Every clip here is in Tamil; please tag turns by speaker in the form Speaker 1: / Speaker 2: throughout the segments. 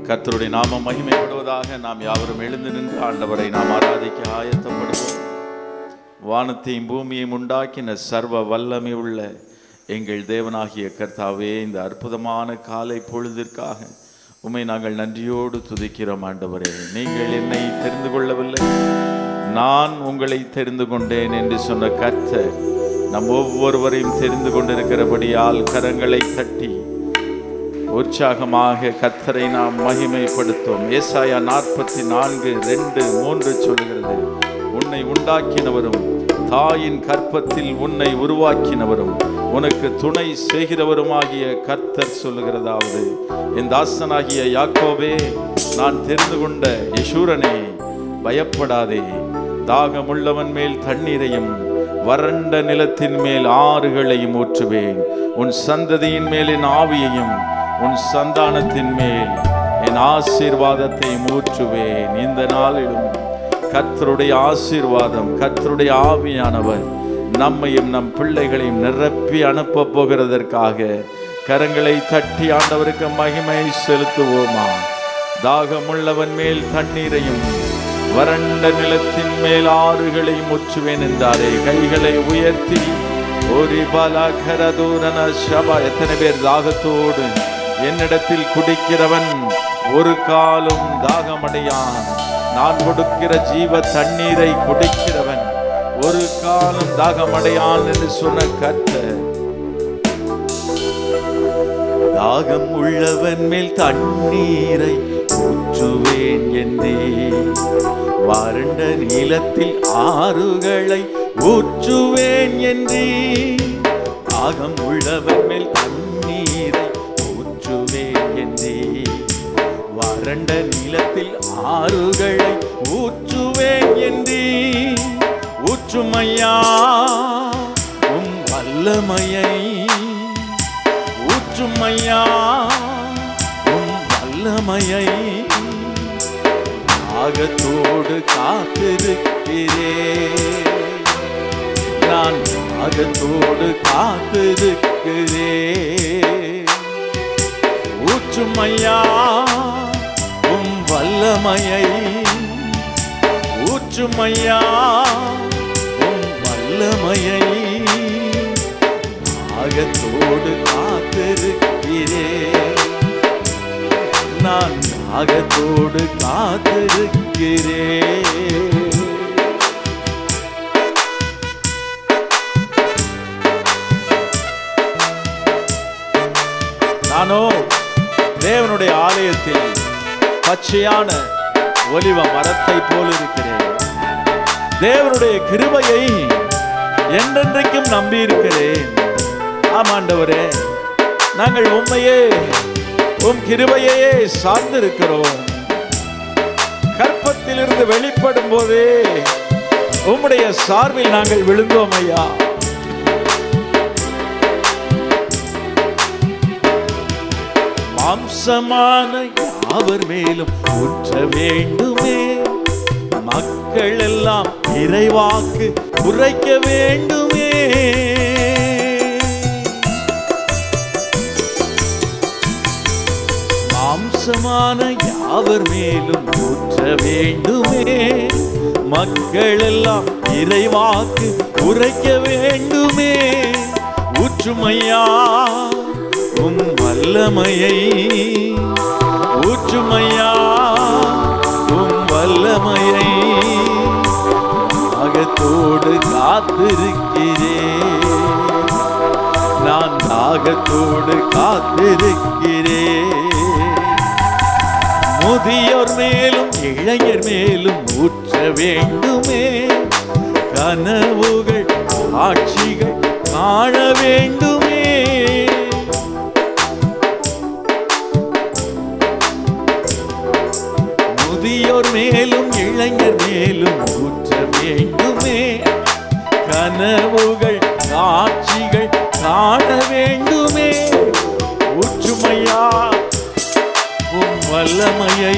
Speaker 1: கர்த்தருடைய நாமம் மகிமைப்படுவதாக. நாம் யாவரும் எழுந்து நின்று ஆண்டவரை நாம் ஆராதிக்க ஆயத்தப்படுவோம். வானத்தையும் பூமியையும் உண்டாக்கின சர்வ வல்லமை உள்ள எங்கள் தேவனாகிய கர்த்தாவே, இந்த அற்புதமான காலை பொழுதிற்காக உம்மை நாங்கள் நன்றியோடு துதிக்கிறோம். ஆண்டவரே, நீங்கள் என்னை தெரிந்து கொள்ளவில்லை, நான் உங்களை தெரிந்து கொண்டேன் என்று சொன்ன கர்த்தர் நம் ஒவ்வொருவரையும் தெரிந்து கொண்டிருக்கிறபடியால் கரங்களை தட்டி உற்சாகமாக கர்த்தரை நாம் மகிமைப்படுத்தும். ஏசாயா 44:2-3 சொல்கிறது, உன்னை உண்டாக்கினவரும் தாயின் கற்பத்தில் உன்னை உருவாக்கினவரும் உனக்கு துணை செய்கிறவருமாகிய கர்த்தர் சொல்லுகிறதாவது, என் தாசனாகிய யாக்கோபே, நான் தெரிந்து கொண்ட யெஷூரனே, பயப்படாதே. தாகமுள்ளவன் மேல் தண்ணீரையும் வறண்ட நிலத்தின் மேல் ஆறுகளையும் ஊற்றுவேன். உன் சந்ததியின் மேல் என் ஆவியையும் உன் சந்தானத்தின் மேல் என் ஆசீர்வாதத்தை ஊற்றுவேன். இந்த நாளிலும் கர்த்தருடைய ஆசீர்வாதம், கர்த்தருடைய ஆவியானவர் நம்மையும் நம் பிள்ளைகளையும் நிரப்பி அனுப்ப போகிறதற்காக கரங்களை தட்டி ஆண்டவருக்கு மகிமை செலுத்துவோமா. தாகமுள்ளவன் மேல் தண்ணீரையும் வறண்ட நிலத்தின் மேல் ஆறுகளையும் ஊற்றுவேன் என்றாரே. கைகளை உயர்த்தி ஒரு பலகரதூரன சபா. எத்தனை பேர் தாகத்தோடு என்னிடத்தில் குடிக்கிறவன் ஒரு காலும் தாகமடையான், நான் கொடுக்கிற ஜீவ தண்ணீரை குடிக்கிறவன் ஒரு காலம் தாகமடையான் என்று சொன்ன கர்த்தர், தாகம் உள்ளவன் மேல் தண்ணீரை ஊற்றுவேன் என்றே, வறண்ட நிலத்தில் ஆறுகளை ஊற்றுவேன் என்றே. தாகம் உள்ளவன் மேல் தண்ணீரை ஊற்றுவேன் என்றே, வறண்ட நிலத்தில் ஆறுகளை ஊற்றுவேன் என்றே. ஊற்றுமையா உம் வல்லமையை, ஊற்றுமையா உம் வல்லமையை, தாகத்தோடு காத்திருக்கிறேன், நான் தாகத்தோடு காத்திருக்கிறேன். ஊற்றுமையா உம் வல்லமையை, ஊற்றுமையா உம் வல்லமையை, தாகத்தோடு காத்திருக்கிறேன், நான் தாகத்தோடு காத்திருக்கிறேன். நானோ தேவனுடைய ஆலயத்தில் பச்சையான ஒலிவ மரத்தை போல் இருக்கிறேன். தேவனுடைய கிருபையை என்றென்றைக்கும் நம்பி இருக்கிறேன். ஆமாண்டவரே, நாங்கள் உம்மையே உம் கிருபையே சார்ந்திருக்கிறோம். கற்பத்திலிருந்து வெளிப்படும் போதே உம்முடைய சார்பில் நாங்கள் விழுந்தோம் ஐயா. மாம்சமான யாவர் மேலும் ஊற்ற வேண்டுமே, மக்கள் எல்லாம் இறைவாக்கு உரைக்க வேண்டுமே. மாம்சமான யாவர் மேலும் ஊற்ற வேண்டுமே, மக்கள் எல்லாம் இறைவாக்கு உரைக்க வேண்டுமே. ஊற்றுமையா உம் வல்லமையை, ஊற்றுமையா உம் வல்லமையை, தாகத்தோடு காத்திருக்கிறேன், நான் தாகத்தோடு காத்திருக்கிறேன். முதியோர் மேலும் இளைஞர் மேலும் ஊற்ற வேண்டுமே, கனவுகள் ஆட்சிகள் காண வேண்டுமே. முதியோர் மேலும் இளைஞர் மேலும் ஊற்ற வேண்டுமே, கனவுகள் ஆட்சிகள் காண வேண்டுமே. ஊற்றுமையா உம் வல்லமையை,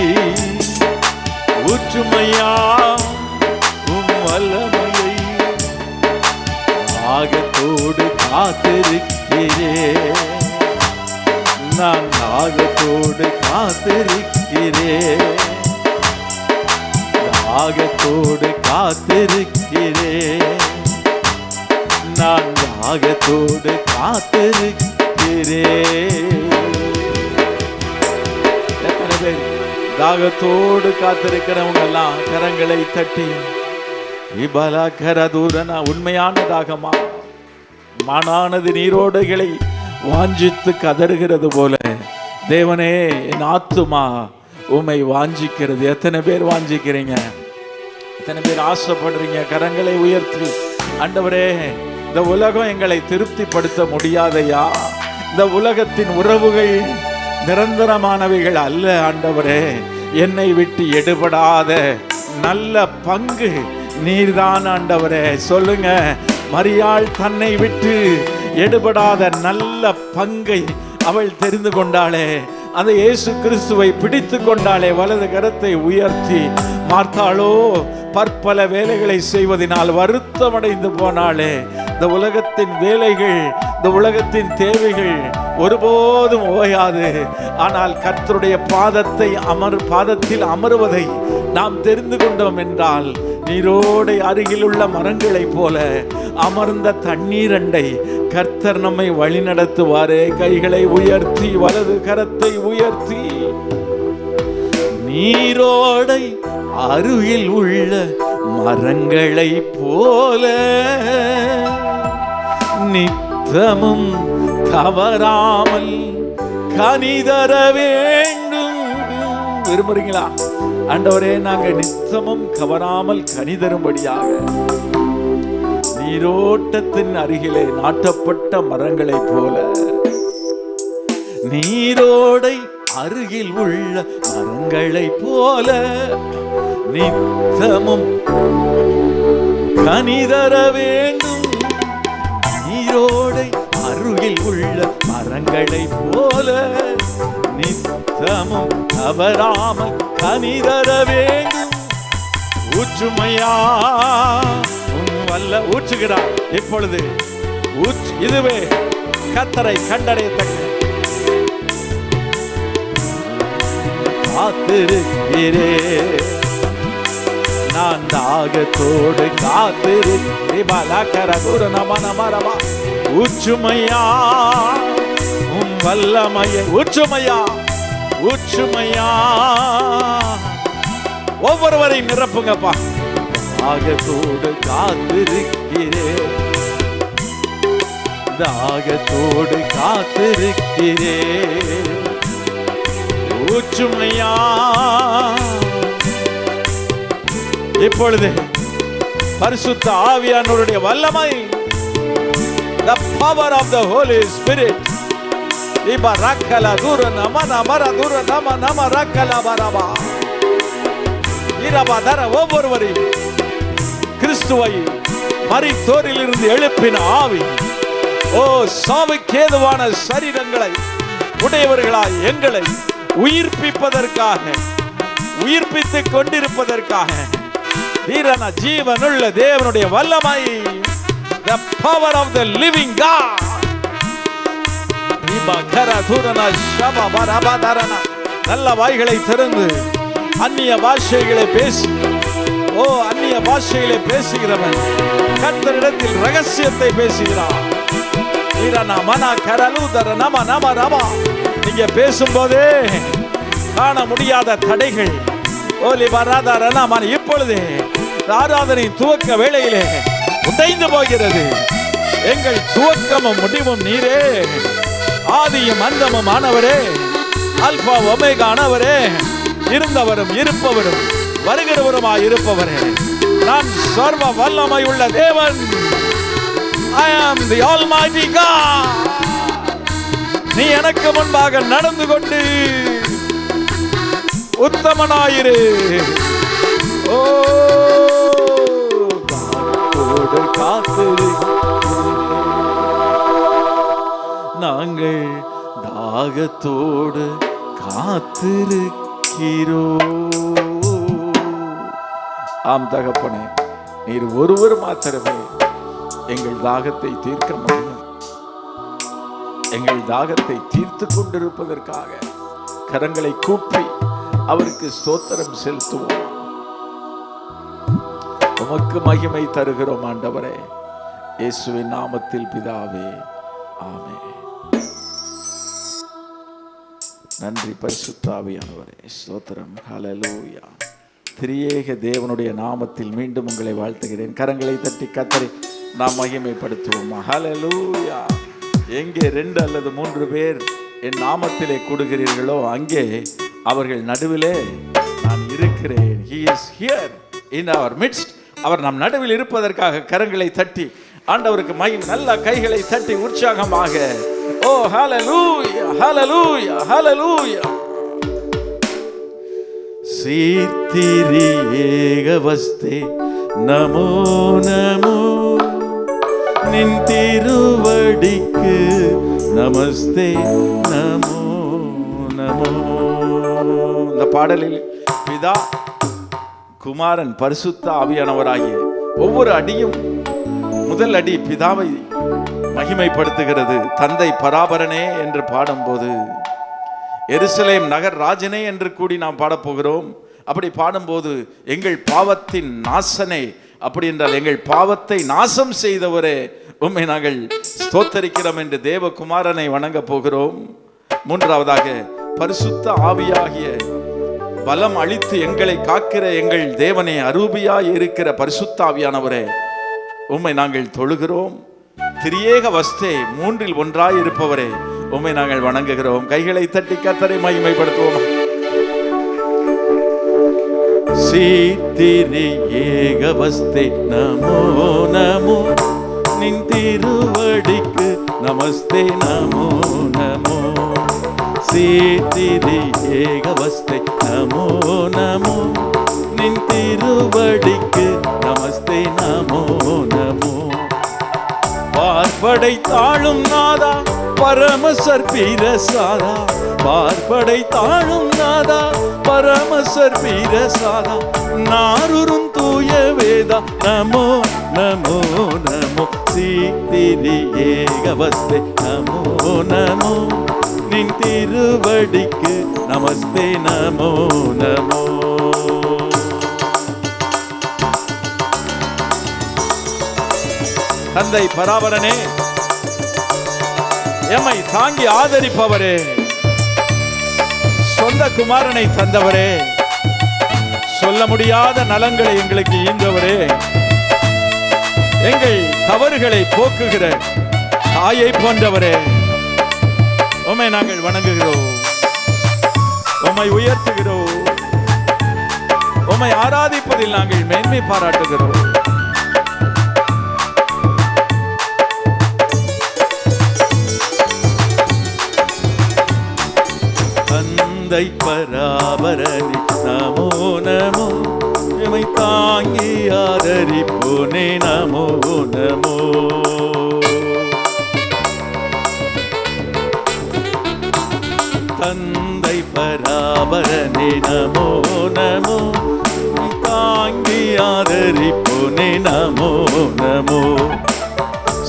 Speaker 1: ஊற்றுமையா உம் வல்லமையை, தாகத்தோடு காத்திருக்கிறேன், நான் தாகத்தோடு காத்திருக்கிறேன், தாகத்தோடு காத்திருக்கிறேன், நான் தாகத்தோடு காத்திருக்கிறேன். எத்தனை பேர் தாகத்தோடு காத்திருக்கிறவங்க எல்லாம் கரங்களை தட்டி இபலா கரதூரனா. உண்மையான தாகமா? மானானது நீரோடைகளை வாஞ்சித்து கதறுகிறது போல தேவனே என் ஆத்துமா உம்மை வாஞ்சிக்கிறது. எத்தனை பேர் வாஞ்சிக்கிறீங்க? எத்தனை பேர் ஆசைப்படுறீங்க? கரங்களை உயர்த்தி ஆண்டவரே, இந்த உலகம் எங்களை திருப்திப்படுத்த முடியாதையா, இந்த உலகத்தின் உறவுகள் நிரந்தரமானவைகள் அல்ல ஆண்டவரே, என்னை விட்டு எடுபடாத நல்ல பங்கு நீர்தான் ஆண்டவரே. சொல்லுங்க, மரியாள் தன்னை விட்டு எடுபடாத நல்ல பங்கை அவள் தெரிந்து கொண்டாளே, அந்த இயேசு கிறிஸ்துவை பிடித்து கொண்டாளே, வலது கரத்தை உயர்த்தி. மார்த்தாளோ பற்பல வேலைகளை செய்வதனால் வருத்தமடைந்து போனாளே. இந்த உலகத்தின் வேலைகள், இந்த உலகத்தின் தேவைகள் ஒருபோதும் ஓயாது. ஆனால் கர்த்தருடைய பாதத்தில் அமருவதை நாம் தெரிந்து கொண்டோம் என்றால், நீரோடை அருகில் உள்ள மரங்களை போல அமர்ந்த தண்ணீரண்டை கர்த்தர் நம்மை வழி நடத்துவாரே. கைகளை உயர்த்தி, வலது கரத்தை உயர்த்தி. நீரோடை அருகில் உள்ள மரங்களை போல நித்தமும் தவறாமல் கனிதர வேண்டும். விரும்புறீங்களா? ஆண்டவரே, நாங்கள் நித்தமும் கவராமல் கனிதரும்படியாக நீரோட்டத்தின் அருகிலே நாட்டப்பட்ட மரங்களைப் போல, நீரோடை அருகில் உள்ள மரங்களைப் போல நித்தமும் கனிதர வேண்டும். நீரோடை அருகில் உள்ள மரங்களைப் போல நித்தமும் தவறாமல் கனிதர வேண்டும். ஊற்றுமையா வல்ல ஊற்றுகிறார் இப்பொழுது. இதுவே கர்த்தரை கண்டடையத்தக்க. காத்திருக்கிறேன், நான் தாகத்தோடு காத்திருக்கிறேன். ஊற்றுமையா வல்லமைய ஊற்றுமையா, ஊற்றுமையா ஒவ்வொருவரையும் நிரப்புங்கப்பா. தாகத்தோடு காத்திருக்கிறேன், தாகத்தோடு காத்திருக்கிறேன். ஊற்றுமையா இப்பொழுது பரிசுத்த ஆவியானவருடைய வல்லமை, the power of the Holy Spirit. ஒவ்வொருவரையும் கிறிஸ்துவை மரித்தோரில் இருந்து எழுப்பின ஆவி, ஓ சாவுக்கேதுவான சரீரங்களை உடையவர்களாய் எங்களை உயிர்ப்பிப்பதற்காக, உயிர்ப்பித்துக் கொண்டிருப்பதற்காக தீரன ஜீவனுள்ள தேவனுடைய வல்லமை, the power of the living God. நல்ல வாய்களை திறந்து அந்நிய பாஷைகளை பேசி, ஓ அந்நிய பாஷைகளை பேசுகிறவன் கர்த்தரிடத்தில் ரகசியத்தை பேசுகிறான். நீங்க பேசும்போதே காண முடியாத தடைகள் இப்பொழுது ஆராதனை துவக்க வேளையிலே உடைந்து போகிறது. எங்கள் துவக்கமும் முடிவும் நீரே, ஆதியும் அந்தமும் ஆனவரே, அல்பா ஒமேகா ஆனவரே, இருந்தவரும் இருப்பவரும் வருகிறவருமாய் இருப்பவரே, நான் சர்வ வல்லமை உள்ள தேவன். I am the Almighty God. நீ எனக்கு முன்பாக நடந்து கொண்டு உத்தமனாயிரு. ஓ காத்திரு, நாங்கள் தாகத்தோடு காத்திருக்கிறோம். ஆம் தகப்பனே, நீர் ஒருவர் மாத்திரமே எங்கள் தாகத்தை தீர்க்க முடியும். எங்கள் தாகத்தை தீர்த்து கொண்டிருப்பதற்காக கரங்களை கூப்பி அவருக்கு ஸ்தோத்திரம் செலுத்துவோம். உமக்கு மகிமை தருகிறோம் ஆண்டவரே, இயேசுவின் நாமத்தில் பிதாவே, ஆமென். நன்றி பரிசுத்த ஆவியானவரே, ஸ்தோத்திரம். ஹல்லேலூயா. திரியேக தேவனுடைய நாமத்தில் மீண்டும் உங்களை வாழ்த்துகிறேன். கரங்களை தட்டி கர்த்தரை நாம் மகிமைப்படுத்துவோம். ஹல்லேலூயா. எங்கே 2 அல்லது 3 பேர் என் நாமத்திலே கூடுகிறீர்களோ அங்கே அவர்கள் நடுவிலே நான் இருக்கிறேன். He is here in our midst. அவர் நம் நடுவில் இருப்பதற்காக கரங்களை தட்டி ஆண்டவருக்கு நல்ல கைகளை தட்டி உற்சாகமாக, ஓ ஹல்லேலூயா, ஹல்லேலூயா, ஹல்லேலூயா. சீர்த்திரி ஏகவஸ்தே நமோ நமோ, நின் திருவடிக்கு நமஸ்தே நமோ நமோ. இந்த பாடலில் பிதா, குமாரன், பரிசுத்த ஆவியானவராகிய ஒவ்வொரு அடியும் முதல் அடி பிதாவை மகிமைப்படுத்துகிறது. தந்தை பராபரனே என்று பாடும்போது எருசலேம் நகர் ராஜனே என்று கூடி நாம் பாடப்போகிறோம். அப்படி பாடும்போது எங்கள் பாவத்தின் நாசனே, அப்படி என்றால் எங்கள் பாவத்தை நாசம் செய்தவரே உம்மை நாங்கள் ஸ்தோத்தரிக்கிறோம் என்று தேவகுமாரனை வணங்க போகிறோம். மூன்றாவதாக பரிசுத்த ஆவியாகிய பலம் அளித்து எங்களை காக்கிற எங்கள் தேவனே, அரூபியாய் இருக்கிற பரிசுத்த ஆவியானவரே உம்மை நாங்கள் தொழுகிறோம். திரியேக வஸ்தே, 3இல் 1ஆய் இருப்பவரே உம்மை நாங்கள் வணங்குகிறோம். கைகளை தட்டி கர்த்தரை மகிமைப்படுத்துவோம். சீத்திரி ஏகவஸ்தே நமோ நமோ, நின் திருவடிக்கு நமஸ்தே நமோ நமோ. சீத்திரி ஏகவஸ்தே நமோ நமோ, நின் திருவடிக்கு நமஸ்தே நமோ நமோ. பார்ப்படை தாழும் நாதா பரமசர் பிரசாதா, பார்ப்படை தாழும் நாதா பரமசர் பிரசாதா, நாருரும் தூய வேதா நமோ நமோ நமோ. சீத்திரி ஏகவஸ்தே நமோ நமோ, நின் திருவடிக்கு நமஸ்தே நமோ நமோ. தந்தை பராபரனே, எம்மை தாங்கி ஆதரிப்பவரே, சொந்த குமாரனை தந்தவரே, சொல்ல முடியாத நலங்களை எங்களுக்கு ஈந்தவரே, எங்கள் தவறுகளை போக்குகிற தாயை போன்றவரே உம்மை நாங்கள் வணங்குகிறோம், உம்மை உயர்த்துகிறோம், உம்மை ஆராதிப்பதில் நாங்கள் மேன்மை பாராட்டுகிறோம். தந்தை பராபரனே நமோ நமோ, எம்மை தாங்கி ஆதரிப்போனே நமோ நமோ. தந்தை பராபரனே நமோ நமோ, தாங்கி ஆதரிப்போனே நமோ நமோ.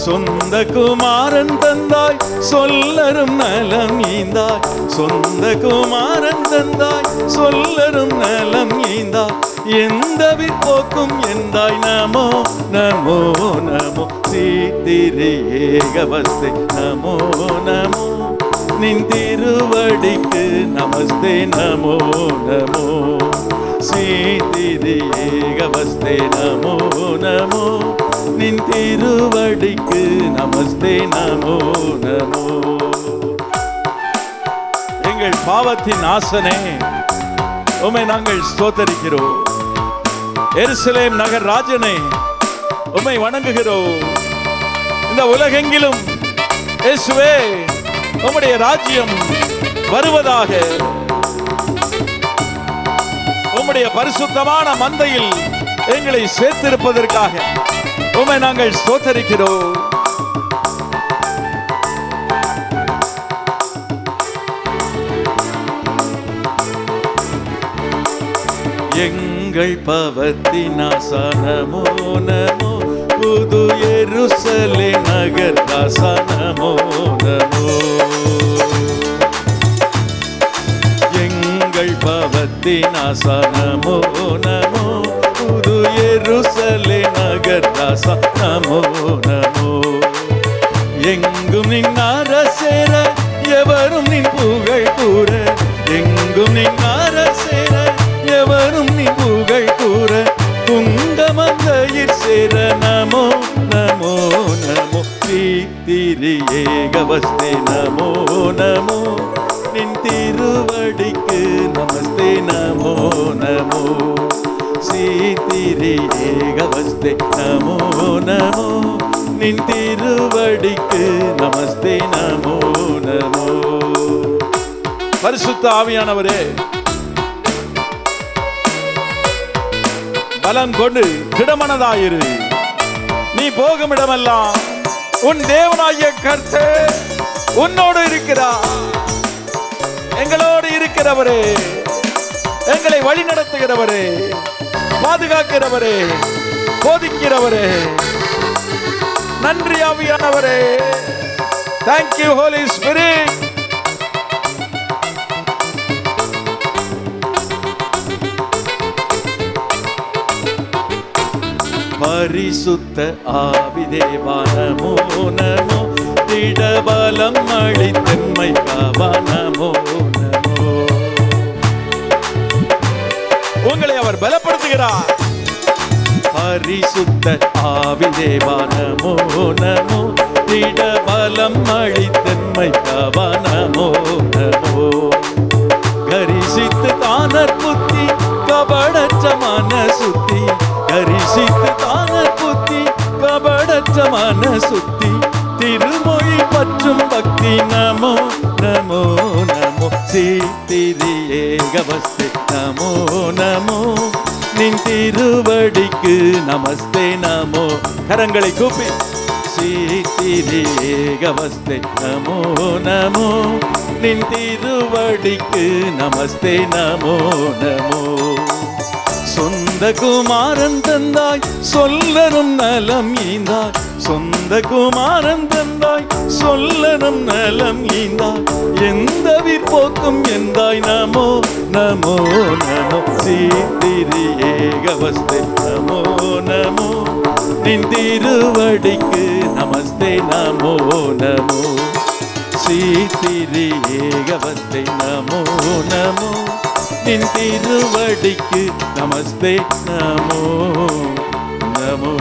Speaker 1: சொந்த குமாரன் தந்தாய் சொல்லரும் நலம் ஈந்தாய், சொந்த குமாரன் தந்தாய் சொல்லரும் நலம் ஈந்தாய், எந்த விற்போக்கும் எந்தாய் நமோ நமோ நமோ. சீத்திரி ஏகவஸ்தே நமோ நமோ, நின் திருவடிக்கு நமஸ்தே நமோ நமோ. சீத்திரி ஏகவஸ்தே நமோ நமோ, நின் திருவடிக்கு நமஸ்தே நமோ நமோ. எங்கள் பாவத்தின் நாசனே உம்மை நாங்கள் ஸ்தோத்தரிக்கிறோம். எருசலேம் நகர் ராஜனே உம்மை வணங்குகிறோம். இந்த உலகெங்கிலும் இயேசுவே உம்முடைய ராஜ்யம் வருவதாக, உம்முடைய பரிசுத்தமான மந்தையில் எங்களை சேர்த்திருப்பதற்காக உம்மை நாங்கள் ஸ்தோத்தரிக்கிறோம். எங்கள் பவத்தின் ஆசனமோ நமோ, புது எருசலேம் நகர் ஆசனமோ நமோ. மத்தினாசா நமோ நமோ, புது எருசலே நகர் ராசா நமோ நமோ. எங்கும் நின் அரசேர எவரும் நின் புகழ் கூற, எங்கும் நின் அரசேர எவரும் நின் புகழ் கூற, துங்கமந்தையிற் சேர நமோ நமோ நமோ. திரு ஏகவஸ்தே நமோ நமோ, நின் திருவடிக்கு நமஸ்தே நமோ நமோ. திரு ஏகவஸ்தே நமோ நமோ, நின் திருவடிக்கு நமஸ்தே நமோ நமோ. பரிசுத்த ஆவியானவரே, பலம் கொண்டு திடமனதாயிரு. நீ போகும் இடமெல்லாம் உன் தேவனாகிய கர்த்தர் உன்னோடு இருக்கிறார். எங்களோடு இருக்கிறவரே, எங்களை வழி நடத்துகிறவரே, பாதுகாக்கிறவரே, போதிக்கிறவரே, நன்றி ஆவியானவரே. Thank you Holy Spirit. பரிசுத்த ஆவிதேவா நமோ நமோ, திடபலம் அளித்தெம்மை காவா நமோ நமோ. உங்களை அவர் பலப்படுத்துகிறார். பரிசுத்த ஆவிதேவா நமோ நமோ, திடபலம் அளித்தெம்மை காவா நமோ நமோ. கரிசித்து தானர் புத்தி கபடற்ற மன சுத்தி, கரிசித்து தானர் புத்தி கபடற்ற மன சுத்தி, திருமொழி பற்றும் பக்தி நமோ நமோ நமோ. திரு ஏகவஸ்தே நமோ நமோ, நின் திருவடிக்கு நமஸ்தே நமோ. கரங்களை கூப்பி திரு ஏகவஸ்தே நமோ நமோ, நின் திருவடிக்கு நமஸ்தே நமோ நமோ. சொந்த குமாரன் தந்தாய் சொல்லரும் நலம் ஈந்தாய், சொந்த குமாரன் தந்தாய் சொல்லரும் நலம் ஈந்தாய், எந்த விற்போக்கும் எந்தாய் நமோ நமோ நமோ. திரு ஏகவஸ்தே நமோ நமோ, நின் திருவடிக்கு நமஸ்தே நமோ நமோ. திரு ஏகவஸ்தே நமோ நமோ, நின் திருவடிக்கு நமஸ்தே நமோ நமோ.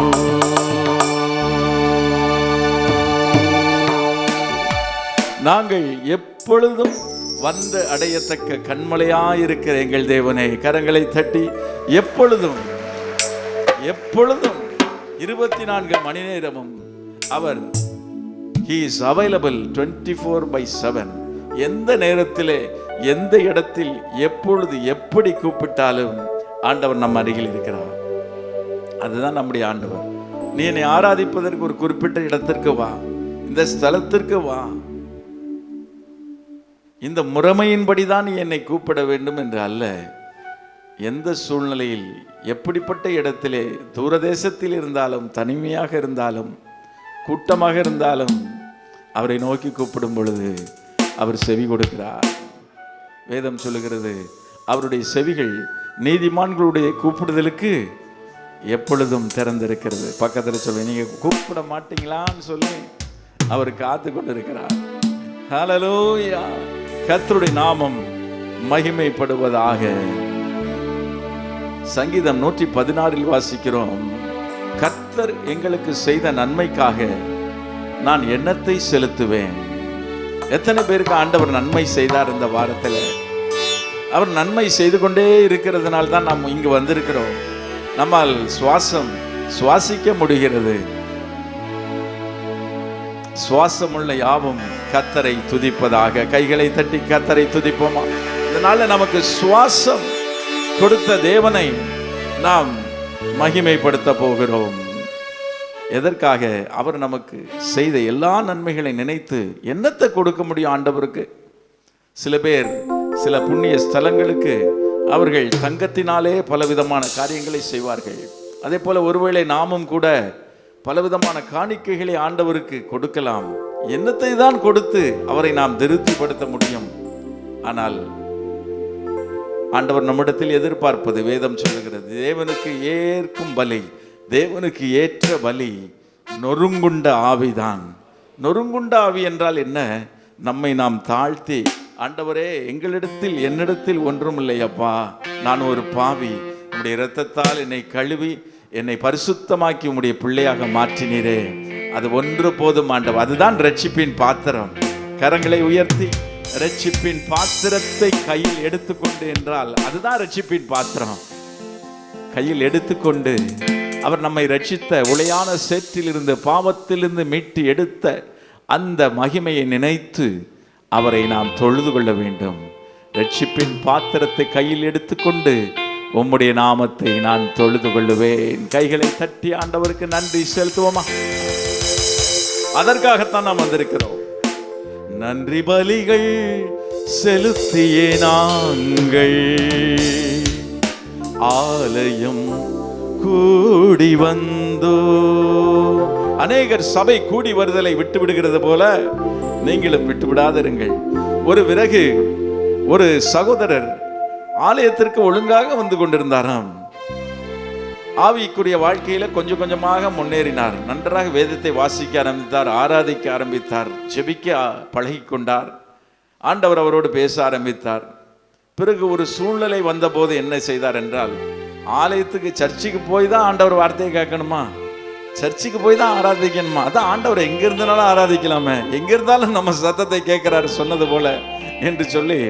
Speaker 1: நாங்கள் எப்பொழுதும் வந்து அடையத்தக்க கண்மலையாயிருக்கிற எங்கள் தேவனே, கரங்களை தட்டி எப்பொழுதும் எப்பொழுதும் 24 மணி நேரமும் அவர் He is available 24/7. எந்த நேரத்திலே, எந்த இடத்தில், எப்பொழுது, எப்படி கூப்பிட்டாலும் ஆண்டவர் நம் அருகில் இருக்கிறார். அதுதான் நம்முடைய ஆண்டவர். நீ என்னை ஆராதிப்பதற்கு ஒரு குறிப்பிட்ட இடத்திற்கு வா, இந்த ஸ்தலத்திற்கு வா, இந்த முறைமையின்படிதான் நீ என்னை கூப்பிட வேண்டும் என்று அல்ல. எந்த சூழ்நிலையில், எப்படிப்பட்ட இடத்திலே, தூரதேசத்தில் இருந்தாலும், தனிமையாக இருந்தாலும், கூட்டமாக இருந்தாலும், அவரை நோக்கி கூப்பிடும் பொழுது அவர் செவி கொடுக்கிறார். வேதம் சொல்லுகிறது, அவருடைய செவிகள் நீதிமான்களுடைய கூப்பிடுதலுக்கு எப்பொழுதும் திறந்திருக்கிறது. பக்கத்தில் சொல்லி, நீங்க கூப்பிட மாட்டீங்களான்னு சொல்லி அவர் காத்து கொண்டிருக்கிறார். ஹல்லேலூயா. கர்த்தருடைய நாமம் மகிமைப்படுவதாக. சங்கீதம் 116 வாசிக்கிறோம், கர்த்தர் எங்களுக்கு செய்த நன்மைக்காக நான் எண்ணத்தை செலுத்துவேன். எத்தனை பேருக்கு ஆண்டவர் நன்மை செய்தார் இந்த வாரத்தில்? அவர் நன்மை செய்து கொண்டே இருக்கிறதுனால தான் நாம் இங்கு வந்திருக்கிறோம். நம்மால் சுவாசிக்க முடிகிறது. சுவாசமுள்ள யாவும் கர்த்தரை துதிப்பதாக. கைகளை தட்டி கர்த்தரை துதிப்போமா? இதனால நமக்கு சுவாசம் கொடுத்த தேவனை நாம் மகிமைப்படுத்த போகிறோம். எதற்காக? அவர் நமக்கு செய்த எல்லா நன்மைகளை நினைத்து என்னத்தை கொடுக்க முடியும் ஆண்டவருக்கு? சில பேர் சில புண்ணிய ஸ்தலங்களுக்கு அவர்கள் தங்கத்தினாலே பலவிதமான காரியங்களை செய்வார்கள். அதே போல ஒருவேளை நாமும் கூட பலவிதமான காணிக்கைகளை ஆண்டவருக்கு கொடுக்கலாம். என்னத்தை தான் கொடுத்து அவரை நாம் திருப்திப்படுத்த முடியும்? ஆனால் ஆண்டவர் நம்மிடத்தில் எதிர்பார்ப்பது வேதம் சொல்லுகிறது, தேவனுக்கு ஏற்கும் பலி, தேவனுக்கு ஏற்ற பலி நொறுங்குண்ட ஆவிதான். நொறுங்குண்ட ஆவி என்றால் என்ன? நம்மை நாம் தாழ்த்தி, ஆண்டவரே எங்களிடத்தில் என்னிடத்தில் ஒன்றும் இல்லையப்பா, நான் ஒரு பாவி, உம்முடைய இரத்தத்தால் என்னை கழுவி என்னை பரிசுத்தமாக்கி உம்முடைய பிள்ளையாக மாற்றினீரே, அது ஒன்று போதும் ஆண்டவர். அதுதான் ரட்சிப்பின் பாத்திரம். கரங்களை உயர்த்தி ரட்சிப்பின் பாத்திரத்தை கையில் எடுத்துக்கொண்டு என்றால் அதுதான் ரட்சிப்பின் பாத்திரம். கையில் எடுத்துக்கொண்டு அவர் நம்மை ரட்சித்த, உளையான சேற்றிலிருந்து பாவத்திலிருந்து மீட்டு எடுத்த அந்த மகிமையை நினைத்து அவரை நாம் தொழுது கொள்ள வேண்டும். ரட்சிப்பின் பாத்திரத்தை கையில் எடுத்துக்கொண்டு உம்முடைய நாமத்தை நான் தொழுது கொள்ளுவேன். கைகளை தட்டி ஆண்டவருக்கு நன்றி செலுத்துவோமா? அதற்காகத்தான் நாம் வந்திருக்கிறோம். நன்றி பலிகள் செலுத்தியே நாங்கள் ஆலயம் கூடி வந்தோ. அநேகர் சபை கூடி வருதலை விட்டு விடுகிறது போல நீங்களும் விட்டு விடாதிருங்கள். ஒரு விறகு ஒரு சகோதரர் ஆலயத்திற்கு ஒழுங்காக வந்து கொண்டிருந்தாராம். ஆவிக்குரிய வாழ்க்கையில கொஞ்சம் கொஞ்சமாக முன்னேறினார். நன்றாக வேதத்தை வாசிக்க ஆரம்பித்தார், ஆராதிக்க ஆரம்பித்தார், ஜெபிக்க பழகி கொண்டார். ஆண்டவர் அவரோடு பேச ஆரம்பித்தார். பிறகு ஒரு சூழ்நிலை வந்தபோது என்ன செய்தார் என்றால், ஆலயத்துக்கு சர்ச்சுக்கு போய் தான் ஆண்டவர் வார்த்தையை கேட்கணுமா, சர்ச்சுக்கு போய் தான் ஆராதிக்கணுமா? அதான் ஆண்டவர் எங்க இருந்தாலும் ஆராதிக்கலாமே, எங்க இருந்தாலும் நம்ம சத்தத்தை கேட்கிறாரு சொன்னது போல என்று சொல்லி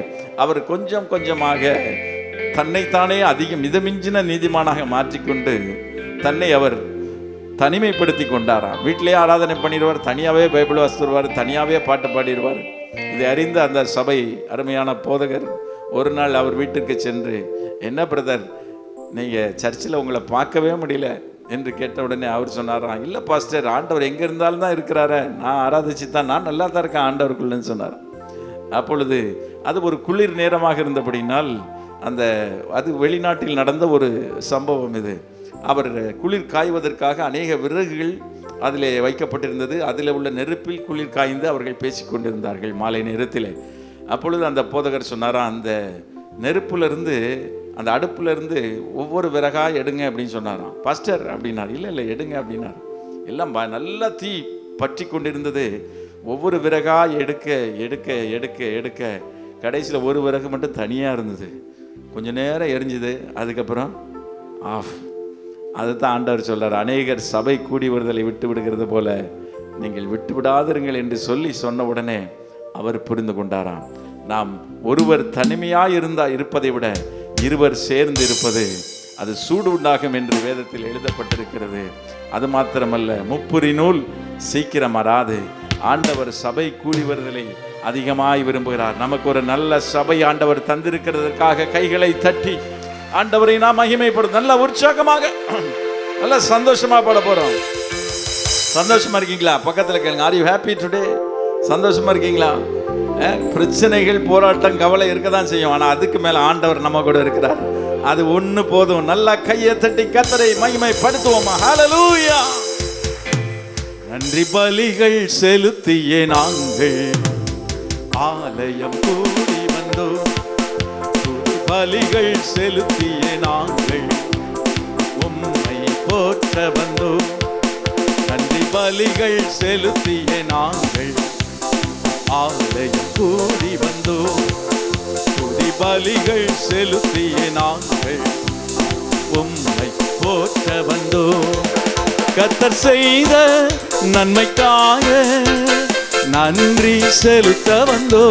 Speaker 1: அவர் கொஞ்சம் கொஞ்சமாக தன்னைத்தானே அதிகம் மிதமிஞ்சின நீதிமானாக மாற்றிக்கொண்டு தன்னை அவர் தனிமைப்படுத்தி கொண்டாராம். வீட்டிலேயே ஆராதனை பண்ணிடுவார், தனியாகவே பைபிள் வாசித்துருவார், தனியாகவே பாட்டு பாடிடுவார். இதை அறிந்த அந்த சபை அருமையான போதகர் ஒரு நாள் அவர் வீட்டுக்கு சென்று, என்ன பிரதர் நீங்கள் சர்ச்சில் உங்களை பார்க்கவே முடியல என்று கேட்ட உடனே அவர் சொன்னாராம், இல்லை பாஸ்டர், ஆண்டவர் எங்கே இருந்தாலும் தான் இருக்கிறாரு, நான் ஆராதிச்சு தான், நான் நல்லா தான் இருக்கேன் ஆண்டவருக்குள்ளன்னு சொன்னார். அப்பொழுது அது ஒரு குளிர் நேரமாக இருந்தபடினால் அது வெளிநாட்டில் நடந்த ஒரு சம்பவம் இது. அவர் குளிர் காய்வதற்காக அநேக விறகுகள் அதில் வைக்கப்பட்டிருந்தது. அதில் உள்ள நெருப்பில் குளிர் காய்ந்து அவர்கள் பேசி கொண்டிருந்தார்கள் மாலை நேரத்தில். அப்பொழுது அந்த போதகர் சொன்னாராம், அந்த நெருப்புலேருந்து அந்த அடுப்புலேருந்து ஒவ்வொரு விறகாக எடுங்க அப்படின்னு சொன்னாராம். பாஸ்டர் அப்படின்னார். இல்லை எடுங்க அப்படின்னார். எல்லாம் நல்லா தீ பற்றி கொண்டிருந்தது. ஒவ்வொரு விறகாக எடுக்க எடுக்க எடுக்க எடுக்க கடைசியில் ஒரு விறகு மட்டும் தனியாக இருந்தது. கொஞ்ச நேரம் எரிஞ்சுது, அதுக்கப்புறம் ஆஃப். அதுதான் ஆண்டவர் சொல்றார், அநேகர் சபை கூடி வருதலை விட்டு விடுகிறது போல நீங்கள் விட்டு விடாதிருங்கள் என்று சொல்லி சொன்ன உடனே அவர் புரிந்து கொண்டாராம், நாம் ஒருவர் தனிமையாக இருப்பதை விட இருவர் சேர்ந்து இருப்பது அது சூடு உண்டாகும் என்று வேதத்தில் எழுதப்பட்டிருக்கிறது. அது மாத்திரமல்ல, முப்புரி நூல் சீக்கிரம் வராது. ஆண்டவர் சபை கூடி வருதலை அதிகமாய் விரும்புகிறார். நமக்கு ஒரு நல்ல சபை ஆண்டவர் தந்திருக்கிறதற்காக கைகளை தட்டி ஆண்டவரை நாம் மகிமைப்படும். நல்ல உற்சாகமாக நல்ல சந்தோஷமா பாட போறோம். சந்தோஷமா இருக்கீங்களா? பக்கத்தில் கேளுங்க, ஆர் யூ ஹாப்பி டுடே? சந்தோஷமா இருக்கீங்களா? பிரச்சனைகள், போராட்டம், கவலை இருக்கதான் செய்யும், ஆனா அதுக்கு மேல ஆண்டவர் நம்ம கூட இருக்கிறார். அது ஒண்ணு போதும். நல்லா கையை தட்டி கர்த்தரை மகிமைப்படுத்துவோமா? ஹல்லேலூயா. நன்றி பலிகள் செலுத்தியே நாங்கள் ஆலயம் கூடி வந்தோம். பலிகள் செலுத்தியே நாங்கள் உம்மை போற்ற வந்தோம். நன்றி பலிகள் செலுத்தியே நாங்கள் ஆலயம் கூடி வந்தோம். துதி பலிகள் செலுத்தியே நாங்கள் உம்மை போற்ற வந்தோம். கர்த்தர் செய்த நன்மைக்காக நன்றி செலுத்த வந்தோ.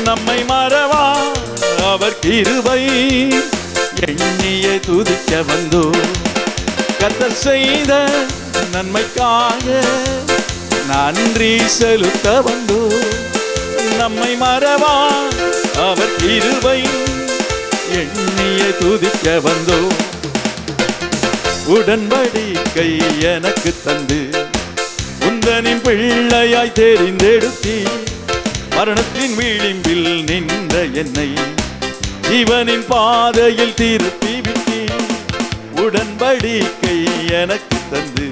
Speaker 1: நம்மை மறவா அவர் கிருபை எண்ணியே துதிக்க வந்தோ. கர்த்தர் செய்த நன்மைக்காக நன்றி செலுத்த வந்தோ. நம்மை மறவா அவர் கிருபை எண்ணியே துதிக்க வந்தோ. உடன்படிக்கை எனக்கு தந்து உந்தனின் பிள்ளையாய் தெரிந்தெடுத்தி மரணத்தின் விளிம்பில் நின்ற என்னை ஜீவனின் பாதையில் திருப்பி விட்டி. உடன்படிக்கை எனக்கு தந்து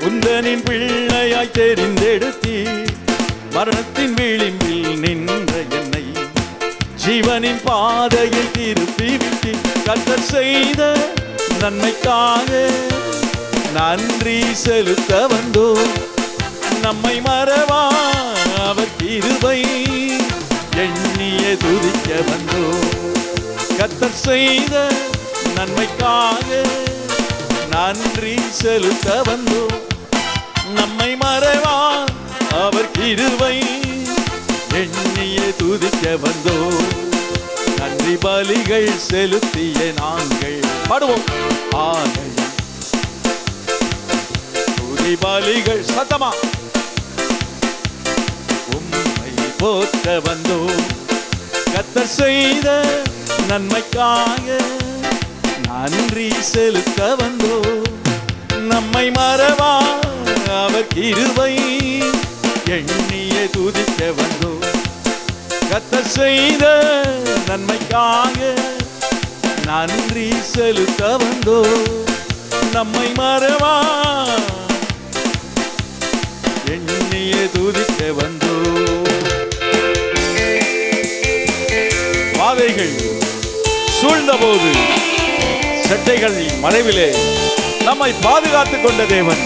Speaker 1: உந்தனின் பிள்ளையாய் தெரிந்தெடுத்தி மரணத்தின் விளிம்பில் நின்ற என்னை ஜீவனின் பாதையில் திருப்பி விட்டு கர்த்தர் செய்த நன்மைக்காக நன்றி செலுத்த வந்தோம். நம்மை மறவா அவர் கிருபை எண்ணிய துதிக்க வந்தோம். கர்த்தர் செய்த நன்மைக்காக நன்றி செலுத்த வந்தோம். நம்மை மறவா அவர் கிருபை எண்ணிய துதிக்க வந்தோம். நன்றி பலிகள் செலுத்திய நாங்கள் பாடுவோம். ஆலயம் துதி பலிகள் சத்தமா உம்மை போற்ற வந்தோம். கர்த்தர் செய்த நன்மைக்காக நன்றி செலுத்த வந்தோம். நம்மை மறவா அவர் கிருபை எண்ணிய துதிக்க வந்தோம். கர்த்தர் செய்த நன்மைக்காக நன்றி செலுத்த வந்தோம். நம்மை மறவா எண்ணிய துதிக்க வந்தோம். பாதைகள் சூழ்ந்த போது சட்டைகள் மறைவிலே நம்மை பாதுகாத்துக் கொண்ட தேவன்.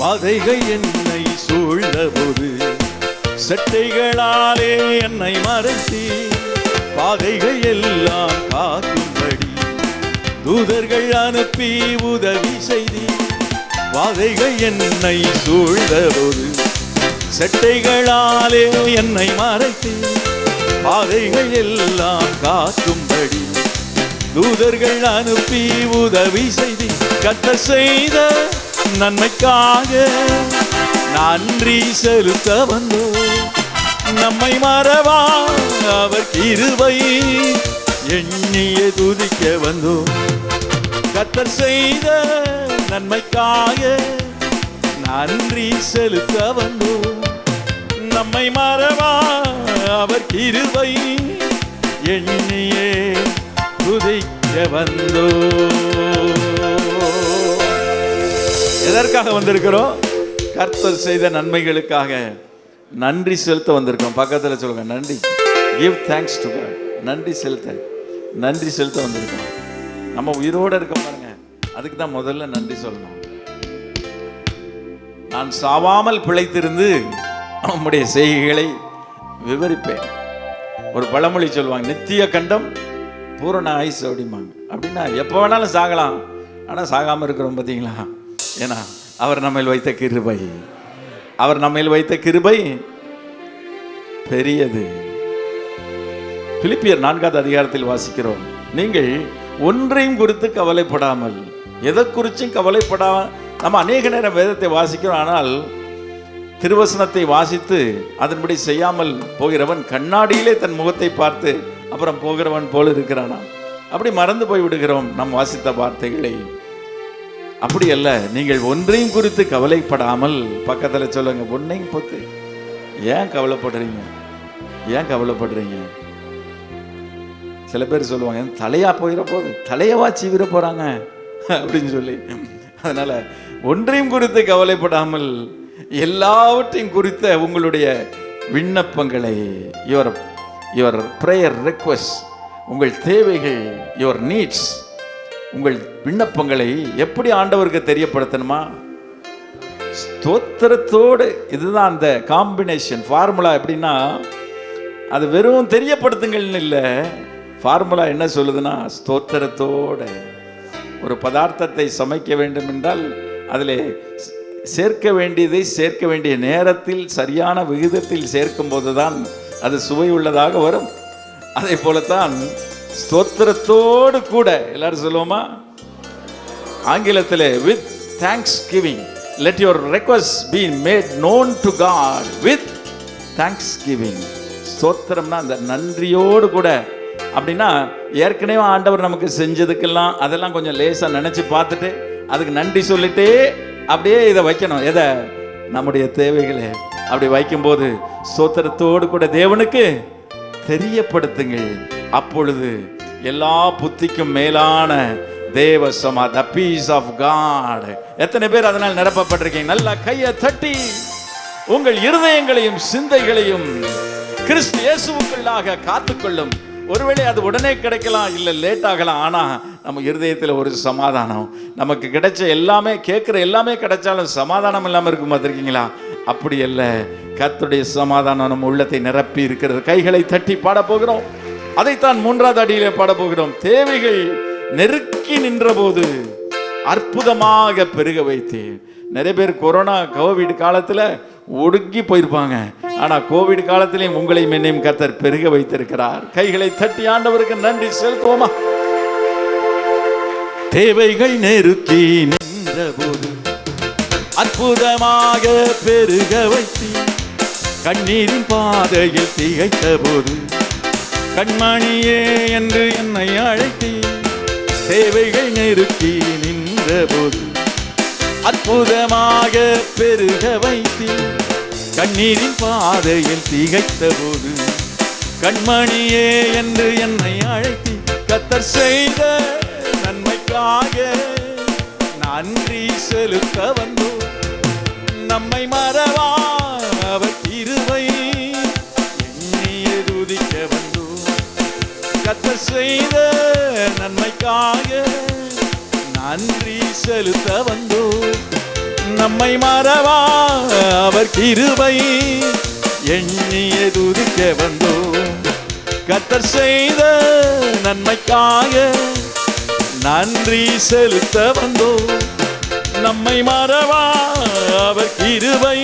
Speaker 1: பாதைகள் என்னை சூழ்ந்த போது சட்டைகளாலே என்னை மறைத்தி பாதைகள் எல்லாம் காக்கும்படி தூதர்கள் அனுப்பி உதவி செய்தி. பாதைகள் என்னை சூழ்ந்த போது சட்டைகளாலே என்னை மறைத்தி பாதைகள் எல்லாம் காக்கும்படி தூதர்கள் அனுப்பி உதவி செய்தி. கர்த்தர் செய்த நன்மைக்காக நன்றி செலுத்த வந்தோம். நம்மை மறவா அவர் கிருபை எண்ணிய துதிக்க வந்தோம். கர்த்தர் செய்த நன்மைக்காக நன்றி செலுத்த வந்தோம். நம்மை மறவா அவர் கிருபை எண்ணிய துதிக்க வந்தோம். எதற்காக வந்திருக்கிறோம்? கர்த்தர் செய்த நன்மைகளுக்காக நன்றி செலுத்த வந்திருக்கோம். பக்கத்தில் சொல்லுங்க, நன்றி. Give thanks to God. நன்றி செலுத்த வந்திருக்கோம். நம்ம உயிரோடு இருக்க பாருங்க, அதுக்கு தான் முதல்ல நன்றி சொல்லணும். நான் சாவாமல் பிழைத்திருந்து நம்முடைய செய்கைகளை விவரிப்பேன். ஒரு பழமொழி சொல்லுவாங்க, நித்திய கண்டம் பூரண ஆயுசு அப்படிம்பாங்க. அப்படின்னா எப்போ வேணாலும் சாகலாம், ஆனால் சாகாமல் இருக்கிறோம் பார்த்தீங்களா? ஏன்னா அவர் நம்மையில் வைத்த கிருபை பெரியது. பிலிப்பியர் 4வது அதிகாரத்தில் வாசிக்கிறோம், நீங்கள் ஒன்றையும் குறித்து கவலைப்படாமல், எதை குறிச்சும் கவலைப்படாம. நம்ம அநேக நேரம் வேதத்தை வாசிக்கிறோம், ஆனால் திருவசனத்தை வாசித்து அதன்படி செய்யாமல் போகிறவன் கண்ணாடியிலே தன் முகத்தை பார்த்து அப்புறம் போகிறவன் போல இருக்கிறானா? அப்படி மறந்து போய் விடுகிறோம் நம் வாசித்த வார்த்தைகளை. அப்படி அல்ல, நீங்கள் ஒன்றையும் குறித்து கவலைப்படாமல். பக்கத்தில் சொல்லுங்க, ஒன்றையும் பொறுத்து ஏன் கவலைப்படுறீங்க? சில பேர் சொல்லுவாங்க, தலையா போயிட போகுது, தலையவா சீவிர போறாங்க அப்படின்னு சொல்லி. அதனால ஒன்றையும் குறித்து கவலைப்படாமல் எல்லாவற்றையும் குறித்த உங்களுடைய விண்ணப்பங்களை, யுவர் பிரேயர் ரெக்வெஸ்ட், உங்கள் தேவைகள், யுவர் நீட்ஸ், உங்கள் விண்ணப்பங்களை எப்படி ஆண்டவருக்கு தெரியப்படுத்தணுமா? ஸ்தோத்திரத்தோடு. இதுதான் அந்த காம்பினேஷன் ஃபார்முலா. எப்படின்னா, அது வெறும் தெரியப்படுத்துங்கள்னு இல்லை. ஃபார்முலா என்ன சொல்லுதுன்னா, ஸ்தோத்திரத்தோடு. ஒரு பதார்த்தத்தை சமைக்க வேண்டும் என்றால் அதில் சேர்க்க வேண்டிய நேரத்தில் சரியான விகிதத்தில் சேர்க்கும் போது தான் அது சுவை உள்ளதாக வரும். அதே போலத்தான் ஸ்தோத்திரத்தோடு கூட. எல்லாரும் சொல்லுவோமா? ஆங்கிலத்தில் with thanksgiving, let your request be made known to God with thanksgiving. ஸ்தோத்திரம்னா அந்த நன்றியோடு கூட. அப்படின்னா ஏற்கனவே ஆண்டவர் நமக்கு செஞ்சதுக்கெல்லாம் அதெல்லாம் கொஞ்சம் லேசாக நினச்சி பார்த்துட்டு அதுக்கு நன்றி சொல்லிட்டே அப்படியே இதை வைக்கணும். எதை? நம்முடைய தேவைகளை அப்படி வைக்கும்போது ஸ்தோத்திரத்தோடு கூட தேவனுக்கு தெரியப்படுத்துங்கள். அப்பொழுது எல்லா புத்திக்கும் மேலான தேவ சமாதானம், the peace of God. எத்தனை பேர் அதனால் நிரப்பப்பட்டிருக்கீங்க? நல்லா கையை தட்டி உங்கள் இருதயங்களையும் சிந்தைகளையும் கிறிஸ்து இயேசுவுக்குள்ளாக காத்துக்கொள்ளும். ஒருவேளை அது உடனே கிடைக்கலாம், இல்லை லேட் ஆகலாம். ஆனால் நம்ம இருதயத்தில் ஒரு சமாதானம், நமக்கு கிடைச்ச எல்லாமே, கேட்குற எல்லாமே கிடைச்சாலும் சமாதானம் இல்லாமல் இருக்கும் பார்த்துருக்கீங்களா? அப்படி அல்ல, கர்த்தருடைய சமாதானம் நம்ம உள்ளத்தை நிரப்பி இருக்கிறது. கைகளை தட்டி பாட போகிறோம். அதைத்தான் 3வது அடியிலே பாட போகிறோம். தேவைகள் நெருக்கி நின்ற போது அற்புதமாக பெருக வைத்தேன். நிறைய பேர் கொரோனா கோவிட் காலத்தில் ஒடுங்கி போயிருப்பாங்க. ஆனால் கோவிட் காலத்திலையும் உங்களையும் என்னையும் கர்த்தர் பெருக வைத்திருக்கிறார். கைகளை தட்டி ஆண்டவருக்கு நன்றி செலுத்துவோமா? தேவைகள் நெருக்கி நின்ற போது அற்புதமாக பெருக வைத்தேன். கண்ணீரின் பாதையில் திகைத்த போது கண்மணியே என்று என்னை அழைத்தேன். தேவைகள் நெருக்கி நின்ற போது அற்புதமாக பெருக வைத்தேன். கண்ணீரின் பாதையில் திகைத்த போது கண்மணியே என்று என்னை அழைத்தேன். கர்த்தர் செய்த நன்மைக்காக நன்றி செலுத்த வந்தோம். நம்மை மறவா அவர் கிருபை எண்ணியே துதிக்க வந்தோம். கர்த்தர் செய்த நன்மைக்காக நன்றி செலுத்த வந்தோம். நம்மை மறவா அவர் கிருபை எண்ணியே துதிக்க வந்தோம். கர்த்தர் செய்த நன்மைக்காக நன்றி செலுத்த வந்தோம். நம்மை மறவா அவர் கிருபை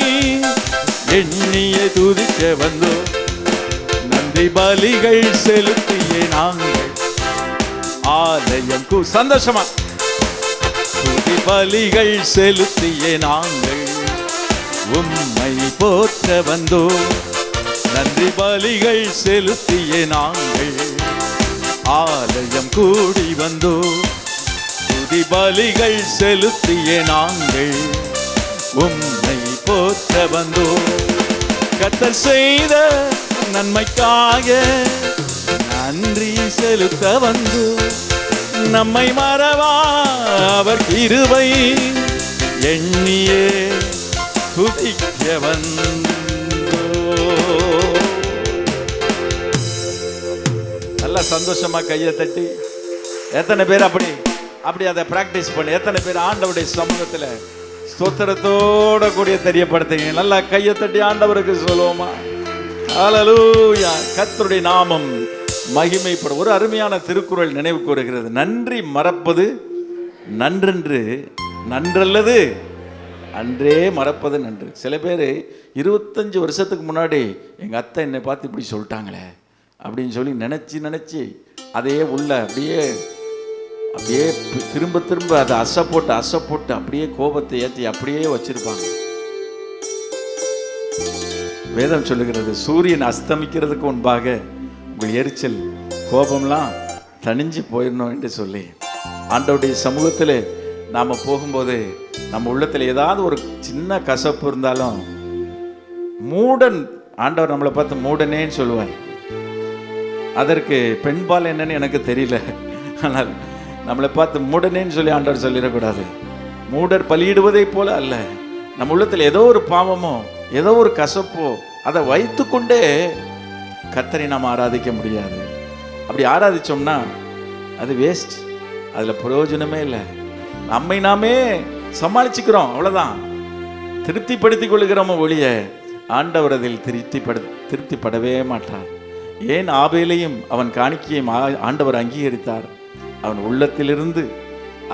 Speaker 1: எண்ணியே துதிக்க வந்தோம். நன்றி பலிகள் செலுத்தியே நாங்கள் ஆலயம் சந்தோஷமா துதி பலிகள் செலுத்தியே நாங்கள் உம்மை போற்ற வந்தோம். நன்றி பலிகள் செலுத்தியே நாங்கள் ஆலயம் கூடி வந்தோம். துதி பலிகள் செலுத்தியே நாங்கள் உம்மை போற்ற வந்தோம். கர்த்தர் செய்த நன்மைக்காக நன்றி செலுத்த வந்தோம். நம்மை மறவா அவர் கிருபை எண்ணியே துதிக்க வந்தோம். நல்லா சந்தோஷமா கையை தட்டி எத்தனை பேர் அப்படி அதை பிராக்டிஸ் பண்ணி எத்தனை பேர் ஆண்டவருடைய சமூகத்தில் ஸ்தோத்திரத்தோட கூடிய தெரியப்படுத்துங்க? நல்லா கையை தட்டி ஆண்டவருக்கு சொல்லுவோமா? ஹல்லேலூயா. கர்த்தருடைய நாமம் மகிமைப்படும். ஒரு அருமையான திருக்குறள் நினைவு கூறுகிறது. நன்றி மறப்பது நன்றென்று, நன்றல்லது அன்றே மறப்பது நன்று. சில பேர் 25 வருஷத்துக்கு முன்னாடி எங்கள் அத்தை என்னை பார்த்து இப்படி சொல்லிட்டாங்களே அப்படின்னு சொல்லி நினச்சி அதையே உள்ள அப்படியே திரும்ப திரும்ப அதை அசை போட்டு அப்படியே கோபத்தை ஏற்றி அப்படியே வச்சிருப்பாங்க. வேதம் சொல்லுகிறது, சூரியன் அஸ்தமிக்கிறதுக்கு முன்பாக உங்கள் எரிச்சல் கோபம்லாம் தணிஞ்சு போயிடணும் என்று சொல்லி ஆண்டவருடைய சமூகத்தில் நாம் போகும்போது நம்ம உள்ளத்தில் ஏதாவது ஒரு சின்ன கசப்பு இருந்தாலும் மூடன், ஆண்டவர் நம்மளை பார்த்து மூடனேன்னு சொல்லுவார். அதற்கு பெண்பால் என்னன்னு எனக்கு தெரியல. ஆனால் நம்மளை பார்த்து மூடனேன்னு சொல்லி ஆண்டவர் சொல்லிடக்கூடாது. மூடர் பலியிடுவதை போல அல்ல. நம்ம உள்ளத்தில் ஏதோ ஒரு பாவமோ ஏதோ ஒரு கசப்போ அதை வைத்து கொண்டே கர்த்தரை நாம் ஆராதிக்க முடியாது. அப்படி ஆராதிச்சோம்னா அது வேஸ்ட், அதில் பிரயோஜனமே இல்லை. நம்மை நாமே சமாளிச்சுக்கிறோம், அவ்வளோதான். திருப்திப்படுத்திக் கொள்கிறோமோ ஒழிய ஆண்டவர் அதில் திருப்திப்படவே மாட்டார். ஏன் ஆபேலையும் அவன் காணிக்கையும் ஆண்டவர் அங்கீகரித்தார்? அவன் உள்ளத்திலிருந்து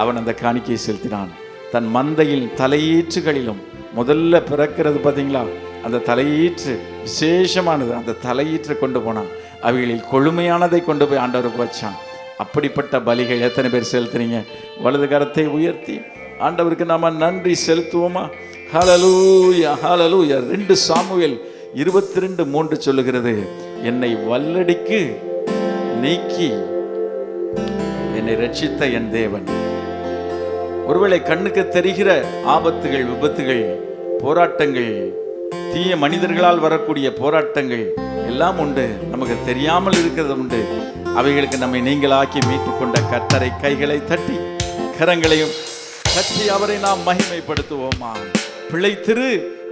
Speaker 1: அவன் அந்த காணிக்கையை செலுத்தினான். தன் மந்தையில் தலையீற்றுகளிலும் முதல்ல பிறக்கிறது பார்த்தீங்களா, அந்த தலையீற்று விசேஷமானது. அந்த தலையீற்றை கொண்டு போனான். அவைகளில் கொழுமையானதை கொண்டு போய் ஆண்டவருக்கு வச்சான். அப்படிப்பட்ட பலிகள் எத்தனை பேர் செலுத்துறீங்க? வலது கரத்தை உயர்த்தி ஆண்டவருக்கு நாம நன்றி செலுத்துவோமா? ஹல்லேலூயா, ஹல்லேலூயா. 2 சாமுவேல் 22:3 சொல்லுகிறது, என்னை வல்லடிக்கு நீக்கி என்னை ரட்சித்த என் தேவன். ஒருவேளை கண்ணுக்கு தெரிகிற ஆபத்துகள், விபத்துகள், போராட்டங்கள், தீய மனிதர்களால் வரக்கூடிய போராட்டங்கள் எல்லாம் உண்டு, நமக்கு தெரியாமல் இருக்கிறது உண்டு. அவைகளுக்கு நம்மை நீங்களாக்கி மீட்டுக் கொண்ட கர்த்தரை கைகளை தட்டி கரங்களையும் தட்டி அவரை நாம் மகிமைப்படுத்துவோமா. பிழைத்திரு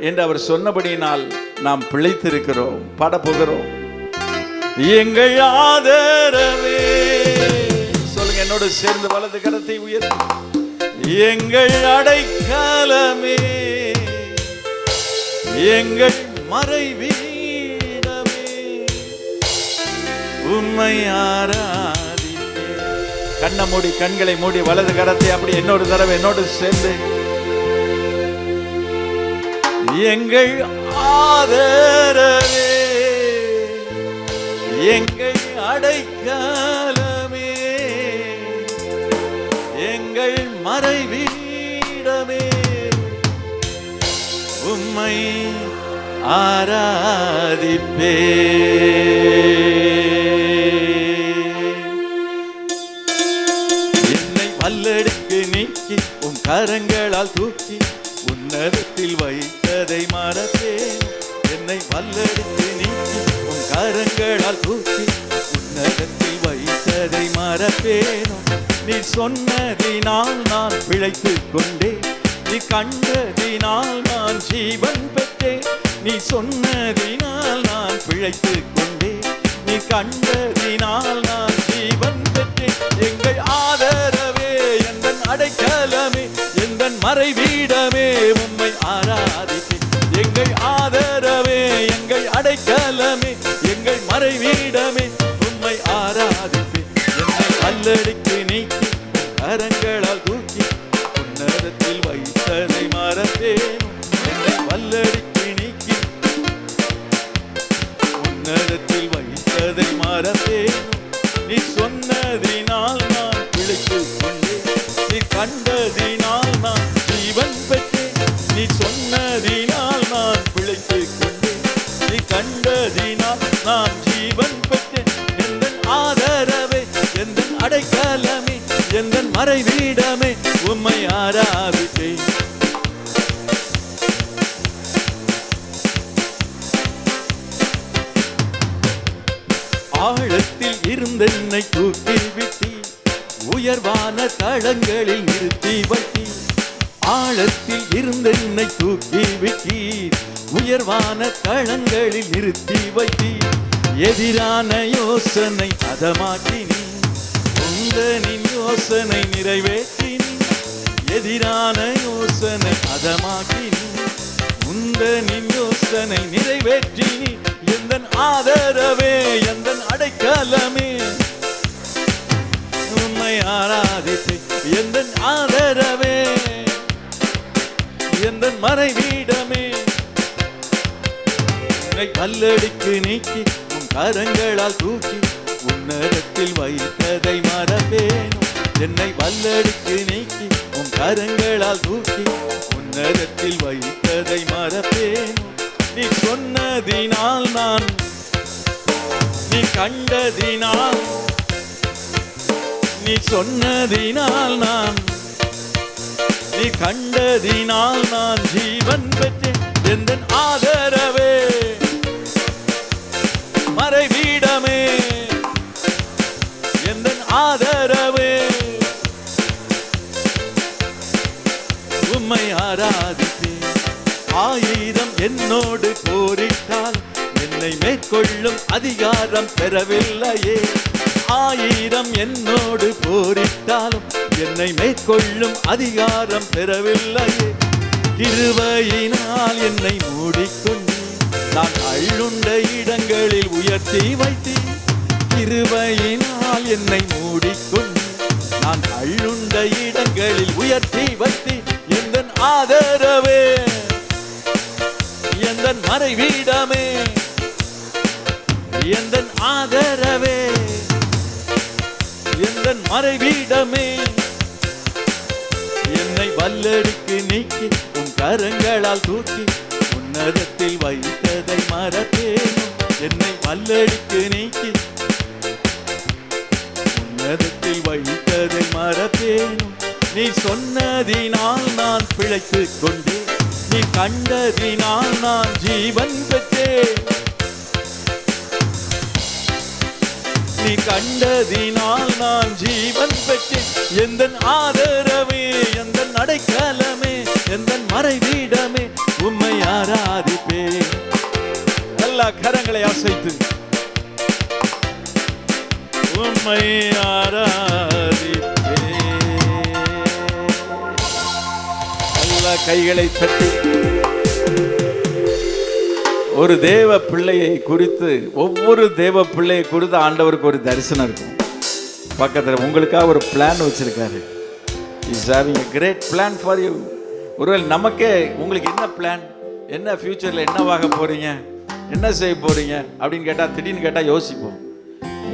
Speaker 1: என்று அவர் சொன்னபடியினால் நாம் பிழைத்திருக்கிறோம். பாடப்போகிறோம். எங்கள் ஆதரவே, சொல்லுங்க என்னோடு சேர்ந்து வலது கரத்தை உயர்த்தி. எங்கள் அடைக்கலமே, எங்கள் மறைவீடமே, உம்மை ஆராதிப்பே. கண்ணை மூடி, கண்களை மூடி, வலது கரத்தை அப்படி இன்னொரு தடவை என்னோடு சேர்ந்து. எங்கள் ஆதரவே, எங்கள் அடைக்கலமே, எங்கள் மறைவீடமே, உம்மை ஆராதிப்பே. என்னை வல்லெடுக்கு நீக்கி உன் கரங்களால் தூக்கி உன்னதத்தில் வைத்ததை மறப்பேன். என்னை வல்லெடுக்கு நீக்கி உன் கரங்களால் தூக்கி உன்னதத்தில் வைத்ததை மறப்பேனோ. நீ சொன்னதினால் நான் பிழைத்துக் கொண்டேன், நீ கண்டதினால் நான் ஜீவன் பெற்றேன். நீ சொன்னதினால் நான் பிழைத்துக் கொண்டேன், நீ கண்டதினால் நான் ஜீவன் பெற்றேன். எங்கள் ஆதரவே, எந்தன் அடைக்கலமே, எந்தன் மறைவீடமே, உம்மை ஆராதிப்பேன். எங்கள் ஆதரவே, எங்கள் அடைக்கலமே, எங்கள் மறைவீடமே, உம்மை ஆராதிப்பேன். என்னை வல்லெடுக்கு நீக்கி கரங்களால் தூக்கி உன்னதத்தில் வைத்ததை மறப்பேன். என்னை வல்லெடுக்கு நீக்கி உன்னதத்தில் வைத்ததை மறப்பேன். நீ சொன்னதினால் நான் பிழைத்துக் கொண்டேன், நீ கண்டதினால் நான் ஜீவன் பெற்றேன். நீ சொன்னதினால் நான் பிழைத்துக் கொண்டேன், நீ கண்டதினால் நான் ஜீவன் பெற்றேன். எந்தன் ஆதரவே, எந்தன் அடைக்கலமே, எந்தன் மறைவீடமே, உம்மை ஆராதிப்பேன். ஆழத்தில் இருந்தென்னை தூக்கி விட்டி உயர்வான தளங்களில் நிறுத்தி வைத்தி. ஆழத்தில் இருந்தென்னை தூக்கி விட்டி உயர்வான தளங்களில் நிறுத்தி வைத்தி. எதிரான யோசனை அதமாக்கினி, உந்தனின் யோசனை நிறைவேற்றினி. எதிரான யோசனை அதமாக்கினி, உந்தனின் யோசனை நிறைவேற்றினி. எந்தன் ஆதரவே, எந்தன் அடைக்கலமே, உம்மை ஆராதிப்பேன். எந்தன் ஆதரவே, எந்தன் மறைவீடமே, என்னை வல்லெடுக்கு நீக்கி உன் கரங்களால் தூக்கி உன்னதத்தில் வைத்ததை மறப்பேன். என்னை வல்லெடுக்கு நீக்கி உன் கரங்களால் தூக்கி உன்னதத்தில் வைத்ததை மறப்பேன். நீ சொன்னதினால் நான், நீ கண்டதினால், நீ சொன்னதினால் நான், நீ கண்டதினால் நான் ஜீவன் பெற்றேன். எந்தன் ஆதரவே, மறைவீடமே, எந்தன் ஆதரவே, உம்மை ஆராதிப்பேன். ஆயிரம் என்னோடு போரிட்டால் என்னை மேற்கொள்ளும் அதிகாரம் பெறவில்லையே. ஆயிரம் என்னோடு போரிட்டாலும் என்னை மேற்கொள்ளும் அதிகாரம் பெறவில்லையே. கிருபையினால் என்னை மூடிக்கொண்டு நான் அள்ளுண்ட இடங்களில் உயர்த்தி வைத்தேன். கிருபையினால் என்னை மூடிக்கொண்டு நான் அள்ளுண்ட இடங்களில் உயர்த்தி வைத்தேன். எந்தன் ஆதரவே, எந்தன் மறைவீடமே, எந்தன் ஆதரவே, எந்தன் மறைவீடமே, என்னை வல்லெடுக்கு நீக்கி உன் கரங்களால் தூக்கி உன்னதத்தில் வைத்ததை மறப்பேன். என்னை வல்லெடுக்கு நீக்கி உன்னதத்தில் வைத்ததை மறப்பேன். நீ சொன்னதினால் நான் பிழைத்துக் கொண்டேன், நீ கண்டதினால் நான் ஜீவன் பெற்றேன். நீ கண்டதினால் நான் ஜீவன் பெற்றேன். எந்தன் ஆதரவே, எந்தன் அடைக்கலமே, எந்தன் மறைவீடமே, உம்மை ஆராதிப்பேன். எல்லா கரங்களை அசைத்து உம்மை ஆராதிப்பேன். எல்லா கைகளை தட்டி ஒரு தேவ பிள்ளையை குறித்து, ஒவ்வொரு தேவ பிள்ளையை குறித்து ஆண்டவருக்கு ஒரு தரிசனம் இருக்கும். பக்கத்தில் உங்களுக்காக ஒரு பிளான் வச்சிருக்காரு. Is having a great plan for you. ஒருவேளை நமக்கே உங்களுக்கு என்ன பிளான், என்ன ஃபியூச்சரில் என்னவாக போறீங்க, என்ன செய்ய போறீங்க அப்படின்னு கேட்டால், திடீர்னு கேட்டால் யோசிப்போம்.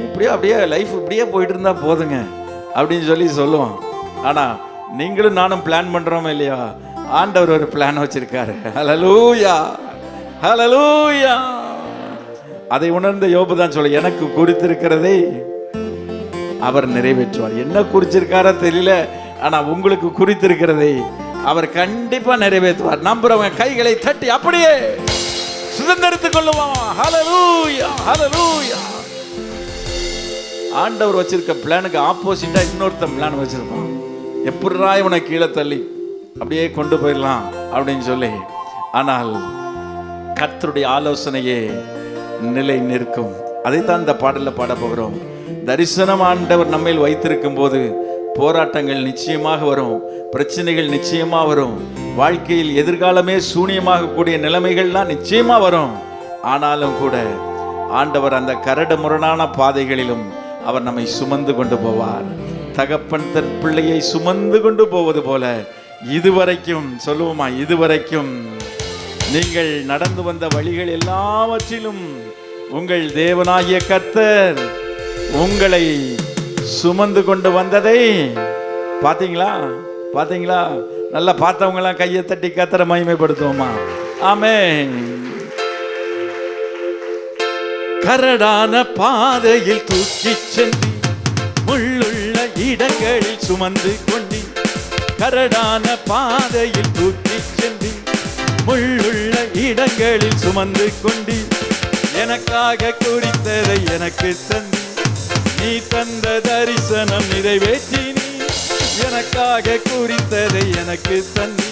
Speaker 1: இப்படியே அப்படியே லைஃப் இப்படியே போயிட்டு இருந்தா போதுங்க அப்படின்னு சொல்லுவோம். ஆனால் நீங்களும் நானும் பிளான் பண்ணுறோமா இல்லையா? ஆண்டவர் ஒரு பிளான் வச்சிருக்காரு. ஹல்லேலூயா, ஹல்லேலூயா. அதை உணர்ந்த யோபு தான் சொல்ல, எனக்கு குறித்திருக்கிறதை அவர் நிறைவேற்றுவார். என்ன குறிச்சிருக்காரோ தெரியல, ஆனா உங்களுக்கு குறித்திருக்கிறதை அவர் கண்டிப்பா நிறைவேற்றுவார். நம்புறவங்க கைகளை தட்டி அப்படியே சுதந்திரத்துக் கொள்ளுவான். ஹல்லேலூயா, ஹல்லேலூயா. ஆண்டவர் வச்சிருக்க பிளானுக்கு ஆப்போசிட்டா இன்னொருத்தன் பிளான் வச்சிருப்பான். எப்படிரா இவனை கீழே தள்ளி அப்படியே கொண்டு போயிடலாம் அப்படின்னு சொல்லி. ஆனால் கர்த்தருடைய ஆலோசனையே நிலை நிற்கும். அதைத்தான் இந்த பாடல்ல பாட போகிறோம். தரிசனம் ஆண்டவர் நம்மேல் வைத்திருக்கும் போது போராட்டங்கள் நிச்சயமாக வரும், பிரச்சனைகள் நிச்சயமா வரும், வாழ்க்கையில் எதிர்காலமே சூனியமாக கூடிய நிலைமைகள்லாம் நிச்சயமா வரும். ஆனாலும் கூட ஆண்டவர் அந்த கரடு முரணான பாதைகளிலும் அவர் நம்மை சுமந்து கொண்டு போவார். தகப்பன் தன் பிள்ளையை சுமந்து கொண்டு போவது போல இதுவரைக்கும் சொல்லுவோமா, இதுவரைக்கும் நீங்கள் நடந்து வந்த வழிகள் எல்லாவற்றிலும் உங்கள் தேவனாகிய கர்த்தர் உங்களை சுமந்து கொண்டு வந்ததை பாத்தீங்களா? பாத்தீங்களா? நல்லா பார்த்தவங்க எல்லாம் கையை தட்டி கர்த்தரை மகிமைப்படுத்துவோமா? ஆமென். கரடான பாதையில் தூக்கி சென்று முள்ளுள்ள இடங்களில் சுமந்து கொண்டு, கரடான பாதையில் தூக்கி சென்று முள்ளுள்ள இடங்களில் சுமந்து கொண்டு, எனக்காக குறித்ததை எனக்கு தந்தி, நீ தந்த தரிசனம் நிறைவேற்றி, நீ எனக்காக குறித்ததை எனக்கு தந்தி,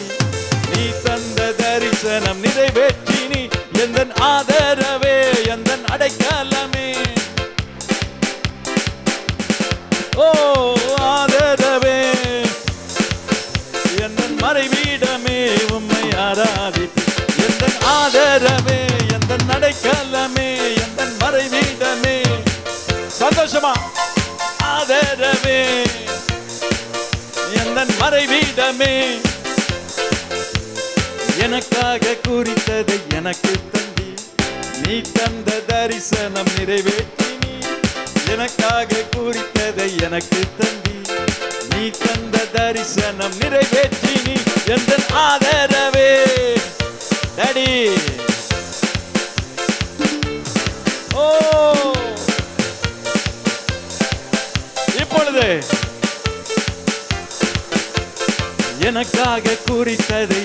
Speaker 1: நீ தந்த தரிசனம் நிறைவேற்றி, நீ எந்தன் ஆதரவே, எந்தன் அடைக்கலமே, ஓ ஆதரவே, எந்தன் மறைவீடமே, உம்மை ஆராதிப்பேன். எந்தன் ஆதரவே, எந்தன் அடைக்கலமே, எந்தன் மறைவீடமே. சந்தோஷமா? ஆதரவே, எந்தன் மறைவீடமே, எனக்காக குறித்ததை எனக்கு தந்தி, நீ தந்த தரிசனம் நிறைவேற்றி, நீ எனக்காக குறித்ததை எனக்கு தந்தி, நீ தந்த தரிசனம் நிறைவேற்றி, நீ எந்தன் ஆதரவே. டாடி, ஓ இப்பொழுது எனக்காக குறித்ததை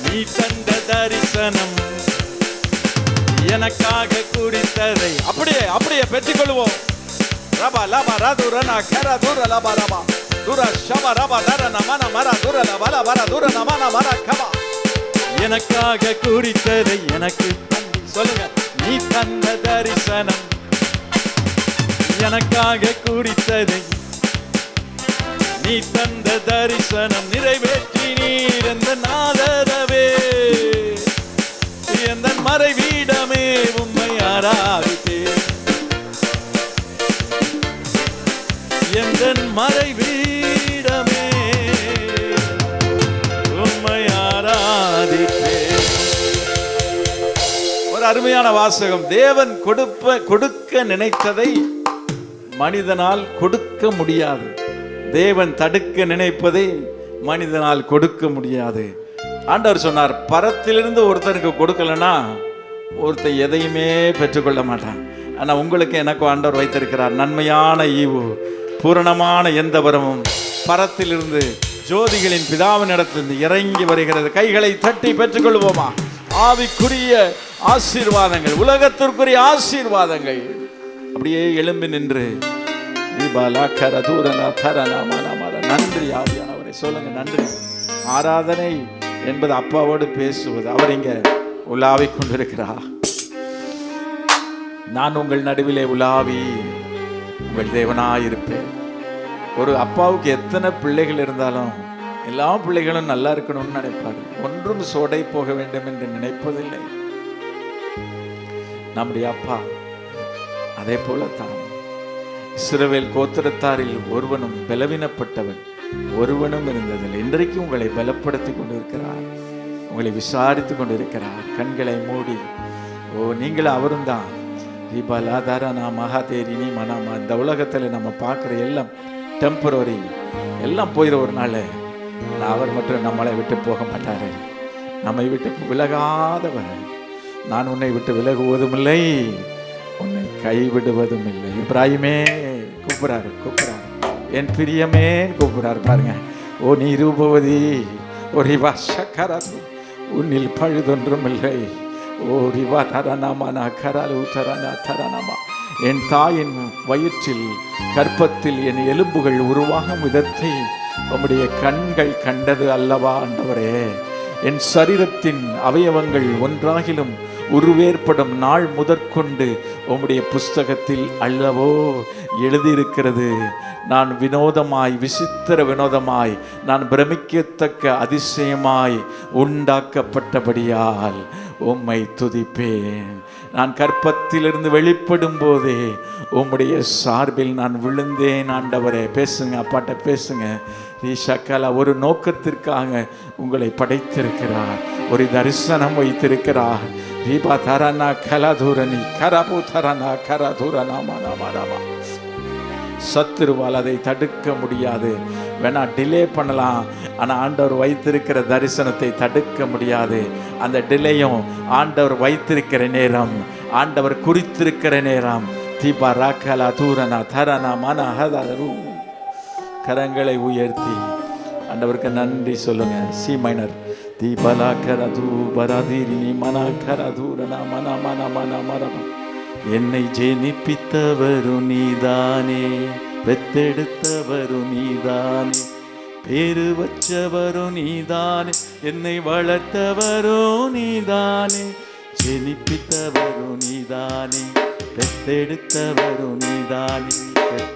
Speaker 1: நீ தந்த தரிசனம், எனக்காக குறித்ததை அப்படியே அப்படியே பெற்றுக்கொள்வோம். ரபா லபா ரதுரனா கர துர லபா ரபா துர ஷபா ரபா தரன மன மர துர லபா லபா துர நமன மர கபா. எனக்காக குறித்ததை எனக்கு தந்தி, சொல்லுங்க, நீ தந்த தரிசனம், எனக்காக குறித்ததை நீ தந்த தரிசனம் நிறைவேற்றி, நீர் எந்தன் ஆதரவே, எந்தன் மறைவீடமே, உம்மை ஆராதிப்பேன். எந்தன் மறைவீடமே, உம்மை ஆராதிப்பேன். ஒரு அருமையான வாசகம். தேவன் கொடுக்க நினைத்ததை மனிதனால் கொடுக்க முடியாது. தேவன் தடுக்க நினைப்பதை மனிதனால் கொடுக்க முடியாது. ஆண்டவர் சொன்னார், பரத்திலிருந்து ஒருத்தருக்கு கொடுக்கலன்னா ஒருத்தர் எதையுமே பெற்றுக்கொள்ள மாட்டான். ஆனால் உங்களுக்கு எனக்கும் ஆண்டவர் வைத்திருக்கிறார் நன்மையான ஈவு, பூரணமான எந்த வரமும் பரத்திலிருந்து ஜோதிகளின் பிதாவினிடத்திலிருந்து இறங்கி வருகிறது. கைகளை தட்டி பெற்றுக்கொள்வோமா? ஆவிக்குரிய ஆசீர்வாதங்கள், உலகத்திற்குரிய ஆசீர்வாதங்கள். அப்படியே எழும்பி நின்று நன்றி ஆவியானவரை சொல்லுங்க. நன்றி. ஆராதனை என்பது அப்பாவோடு பேசுவது. அவர் இங்க உலாவிக் கொண்டிருக்கிறார். நான் உங்கள் நடுவிலே உலாவி உங்கள் தேவனாயிருப்பேன். ஒரு அப்பாவுக்கு எத்தனை பிள்ளைகள் இருந்தாலும் எல்லா பிள்ளைகளும் நல்லா இருக்கணும்னு நினைப்பாரு. ஒன்றும் சோடை போக வேண்டும் என்று நினைப்பதில்லை. நம்முடைய அப்பா அதே போலத்தான். இஸ்ரவேல் கோத்திரத்தாரில் ஒருவனும் பலவீனப்பட்டவன் ஒருவனும் இருந்ததில்லை. இன்றைக்கு உங்களை பலப்படுத்தி கொண்டிருக்கிறார், உங்களை விசாரித்து கொண்டிருக்கிறார். கண்களை மூடி நீங்கள் அவரும் தான். மகாதேரினி மனாமா. இந்த உலகத்தில் நம்ம பார்க்குற எல்லாம் டெம்பரரி, எல்லாம் போயிட ஒரு நாள். அவர் மட்டும் நம்மளை விட்டு போக மாட்டாரு, நம்மை விட்டு விலகாதவர். நான் உன்னை விட்டு விலகுவதும் இல்லை, உன்னை கைவிடுவதும் இல்லை. இப்ராஹிமே கூப்பிடாரு, என் பிரியமே கூப்பிடாரு. பாருங்க. ஓ நீ ரூபவதி, ஒரு வாஷக்கரது, உன்னில் பழுதொன்றும் இல்லை. ஓ ரிவா தரநாமா கராலு தரனா தரநாமா. என் தாயின் வயிற்றில் கற்பத்தில் என் எலும்புகள் உருவாகும் விதத்தை உம்முடைய கண்கள் கண்டது அல்லவா ஆண்டவரே? என் சரீரத்தின் அவயவங்கள் ஒன்றாகிலும் உருவேற்படும் நாள் முதற்கொண்டு உம்முடைய புஸ்தகத்தில் அல்லவோ எழுதியிருக்கிறது. நான் வினோதமாய், விசித்திர வினோதமாய், நான் பிரமிக்கத்தக்க அதிசயமாய் உண்டாக்கப்பட்டபடியால் உம்மை துதிப்பேன். நான் கற்பத்திலிருந்து வெளிப்படும் போதே உம்முடைய சார்பில் நான் விழுந்தேன் ஆண்டவரே. பேசுங்க, அப்பாட்ட பேசுங்க. ஈஷக்கலா ஒரு நோக்கத்திற்காக உங்களை படைத்திருக்கிறார், ஒரு தரிசனம் வைத்திருக்கிறார். தீபா தரனா கலதூரணி கரபு தரனா கரதூரணா மனமரமா. சத்துருவால் அதை தடுக்க முடியாது. வேணா டிலே பண்ணலாம், ஆனால் ஆண்டவர் வைத்திருக்கிற தரிசனத்தை தடுக்க முடியாது. அந்த டிலேயும் ஆண்டவர் வைத்திருக்கிற நேரம், ஆண்டவர் குறித்திருக்கிற நேரம். தீபா ராக்கலா தூரனா தரனா மனஹதரு. கரங்களை உயர்த்தி ஆண்டவருக்கு நன்றி சொல்லுங்க. C minor. தீபலா கரது பராதீரினி மன கரதூரனா மன மன மன மரமா. என்னை ஜெனிப்பித்தவரு நீதானே, பெத்தெடுத்தவரு நீதானே, பேரு வச்சவரு நீதானே, என்னை வளர்த்தவரோ நீதானே. ஜெனிப்பித்தவரு நீதானே, பெத்தெடுத்தவரு நீதானே,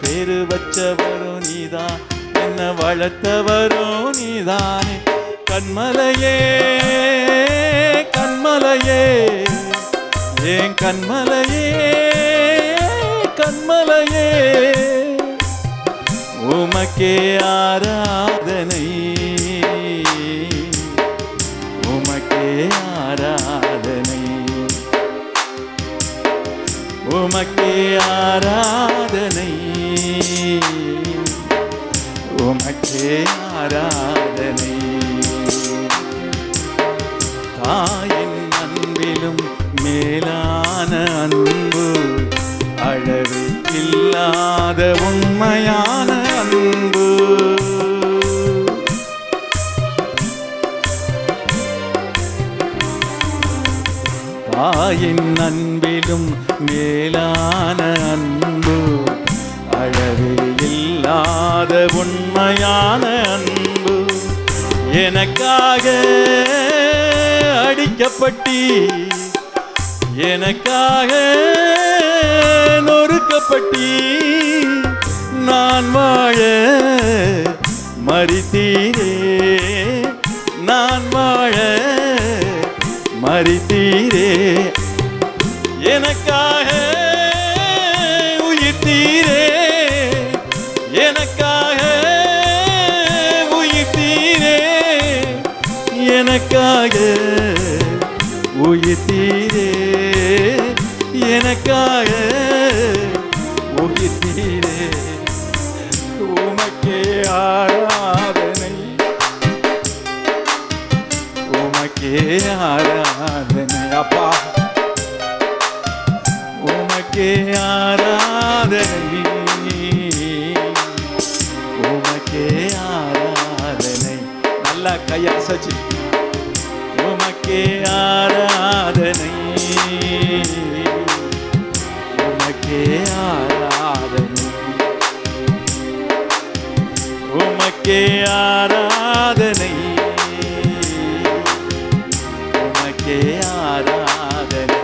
Speaker 1: பேரு வச்சவரு நீதான், என்ன வளர்த்தவரோ நீதானே. கண்மலையே கண்மலையே ஏன் கண்மலையே கண்மலையே, உமக்கே ஆராதனை, உமக்கே ஆராதனை, உமக்கே ஆராதனை, உமக்கே ஆராதனை. தாயின் அன்பிலும் மேலான அன்பு, அளவு இல்லாத உண்மையான அன்பு. தாயின் அன்பிலும் மேலான அன்பு, அளவு இல்லாத உண்மையான அன்பு. எனக்காக அடிக்கப்பட்டி, எனக்காக நொறுக்கப்பட்டி, நான் வாழ மரித்தீரே, நான் வாழ மரித்தீரே. எனக்காக உயிர்த்தீரே, எனக்காக உயிர்த்தீரே, எனக்காக உயிர்த்தீரே, எனக்காக உயிர்த்தீரே. உமக்கே ஆராதனை, உமக்கே ஆராதனை. அப்பா உமக்கே ஆராதனை, உமக்கே ஆராதனை. கையை அசைச்சு உமக்கே ஆராதனை, உமக்கே ஆராதனை, உமக்கே ஆராதனை, உமக்கே ஆராதனை.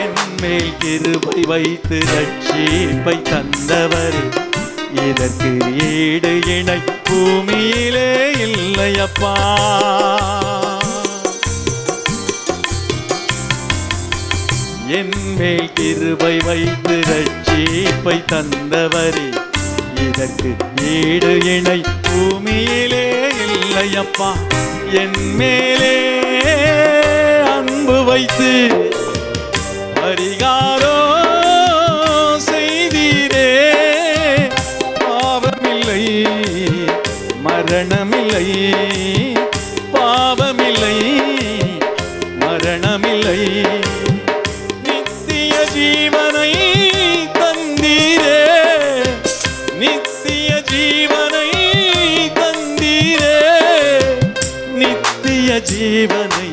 Speaker 1: என்மேல் கிருபை வைத்து ரட்சிப்பை தந்தவரே, இதற்கு ஈடு இணை பூமியிலே இல்லையப்பா. என்மேல் கிருபை வைத்து ரட்சிப்பை தந்தவரே, இதற்கு ஈடு இணை பூமியிலே இல்லையப்பா. என் மேலே அன்பு வைத்து பரிகாரோ செய்தீரே, பாவமில்லை மரணமில்லை, பாவமில்லை மரணமில்லை, நித்திய ஜீவனை தந்தீரே, நித்திய ஜீவனை தந்தீரே, நித்திய ஜீவனை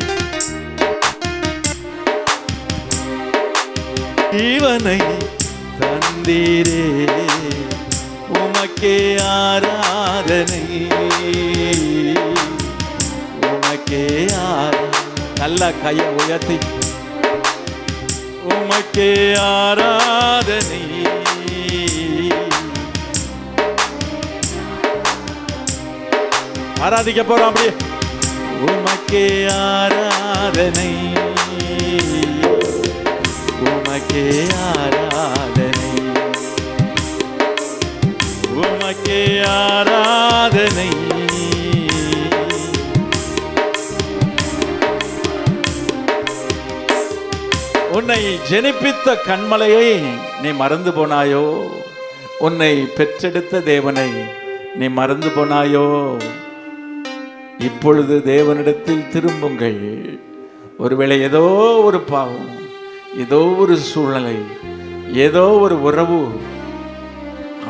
Speaker 1: ஜீவனை தந்தீரே. உமக்கே ஆராதனை, உமக்கே நல்ல கையை உயர்த்தி உமக்கே ஆராதனை, ஆராதிக்க போறோம் அப்படியே. உமக்கே ஆராதனை, உமக்கே ஆராதனை, உமக்கே ஆராதனை. உன்னை ஜெனிப்பித்த கண்மலையை நீ மறந்து போனாயோ, உன்னை பெற்றெடுத்த தேவனை நீ மறந்து போனாயோ. இப்பொழுது தேவனிடத்தில் திரும்புங்கள். ஒருவேளை ஏதோ ஒரு பாவம், ஏதோ ஒரு சூழ்நிலை, ஏதோ ஒரு உறவு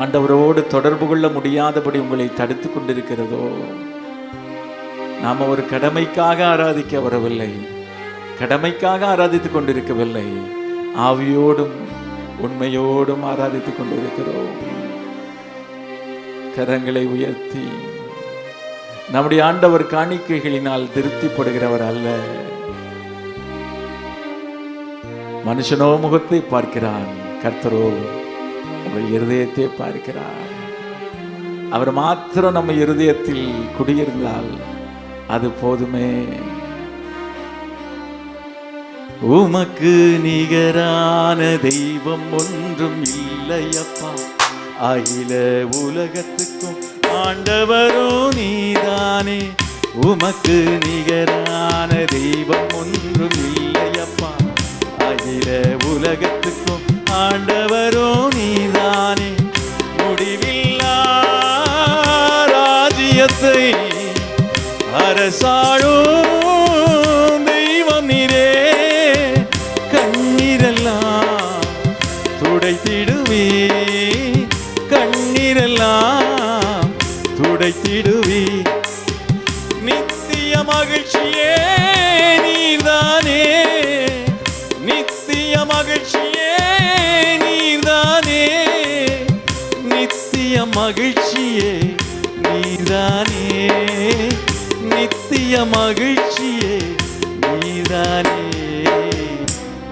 Speaker 1: ஆண்டவரோடு தொடர்பு கொள்ள முடியாதபடி உங்களை தடுத்து கொண்டிருக்கிறதோ, நாம் ஒரு கடமைக்காக ஆராதிக்க வரவில்லை, கடமைக்காக ஆராதித்துக் கொண்டிருக்கவில்லை, ஆவியோடும் உண்மையோடும் ஆராதித்துக் கொண்டிருக்கிறோம். கரங்களை உயர்த்தி நம்முடைய ஆண்டவர் காணிக்கைகளினால் திருப்திப்படுகிறவர் அல்ல. மனுஷனோ முகத்தை பார்க்கிறான், கர்த்தரோ உங்கள் இருதயத்தை பார்க்கிறார். அவர் மாத்திரம் நம்ம இருதயத்தில் குடியிருந்தால் அது போதுமே. உமக்கு நிகரான தெய்வம் ஒன்றும் இல்லையப்பா, அகில உலகத்துக்கும் ஆண்டவரோ நீதானே. உமக்கு நிகரான தெய்வம் ஒன்றும் இல்லையப்பா, அகில உலகத்துக்கும் ஆண்டவரோ நீதானே. முடிவில்லா ராஜ்யத்தை அரசாளும் தெய்வம் நீரே. கண்ணீரெல்லாம் துடைத்திடுவே, கண்ணீரெல்லாம் துடைத்திடுவே. நித்திய மகிழ்ச்சியே நீர்தானே, நித்திய மகிழ்ச்சியே நீர்தானே, நித்திய மகிழ்ச்சியே நீர்தானே, நித்திய மகிழ்ச்சியே நீர்தானே.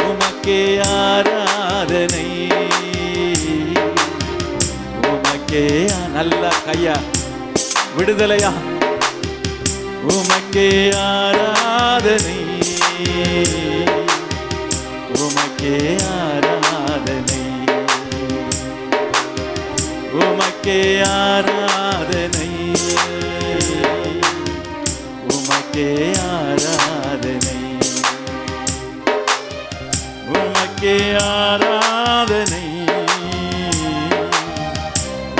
Speaker 1: உமக்கே ஆராதனை, உமக்கே நல்ல கையா விடுதலையா. உமக்கே ஆராதனை, உமக்கே ஆராதனை, உமக்கே ஆராதனை, உமக்கே ஆராதனை, உமக்கே ஆராதனை,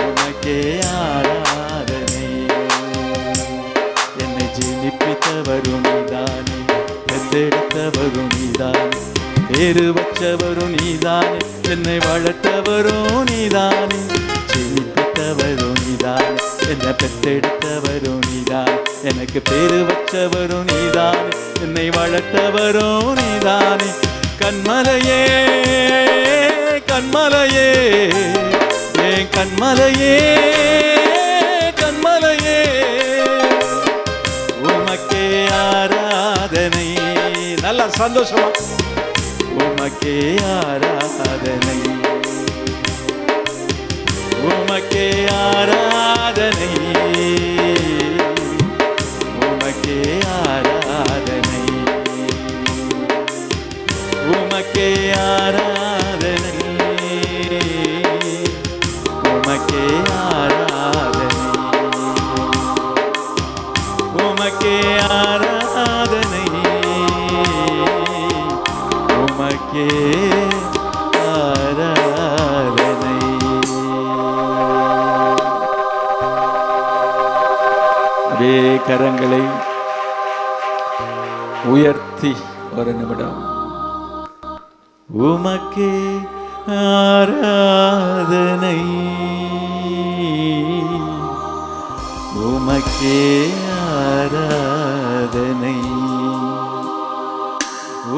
Speaker 1: உமக்கே ஆராதனை. என்னை ஜீவிப்பித்தவரும் நீதானே, பெற்றெடுத்தவரும் நீதானே, பேரு வச்சவரும் நீதானே, என்னை வளர்த்தவரும் நீதானே, ஜீவிப்பித்தவரும்
Speaker 2: நீதான், என்னை பெற்றெடுத்தவரும் நீதான், எனக்கு பேரு வச்சவரும் நீதான், என்னை வளர்த்தவரும் நீதானே. கண்மலையே கண்மலையே ஏன் கண்மலையே கண்மலையே, உமக்கே ஆராதனை. நல்லா சந்தோஷமா. உமக்கே ஆராதனை, உமக்கே ஆராதனை, உமக்கே ஆராதனை, உமக்கே ஆராதனை, உமக்கே ஆராதனை, உமக்கே ஆராதனை, உமக்கே ஆராதனை. அதே கரங்களை உயர்த்தி ஒரு நிமிடம். உமக்கே ஆராதனை, உமக்கே ஆராதனை,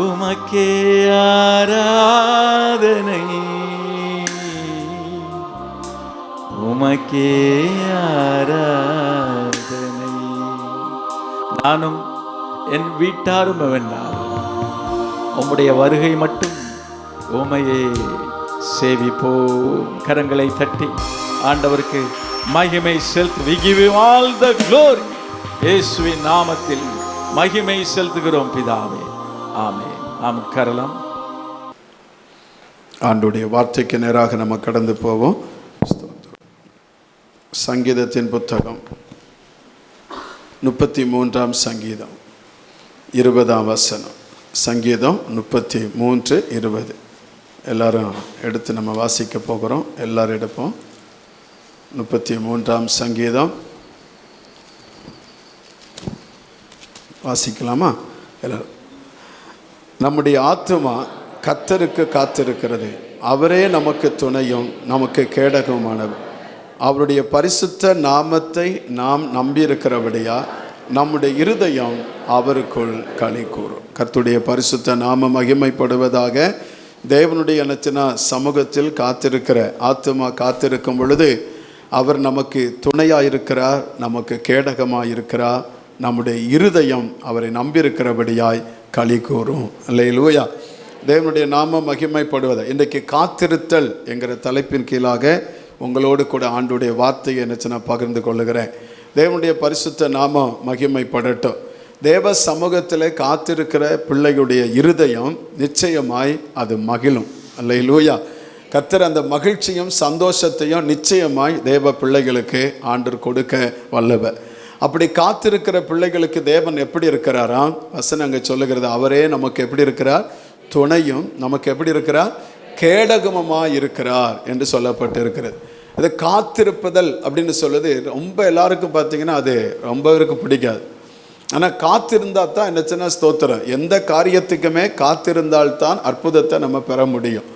Speaker 2: உமக்கே ஆராதனை, உமக்கே ஆராதனை. நானும் என் வீட்டாரும் வேண்டாம், உம்முடைய வருகை மட்டும் உமையே சேவிப்போம். கரங்களை தட்டி ஆண்டவருக்கு மகிமை செலுத்து. We give you all the glory. இயேசுவின் நாமத்தில் மகிமை செலுத்துகிறோம் பிதாவே. ஆமென். நாம் கரலாம்.
Speaker 3: ஆண்டுடைய வார்த்தைக்கு நேராக நம்ம கடந்து போவோம். சங்கீதத்தின் புத்தகம் 33ஆம் சங்கீதம் 20ஆம் வசனம். சங்கீதம் 33:20. எல்லாரும் எடுத்து நம்ம வாசிக்க போகிறோம். எல்லாரும் எடுப்போம். 33ஆம் சங்கீதம் வாசிக்கலாமா? எல்லாரும். நம்முடைய ஆத்துமா கர்த்தருக்கு காத்திருக்கிறது, அவரே நமக்கு துணையும் நமக்கு கேடகமானவர். அவருடைய பரிசுத்த நாமத்தை நாம் நம்பியிருக்கிறபடியா நம்முடைய இருதயம் அவருக்குள் களி கூறும். கர்த்தருடைய பரிசுத்த நாம மகிமைப்படுவதாக. தேவனுடைய நச்சினா சமூகத்தில் காத்திருக்கிற ஆத்துமா காத்திருக்கும் பொழுது அவர் நமக்கு துணையாயிருக்கிறார், நமக்கு கேடகமாயிருக்கிறார். நம்முடைய இருதயம் அவரை நம்பியிருக்கிறபடியாய் களி கூறும். அல்லேலூயா. தேவனுடைய நாம மகிமைப்படுவதை இன்றைக்கு காத்திருத்தல் என்கிற தலைப்பின் கீழாக உங்களோடு கூட ஆண்டுடைய வார்த்தையை நினைச்சு பகிர்ந்து கொள்ளுகிறேன். தேவனுடைய பரிசுத்த நாமம் மகிமைப்படட்டும். தேவ சமூகத்தில் காத்திருக்கிற பிள்ளைகளுடைய இருதயம் நிச்சயமாய் அது மகிழும். அல்லேலூயா. கர்த்தர் அந்த மகிழ்ச்சியும் சந்தோஷத்தையும் நிச்சயமாய் தேவ பிள்ளைகளுக்கு ஆண்டவர் கொடுக்க வல்லவர். அப்படி காத்திருக்கிற பிள்ளைகளுக்கு தேவன் எப்படி இருக்கிறாராம்? வசனம் அங்கே சொல்லுகிறது, அவரே நமக்கு எப்படி இருக்கிறார்? துணையும் நமக்கு எப்படி இருக்கிறார்? கேடகமாக இருக்கிறார் என்று சொல்லப்பட்டு இருக்கிறது. அது காத்திருப்பதல் அப்படின்னு சொல்லுது ரொம்ப எல்லாருக்கும் பார்த்தீங்கன்னா அது ரொம்ப பேருக்கு பிடிக்காது. ஆனால் காத்திருந்தால் தான் என்னச்சுன்னா ஸ்தோத்திரம். எந்த காரியத்துக்குமே காத்திருந்தால்தான் அற்புதத்தை நம்ம பெற முடியும்.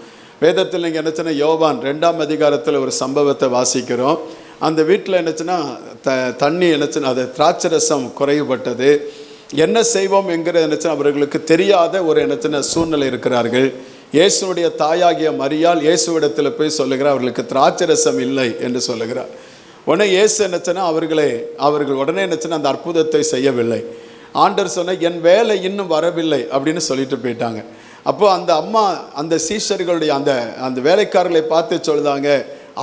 Speaker 3: வேதத்தில் நீங்கள் என்னச்சுன்னா யோவான் 2ஆம் அதிகாரத்தில் ஒரு சம்பவத்தை வாசிக்கிறோம். அந்த வீட்டில் என்னச்சுன்னா தண்ணி என்னச்சுன்னா அது திராட்சரசம் குறைவுபட்டது. என்ன செய்வோம் என்கிற என்னச்சுன்னா அவர்களுக்கு தெரியாத ஒரு என்னச்சுன்னா சூழ்நிலை இருக்கிறார்கள். இயேசுடைய தாயாகிய மரியாள் இயேசுவிடத்தில் போய் சொல்லுகிறார், அவர்களுக்கு திராட்சரசம் இல்லை என்று சொல்லுகிறார். உடனே இயேசு என்னச்சுன்னா அவர்கள் உடனே என்னச்சுன்னா அந்த அற்புதத்தை செய்யவில்லை. ஆண்டவர் சொன்ன என் வேலை இன்னும் வரவில்லை அப்படின்னு சொல்லிட்டு போயிட்டாங்க. அப்போ அந்த அம்மா அந்த சீஷர்களுடைய அந்த வேலைக்காரர்களை பார்த்து சொல்லுதாங்க,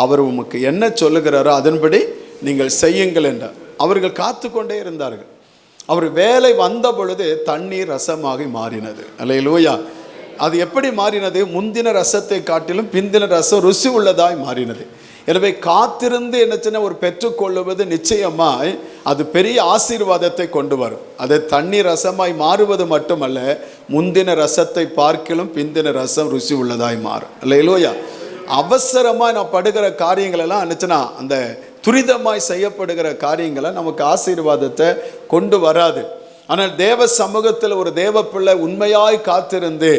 Speaker 3: அவர் உமக்கு என்ன சொல்லுகிறாரோ அதன்படி நீங்கள் செய்யுங்கள் என்றார். அவர்கள் காத்து கொண்டே இருந்தார்கள். அவர் வேலை வந்த பொழுது தண்ணீர் ரசமாக மாறினது. அல்லேலூயா. அது எப்படி மாறினது? முந்தின ரசத்தை காட்டிலும் பிந்தின ரசம் ருசி உள்ளதாய் மாறினது. எனவே காத்திருந்து என்னச்சுன்னா ஒரு பெற்றுக்கொள்ளுவது நிச்சயமாய் அது பெரிய ஆசீர்வாதத்தை கொண்டு வரும். அது தண்ணீர் ரசமாய் மாறுவது மட்டுமல்ல, முந்தின ரசத்தை பார்க்கிலும் பிந்தின ரசம் ருசி உள்ளதாய் மாறும். அல்லேலூயா. அவசரமாக நான் படுகிற காரியங்கள் எல்லாம் என்னச்சுன்னா அந்த துரிதமாய் செய்யப்படுகிற காரியங்களை நமக்கு ஆசீர்வாதத்தை கொண்டு வராது. ஆனால் தேவ சமூகத்தில் ஒரு தேவ பிள்ளை உண்மையாய் காத்திருந்து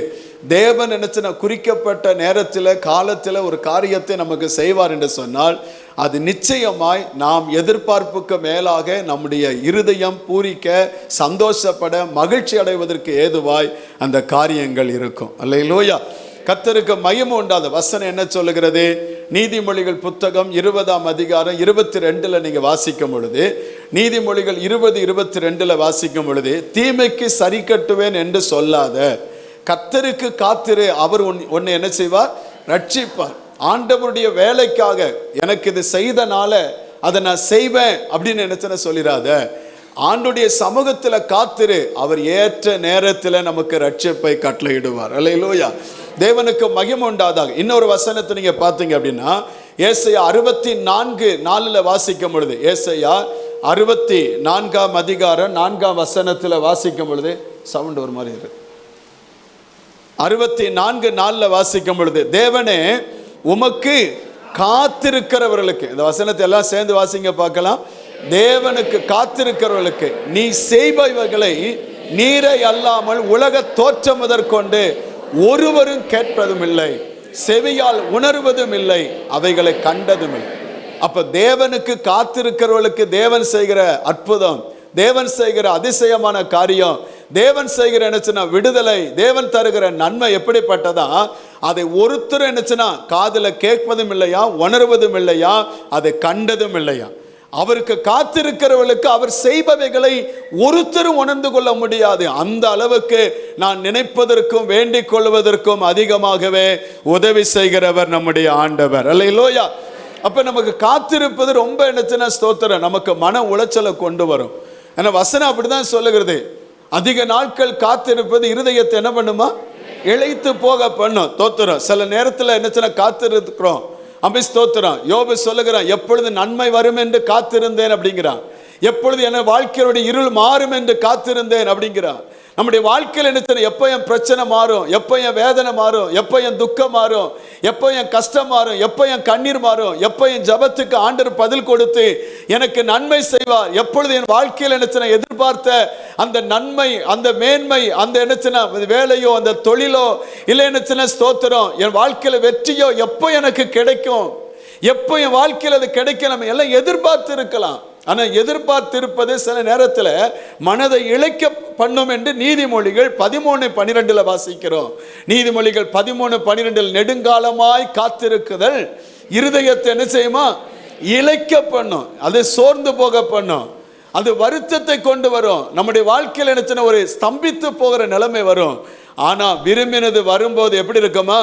Speaker 3: தேவன் நினைச்சுனா குறிக்கப்பட்ட நேரத்தில் காலத்தில் ஒரு காரியத்தை நமக்கு செய்வார் என்று சொன்னால் அது நிச்சயமாய் நாம் எதிர்பார்ப்புக்கு மேலாக நம்முடைய இருதயம் பூரிக்க, சந்தோஷப்பட, மகிழ்ச்சி அடைவதற்கு ஏதுவாய் அந்த காரியங்கள் இருக்கும். அல்லேலூயா. கர்த்தருக்கு மகிமை உண்டாத வசனம் என்ன சொல்லுகிறது? நீதிமொழிகள் புத்தகம் 20ஆம் அதிகாரம் 22 நீங்க வாசிக்கும் பொழுது, நீதிமொழிகள் 20:22 வாசிக்கும் பொழுது, தீமைக்கு சரி கட்டுவேன் என்று சொல்லாத, கர்த்தருக்கு காத்திரு, அவர் உன்னை என்ன செய்வார்? ரட்சிப்பார். ஆண்டவருடைய வேலைக்காக எனக்கு இது செய்தனால அதை நான் செய்வேன் அப்படின்னு நினைச்சன சொல்லிடாத. ஆண்டுடைய சமூகத்தில் காத்திரு, அவர் ஏற்ற நேரத்தில் நமக்கு ரட்சிப்பை கட்டளையிடுவார். அல்லேலூயா. தேவனுக்கு மகிமை உண்டாதாக. இன்னொரு வசனத்தை நீங்க பார்த்தீங்க அப்படின்னா, ஏசாயா 64:4 வாசிக்கும் பொழுது, ஏசாயா 64ஆம் அதிகாரம் 4ஆம் வசனத்தில் வாசிக்கும் பொழுது, சவுண்ட் ஒரு மாதிரி இருக்கு. 64:4 வாசிக்கும் பொழுது, தேவனே உமக்கு காத்திருக்கிறவர்களுக்கு, இந்த வசனத்தை எல்லாம் சேர்ந்து வாசிங்க பார்க்கலாம். தேவனுக்கு காத்திருக்கிறவர்களுக்கு நீ செய்பவைகளை நீரை அல்லாமல் உலக தோற்றம் முதற்கொண்டு ஒருவரும் கேட்பதும் இல்லை, செவியால் உணர்வதும் இல்லை, அவைகளை கண்டதும் இல்லை. அப்ப தேவனுக்கு காத்திருக்கிறவர்களுக்கு தேவன் செய்கிற அற்புதம், தேவன் செய்கிற அதிசயமான காரியம், தேவன் செய்கிற என்னச்சுன்னா விடுதலை, தேவன் தருகிற நன்மை எப்படிப்பட்டதா? அதை ஒருத்தர் என்னச்சுன்னா காதுல கேட்பதும் இல்லையா, உணர்வதும் இல்லையா, அதை கண்டதும் இல்லையா. அவருக்கு காத்திருக்கிறவர்களுக்கு அவர் செய்பவைகளை ஒருத்தரும் உணர்ந்து கொள்ள முடியாது. அந்த அளவுக்கு நான் நினைப்பதற்கும் வேண்டிக் கொள்வதற்கும் அதிகமாகவே உதவி செய்கிறவர் நம்முடைய ஆண்டவர். அல்லேலூயா. அப்ப நமக்கு காத்திருப்பது ரொம்ப என்னச்சுன்னா ஸ்தோத்திரம், நமக்கு மன உளைச்சலை கொண்டு வரும். ஏன்னா வசனம் அப்படிதான் சொல்லுகிறது. அதிக நாட்கள் காத்திருப்பது இருதயத்தை என்ன பண்ணுமா? இழைத்து போக பண்ணும். தோத்திரம். சில நேரத்தில் என்னச்சுன்னா காத்திருக்கிறோம், அம்பி ஸ்தோத்திரம். யோபு சொல்லுகிறான், எப்பொழுது நன்மை வரும் என்று காத்திருந்தேன் அப்படிங்கிறான். எப்பொழுது என் வாழ்க்கையோட இருள் மாறும் என்று காத்திருந்தேன் அப்படிங்கிறான். நம்முடைய வாழ்க்கையில் என்ன, எப்போ என் பிரச்சனை மாறும், எப்போ என் வேதனை மாறும், எப்போ என் துக்கம் மாறும், எப்போ என் கஷ்டம் மாறும், எப்போ என் கண்ணீர் மாறும், எப்போ என் ஜபத்துக்கு ஆண்டவர் பதில் கொடுத்து எனக்கு நன்மை செய்வார், எப்பொழுது என் வாழ்க்கையில் என்ன எதிர்பார்த்த அந்த நன்மை, அந்த மேன்மை, அந்த என்ன வேலையோ, அந்த தொழிலோ, இல்லை என்ன ஸ்தோத்திரம், என் வாழ்க்கையில் வெற்றியோ எப்போ எனக்கு கிடைக்கும், எப்போ என் வாழ்க்கையில் அது கிடைக்கும், நம்ம எல்லாம் எதிர்பார்த்து இருக்கலாம். ஆனால் எதிர்பார்த்திருப்பது சில நேரத்தில் மனதை இழைக்க பண்ணும் என்று நீதிமொழிகள் 13:12 வாசிக்கிறோம். நீதிமொழிகள் 13:12 நெடுங்காலமாய் காத்திருக்குதல் இருதயத்தை என்ன செய்யுமா? இழைக்க பண்ணும், அது சோர்ந்து போக பண்ணும், அது வருத்தத்தை கொண்டு வரும். நம்முடைய வாழ்க்கையில் என்ன ஒரு ஸ்தம்பித்து போகிற நிலைமை வரும். ஆனா விரும்பினது வரும்போது எப்படி இருக்குமா?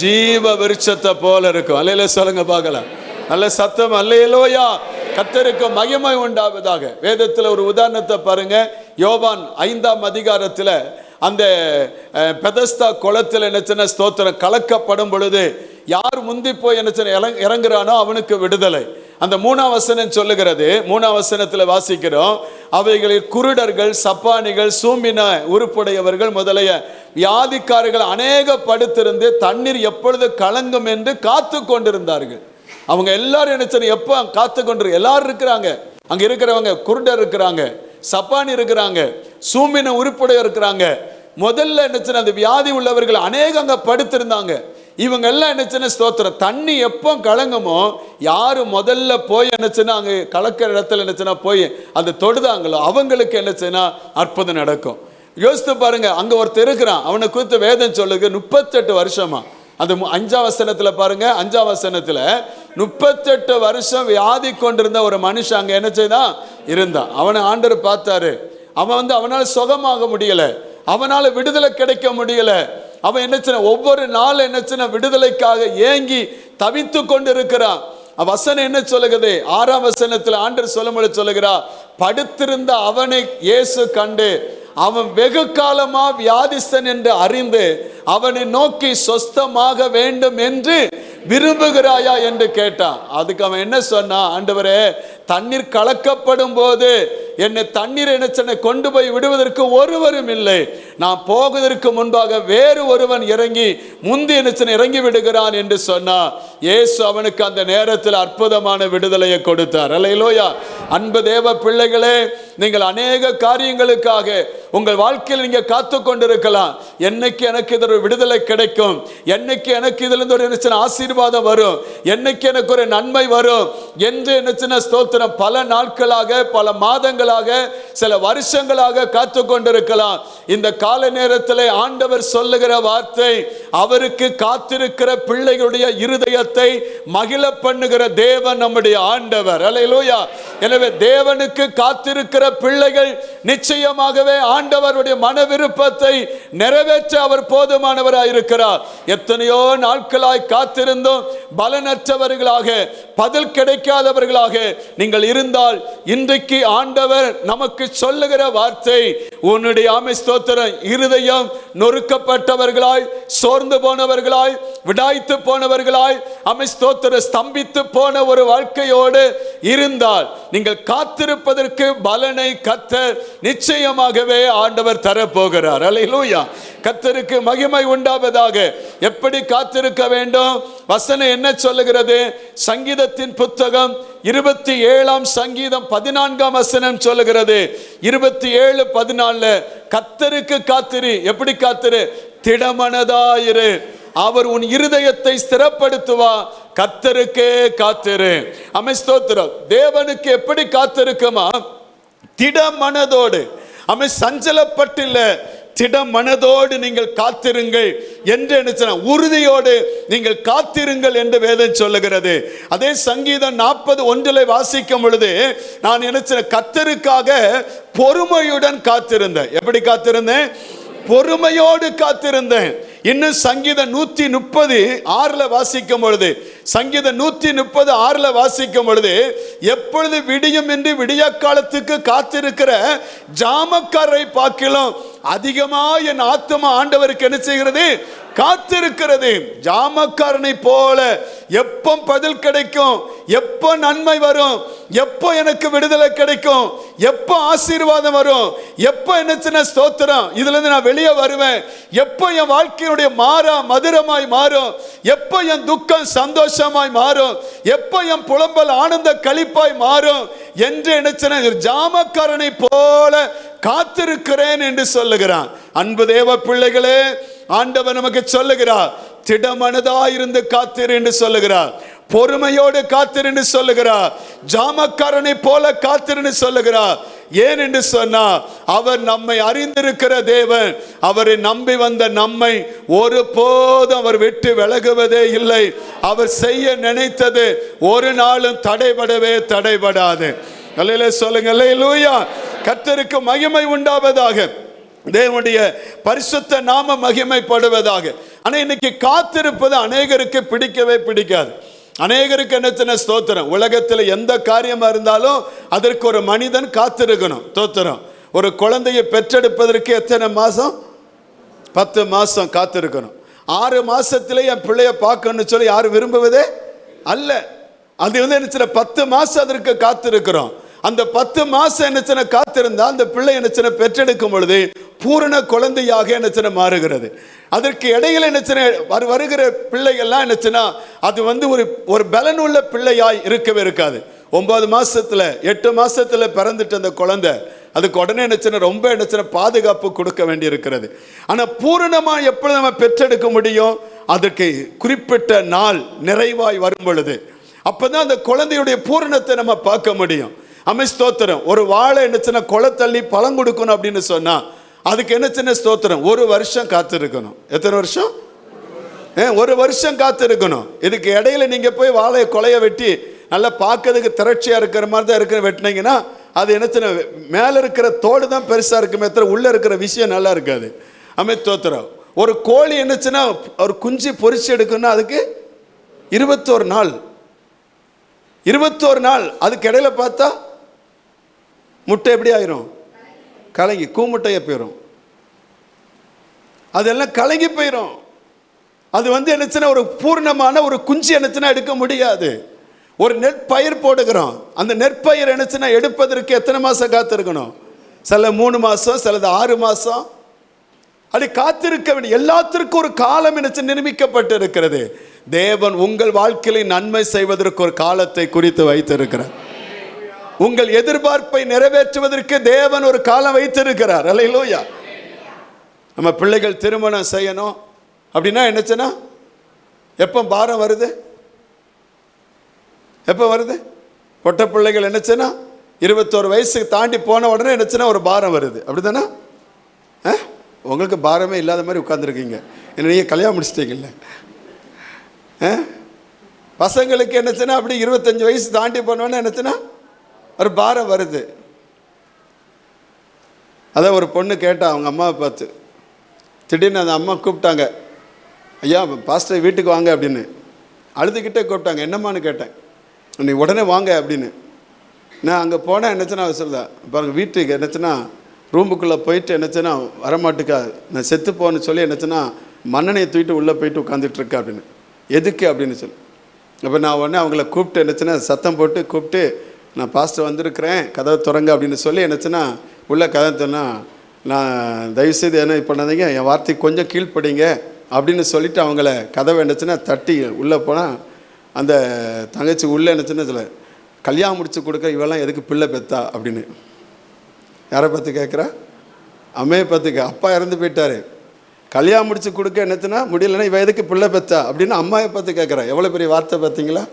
Speaker 3: ஜீவ விருட்சத்தை போல இருக்கும். அல்லேலூயா சொல்லுங்க பார்க்கலாம். நல்ல சத்தம் அல்லேலூயா. கர்த்தருக்கு மகிமை உண்டாவதாக. வேதத்தில் ஒரு உதாரணத்தை பாருங்க. யோவான் 5ஆம் அதிகாரத்தில் அந்த பெதஸ்தா குளத்தில் என்ன ஸ்தோத்திரம் கலக்கப்படும் பொழுது யார் முந்தி போய் என்ன இறங்குறானோ அவனுக்கு விடுதலை. அந்த 3ஆம் வசனம் சொல்லுகிறது. 3ஆம் வசனத்தில் வாசிக்கிறோம், அவைகளில் குருடர்கள், சப்பானிகள், சூம்பின உறுப்புடையவர்கள் முதலிய வியாதிக்காரர்கள் அநேக படுத்திருந்து தண்ணீர் எப்பொழுது கலங்கும் என்று காத்து கொண்டிருந்தார்கள். அவங்க எல்லாரும் என்ன எப்போ காத்து கொண்டு எல்லாரும் இருக்கிறாங்க. அங்க இருக்கிறவங்க குருடர் இருக்கிறாங்க, சப்பானி இருக்கிறாங்க, சூம்பின உறுப்புடைய இருக்கிறாங்க. முதல்ல என்ன அந்த வியாதி உள்ளவர்கள் அநேகம் அங்க படுத்திருந்தாங்க. இவங்க எல்லாம் என்ன ஸ்தோத்திரம் தண்ணி எப்போ கலங்குமோ யாரு முதல்ல போய் என்னச்சுன்னா அங்க கலக்கிற இடத்துல என்னச்சுன்னா போய் அதை தொடுதாங்களோ அவங்களுக்கு என்னச்சுன்னா அற்புதம் நடக்கும். யோசித்து பாருங்க. அங்க ஒருத்தர் இருக்கிறான், அவனை குறித்து வேதம் சொல்லுங்க 38 வருஷமா. அந்த 5ஆம் வசனத்துல பாருங்க. 5ஆம் வசனத்துல 38 வருஷம் வியாதி கொண்டிருந்த ஒரு மனுஷன் அங்க என்ன செய்தான் இருந்தான். அவனை ஆண்டவர் பார்த்தாரு. அவன் அவனால சுகமாக முடியல, அவனால விடுதலை கிடைக்க முடியல. அவன் என்ன ஒவ்வொரு நாள் என்ன விடுதலைக்காக ஏங்கி தவித்து கொண்டு இருக்கிறான். வசனம் என்ன சொல்லுகிறது? 6ஆம் வசனத்தில் ஆண்டவர் சொல்லும்போது சொல்லுகிறார், படுத்திருந்த அவனை இயேசு கண்டு அவன் வெகு காலமா வியாதிஸ்தன் என்று அறிந்து அவனை நோக்கி சொஸ்தமாக வேண்டும் என்று விரும்புகிறாயா என்று கேட்டான். அதுக்கு அவன் என்ன சொன்னான்? ஆண்டவரே, தண்ணீர் கலக்கப்படும் போது என்னை தண்ணீர் என்ன கொண்டு போய் விடுவதற்கு ஒருவரும் இல்லை. நான் போவதற்கு முன்பாக வேறு ஒருவன் இறங்கி முந்தி என்ன இறங்கி விடுகிறான் என்று சொன்னான். இயேசு அவனுக்கு அந்த நேரத்தில் அற்புதமான விடுதலையை கொடுத்தார். அல்லேலூயா. அன்பு தேவ பிள்ளைகளே, நீங்கள் அநேக காரியங்களுக்காக உங்கள் வாழ்க்கையில் நீங்க காத்து கொண்டிருக்கலாம். என்னைக்கு எனக்கு இது ஒரு விடுதலை கிடைக்கும், என்னைக்கு எனக்கு இதுல இருந்து ஒரு ஆசீர்வாதம் வரும், என்னைக்கு எனக்கு ஒரு நன்மை வரும் என்று என்ன ஸ்தோத்திரம் பல நாட்களாக, பல மாதங்களாக, சில வருஷங்களாக காத்து கொண்டிருக்கலாம். இந்த கால நேரத்தில் ஆண்டவர் சொல்லுகிற வார்த்தை, அவருக்கு காத்திருக்கிற பிள்ளைகளுடைய இருதயத்தை மகிழ பண்ணுகிற தேவன் நம்முடைய ஆண்டவர். அல்லேலூயா. எனவே தேவனுக்கு காத்திருக்கிற பிள்ளைகள் நிச்சயமாகவே ஆண்டவருடைய மன விருப்பத்தை நிறைவேற்ற அவர் போதுமானவராய் இருக்கிறார். எத்தனையோ நாட்களாய் காத்திருந்தும் பலனற்றவர்களாக, பதில் கிடைக்காதவர்களாக நீங்கள் இருந்தால், இன்றைக்கு ஆண்டவர் நமக்கு சொல்லுகிற வார்த்தை, உன்னுடைய ஸ்தோத்திரம் இருதயம் நொறுக்கப்பட்டவர்களாய், சோர்ந்து போனவர்களாய், விடாய்த்து போனவர்களாய், ஸ்தோத்திரம் ஸ்தம்பித்து போன ஒரு வாழ்க்கையோடு இருந்தால், நீங்கள் காத்திருப்பதற்கு பலனை கர்த்தர் நிச்சயமாகவே ஆண்டவர் தரப்போகிறார். அல்லேலூயா. கர்த்தருக்கு மகிமை உண்டாவதாக. எப்படி காத்திருக்க வேண்டும்? வசனம் என்ன சொல்லுகிறது? சங்கீதத்தின் புத்தகம் 27ஆம் சங்கீதம் 14ஆம் வசனம் சொல்லுகிறது. 27:14 கர்த்தருக்கு காத்திரு. எப்படி காத்திரு? திடமனதாயிரு, அவர் உன் இருதயத்தை ஸ்திரப்படுத்துவா. கர்த்தருக்கே காத்திரு. ஸ்தோத்திரம். தேவனுக்கு எப்படி காத்திருக்குமா? திட மனதோடு. சஞ்சலப்பட்டில்ல, திட மனதோடு நீங்கள் காத்திருங்கள் என்று என்ன, உறுதியோடு நீங்கள் காத்திருங்கள் என்று வேதம் சொல்லுகிறது. அதே சங்கீதம் 40:1 வாசிக்கும் பொழுது, நான் என்ன கர்த்தருக்காக பொறுமையுடன் காத்திருந்தேன். எப்படி காத்திருந்தேன்? பொறுமையோடு காத்திருந்தேன். இன்னும் சங்கீதம் 130:6 வாசிக்கும் பொழுது, சங்கீதம் 130:6 வாசிக்கும் பொழுது, எப்பொழுது விடியும் என்று விடிய காலத்துக்கு காத்திருக்கிற ஜாமக்காரரை பார்க்கலாம் அதிகமா என் ஆத்துமா ஆண்டவருக்கு என்ன செய்கிறது? காத்திருக்கிறது. ஜாமக்காரனை போல எப்போ பதில் கிடைக்கும், எப்போ நன்மை வரும், எப்போ எனக்கு விடுதலை கிடைக்கும், எப்போ ஆசீர்வாதம் வரும், எப்போ என்ன ஸ்தோத்திரம் இதுல இருந்து நான் வெளியே வருவேன், எப்போ என் வாழ்க்கையுடைய மாறா மதுரமாய் மாறும், எப்போ என் துக்கம் சந்தோஷமாய் மாறும், எப்போ என் புலம்பல் ஆனந்த களிப்பாய் மாறும் என்று என்ன ஜாமக்காரனை போல காத்திருக்கிறேன் என்று சொல்லுகிறான். அன்பு தேவ பிள்ளைகளே, ஆண்டவர் நமக்கு சொல்லுகிறார், திடமனதாயிருந்து காத்திரு என்று சொல்லுகிறார், பொறுமையோடு காத்திரு என்று சொல்லுகிறார், ஜாமக்காரனை போல காத்திரு என்று சொல்லுகிறார். ஏன் என்று சொன்னா, அவர் நம்மை அறிந்திருக்கிற தேவன். அவரை நம்பி வந்த நம்மை ஒருபோதும் அவர் விட்டு விலகுவதே இல்லை. அவர் செய்ய நினைத்தது ஒரு நாளும் தடைபடாது. அல்லேலூயா சொல்லுங்க. அல்லேலூயா. கர்த்தருக்கு மகிமை உண்டாவதாக. தேவனுடைய பரிசுத்த நாம மகிமைப்படுவதாக. ஆனா இன்னைக்கு காத்திருப்பது அநேகருக்கு பிடிக்கவே பிடிக்காது. அநேகருக்கு என்ன ஸ்தோத்திரம், உலகத்தில் எந்த காரியமா இருந்தாலும் அதற்கு ஒரு மனிதன் காத்திருக்கணும். ஸ்தோத்திரம். ஒரு குழந்தையை பெற்றெடுப்பதற்கு எத்தனை மாசம்? 10 மாசம் காத்திருக்கணும். 6 மாசத்திலே என் பிள்ளைய பார்க்கணும்னு சொல்லி யாரும் விரும்புவதே அல்ல. அது என்ன 10 மாசம் அதற்கு காத்திருக்கிறோம். அந்த 10 மாசம் என்ன காத்திருந்தா அந்த பிள்ளை என்ன பெற்றெடுக்கும் பொழுது பூரண குழந்தையாக என்ன மாறுகிறது. அதற்கு இடையில என்ன வருகிற பிள்ளைகள்லாம் என்ன அது ஒரு பலன் உள்ள பிள்ளையாய் இருக்கவே இருக்காது. 9 மாசத்துல 8 மாசத்துல பிறந்துட்டு அந்த குழந்தை, அதுக்கு உடனே என்ன ரொம்ப என்ன பாதுகாப்பு கொடுக்க வேண்டி இருக்கிறது. ஆனா பூரணமா எப்படி நம்ம பெற்றெடுக்க முடியும்? அதற்கு குறிப்பிட்ட நாள் நிறைவாய் வரும் பொழுது அப்பதான் அந்த குழந்தையுடைய பூரணத்தை நம்ம பார்க்க முடியும். ஸ்தோத்திரம். ஒரு வாழை என்ன கொலை தள்ளி பழம் கொடுக்கணும் அப்படின்னு சொன்னா அதுக்கு என்ன ஸ்தோத்திரம், 1 வருஷம் காத்திருக்கணும். எத்தனை வருஷம்? 1 வருஷம் காத்திருக்கணும். இதுக்கு இடையில நீங்க போய் வாழை கொலைய வெட்டி நல்லா பார்க்கறதுக்கு திரட்சியா இருக்கிற மாதிரி தான் இருக்கிற வெட்டினீங்கன்னா அது என்ன மேல இருக்கிற தோடு தான் பெருசா இருக்குமே தவிர உள்ள இருக்கிற விஷயம் நல்லா இருக்காது. ஸ்தோத்திரம். ஒரு கோழி என்னச்சுன்னா ஒரு குஞ்சு பொரிச்சு எடுக்கணும்னா அதுக்கு 21 நாள். 21 நாள். அதுக்கு இடையில பார்த்தா முட்டை எப்படி ஆயிரும்? கலங்கி கூமுட்டையை போயிடும். அதெல்லாம் கலங்கி போயிடும். அது என்னச்சுன்னா ஒரு பூர்ணமான ஒரு குஞ்சு என்னச்சுன்னா எடுக்க முடியாது. ஒரு நெற்பயிர் போடுகிறோம், அந்த நெற்பயிர் என்னச்சுன்னா எடுப்பதற்கு எத்தனை மாதம் காத்திருக்கணும்? சில 3 மாதம், சிலது 6 மாதம். அது காத்திருக்க வேண்டிய, எல்லாத்திற்கும் ஒரு காலம் என்னச்சு நிர்மிக்கப்பட்டு இருக்கிறது. தேவன் உங்கள் வாழ்க்கையை நன்மை செய்வதற்கு ஒரு காலத்தை குறித்து வைத்திருக்கிறார். உங்கள் எதிர்பார்ப்பை நிறைவேற்றுவதற்கு தேவன் ஒரு காலம் வைத்திருக்கிறார். அல்லேலூயா. நம்ம பிள்ளைகள் திருமணம் செய்யணும் அப்படின்னா என்னச்சுன்னா எப்போ பாரம் வருது? எப்போ வருது? பொட்ட பிள்ளைகள் என்னச்சுன்னா 21 வயசுக்கு தாண்டி போன உடனே என்னச்சுன்னா ஒரு பாரம் வருது. அப்படி தானே? உங்களுக்கு பாரமே இல்லாத மாதிரி உட்காந்துருக்கீங்க. என்ன நீங்கள் கல்யாணம் முடிச்சிட்டீங்கல்ல? பசங்களுக்கு என்னச்சுன்னா அப்படி 25 வயசு தாண்டி போனோடனே என்னச்சுன்னா ஒரு பாரம் வருது. அதான் ஒரு பொண்ணு கேட்டா அவங்க அம்மாவை பார்த்து, திடீர்னு அந்த அம்மா கூப்பிட்டாங்க, ஐயா பாஸ்டர் வீட்டுக்கு வாங்க அப்படின்னு. அழுதுகிட்டே கூப்பிட்டாங்க. என்னம்மான்னு கேட்டேன். நீ உடனே வாங்க அப்படின்னு. நான் அங்கே போனேன். என்னச்சுன்னா சொல்ல பாருங்க, வீட்டுக்கு என்னச்சுன்னா ரூமுக்குள்ளே போயிட்டு என்னச்சுன்னா வரமாட்டுக்கா, நான் செத்து போன்னு சொல்லி என்னச்சுன்னா மண்ணெண்ணையை தூக்கிட்டு உள்ளே போயிட்டு உட்காந்துட்ருக்கேன் அப்படின்னு. எதுக்கு அப்படின்னு சொல்லி அப்போ நான் உடனே அவங்கள கூப்பிட்டு என்னச்சுன்னா சத்தம் போட்டு கூப்பிட்டு, நான் பாஸ்டர் வந்திருக்கிறேன், கதவை திறங்க அப்படின்னு சொல்லி என்னச்சுன்னா உள்ளே கதை சொன்னால், நான் தயவுசெய்து என்ன பண்ணாதீங்க, என் வார்த்தை கொஞ்சம் கீழ்ப்படிங்க அப்படின்னு சொல்லிவிட்டு அவங்கள கதவை என்னச்சுன்னா தட்டி உள்ளே போனால் அந்த தங்கச்சி உள்ளே என்னச்சுன்னா சில கல்யாணம் முடிச்சு கொடுக்க இவெல்லாம் எதுக்கு பிள்ளை பெத்தா அப்படின்னு. யாரை பார்த்து கேட்குறா? அம்மையை பார்த்துக்க. அப்பா இறந்து போயிட்டாரு, கல்யாணம் முடிச்சு கொடுக்க என்னச்சுன்னா முடியலைன்னா இவ எதுக்கு பிள்ளை பெத்தா அப்படின்னு அம்மாவை பார்த்து கேட்குறா. எவ்வளோ பெரிய வார்த்தை பார்த்தீங்களா?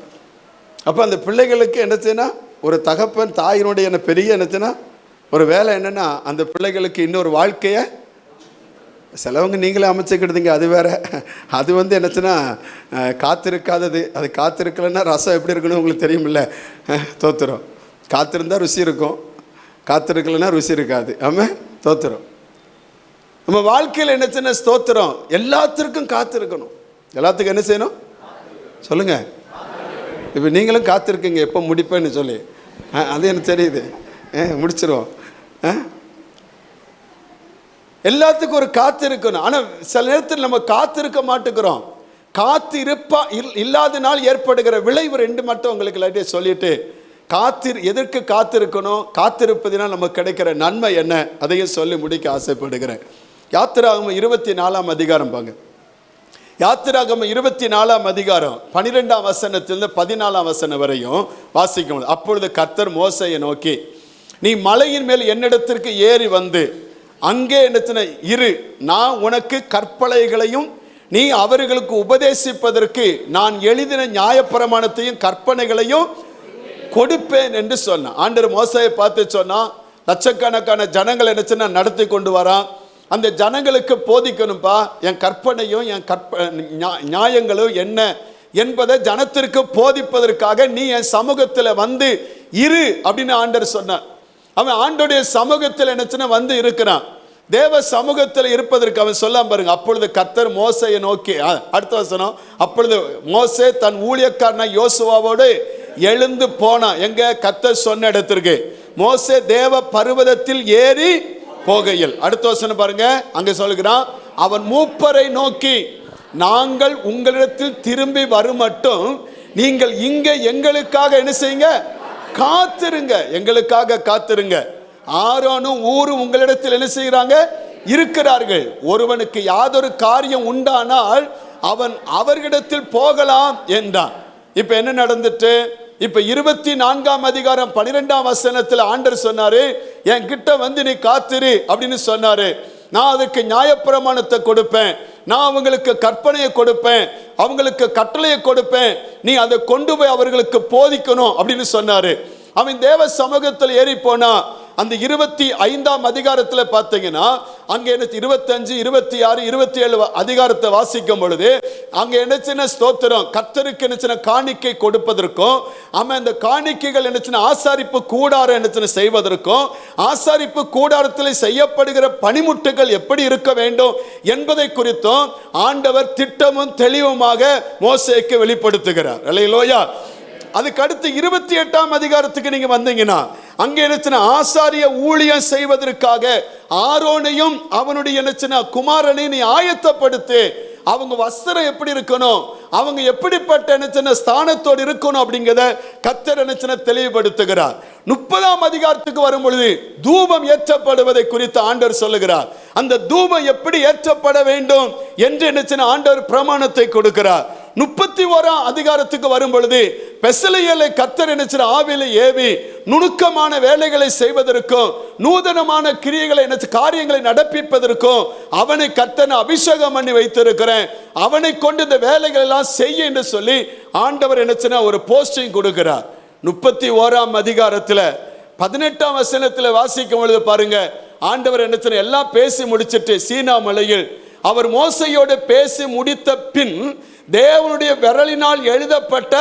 Speaker 3: அப்போ அந்த பிள்ளைகளுக்கு என்னச்சுன்னா ஒரு தகப்பன் தாயினுடைய என்ன பெரிய என்னச்சுன்னா ஒரு வேலை என்னென்னா அந்த பிள்ளைகளுக்கு இன்னொரு வாழ்க்கையை சிலவங்க நீங்களே அமைச்சுக்கிடுதீங்க, அது வேற. அது என்னச்சுன்னா காத்திருக்காதது. அது காத்திருக்கலைன்னா ரசம் எப்படி இருக்குன்னு உங்களுக்கு தெரியுமில்ல? தோத்துரும். காத்திருந்தால் ருசி இருக்கும், காத்திருக்கலைன்னா ருசி இருக்காது. ஆமாம், தோத்துரும். நம்ம வாழ்க்கையில் என்னச்சுன்னா ஸ்தோத்திரம், எல்லாத்திற்கும் காத்திருக்கணும். எல்லாத்துக்கும் என்ன செய்யணும் சொல்லுங்க? இப்போ நீங்களும் காத்திருக்கீங்க எப்போ முடிப்பேன்னு சொல்லி. அது எனக்கு தெரியுது, முடிச்சிருவோம். எல்லாத்துக்கும் ஒரு காத்திருக்கணும். ஆனால் சில நேரத்தில் நம்ம காத்திருக்க மாட்டேங்கிறோம். இல்லாதனால் ஏற்படுகிற விளைவு 2 மட்டும் உங்களுக்கு லைட்டாக சொல்லிட்டு எதற்கு காத்திருக்கணும், காத்திருப்பதினால் நமக்கு கிடைக்கிற நன்மை என்ன, அதையும் சொல்லி முடிக்க ஆசைப்படுகிறேன். யாத்திராகமம் 24ஆம் அதிகாரம் பாங்க. யாத்திராகமம் 24ஆம் அதிகாரம் 12ஆம் வசனத்திலிருந்து 14ஆம் வசனம் வரையும் வாசிக்கும். அப்பொழுது கர்த்தர் மோசேயை நோக்கி, நீ மலையின் மேல் என்னிடத்திற்கு ஏறி வந்து அங்கே என்னத்தின இரு, நான் உனக்கு கற்பனைகளையும் நீ அவர்களுக்கு உபதேசிப்பதற்கு நான் எழுதின நியாயப்பிரமாணத்தையும் கற்பனைகளையும் கொடுப்பேன் என்று சொன்னான். ஆண்டவர் மோசேயை பார்த்து சொன்னா, லட்சக்கணக்கான ஜனங்கள் என்னச்சுன்னா நடத்தி கொண்டு வரான், அந்த ஜனங்களுக்கு போதிக்கணும்பா, என் கற்பனையும் என் நியாயங்களும் என்ன என்பதை ஜனத்திற்கு போதிப்பதற்காக நீ என் சமூகத்தில் வந்து இரு அப்படின்னு ஆண்டவர் சொன்னான். அவன் ஆண்டோடைய சமூகத்தில் என்னச்சுன்னா வந்து இருக்கிறான். தேவ சமூகத்தில் இருப்பதற்கு அவன் சொல்லாம பாருங்க. அப்பொழுது கர்த்தர் மோசேயை நோக்கி, அடுத்த வசனம், அப்பொழுது மோசே தன் ஊழியக்காரன யோசுவாவோடு எழுந்து போனான். எங்க? கர்த்தர் சொன்ன இடத்திற்கு. மோசே தேவ பர்வதத்தில் ஏறி போகையில், அடுத்த வசனம் பாருங்க, அங்க சொல்லுகிறான், அவன் மூப்பரை நோக்கி, நாங்கள் உங்களிடத்தில் திரும்பி வரும் மட்டும் நீங்கள் இங்கே எங்களுக்காக என்ன செய்யுங்க, காத்திருங்க, எங்களுக்காக காத்திருங்க. ஆரோனும் ஊரும் உங்களிடத்தில் என்ன செய்கிறாங்க, இருக்கிறார்கள். ஒருவனுக்கு யாதொரு காரியம் உண்டானால் அவன் அவர்களிடத்தில் போகலாம் என்றான். இப்ப என்ன நடந்துட்டு, இப்ப 24ஆம் அதிகாரம் 12ஆம் வசனத்தில் ஆண்டவர் சொன்னாரு, என் கிட்ட வந்து நீ காத்திரு அப்படின்னு சொன்னாரு. நான் அதுக்கு நியாயப்பிரமாணத்தை கொடுப்பேன், நான் அவங்களுக்கு கற்பனையை கொடுப்பேன், அவங்களுக்கு கட்டளையை கொடுப்பேன், நீ அதை கொண்டு போய் அவர்களுக்கு போதிக்கணும் அப்படின்னு சொன்னாரு. அவன் தேவ சமூகத்தில் ஏறி போனா. அந்த 25ஆம் அதிகாரத்தில் பார்த்தீங்கன்னா அங்கே என்ன 25, 26, 27 அதிகாரத்தை வாசிக்கும் பொழுது அங்கே என்ன ஸ்தோத்திரம், கர்த்தருக்கு என்ன காணிக்கை கொடுப்பதற்கும், ஆமாம் இந்த காணிக்கைகள் என்ன ஆசாரிப்பு கூடாரம் என்ன செய்வதற்கும், ஆசாரிப்பு கூடாரத்தில் செய்யப்படுகிற பணிமுட்டுகள் எப்படி இருக்க வேண்டும் என்பதை குறித்தும் ஆண்டவர் திட்டமும் தெளிவுமாக மோசேக்கு வெளிப்படுத்துகிறார். அல்லேலூயா. அதுக்கு அடுத்து 28ஆம் அதிகாரத்துக்கு நீங்க வந்தீங்கன்னா அங்கே என்ன ஆசாரிய ஊழியம் செய்வதற்காக ஆரோனையும் அவனுடைய என்ன குமாரனை நீ ஆயத்தப்படுத்து, அவங்க வஸ்திரம் எப்படி இருக்கணும், அவங்க எப்படிப்பட்ட என்ன ஸ்தானத்தோடு இருக்கணும் அப்படிங்கிறத கர்த்தர் என்ன தெளிவுபடுத்துகிறார். 30ஆம் அதிகாரத்துக்கு வரும் பொழுது தூபம் ஏற்றப்படுவதை குறித்து ஆண்டவர் சொல்லுகிறார். அந்த தூபம் எப்படி ஏற்றப்பட வேண்டும் என்று என்ன ஆண்டவர் பிரமாணத்தை கொடுக்கிறார். 31ஆம் அதிகாரத்துக்கு வரும் பொழுது பெசலெயேலை கர்த்தர் என்ன ஆவியில ஏவி நுணுக்கமான வேலைகளை செய்வதற்கும் நூதனமான கிரியைகளை காரியங்களை நடப்பிப்பதற்கும் அவனை கர்த்தர் அபிஷேகம் பண்ணி வைத்திருக்கிறேன், அவனை கொண்டு இந்த வேலைகள் எல்லாம் செய்ய என்று சொல்லி ஆண்டவர் என்ன ஒரு போஸ்டிங் கொடுக்கிறார். 31ஆம் அதிகாரத்துல 18ஆம் வசனத்துல வாசிக்கும் பொழுது பாருங்க, ஆண்டவர் என்ன எல்லாம் பேசி முடிச்சிட்டு சீனா மலையில் அவர் மோசையோடு பேசி முடித்த பின் தேவனுடைய விரலினால் எழுதப்பட்ட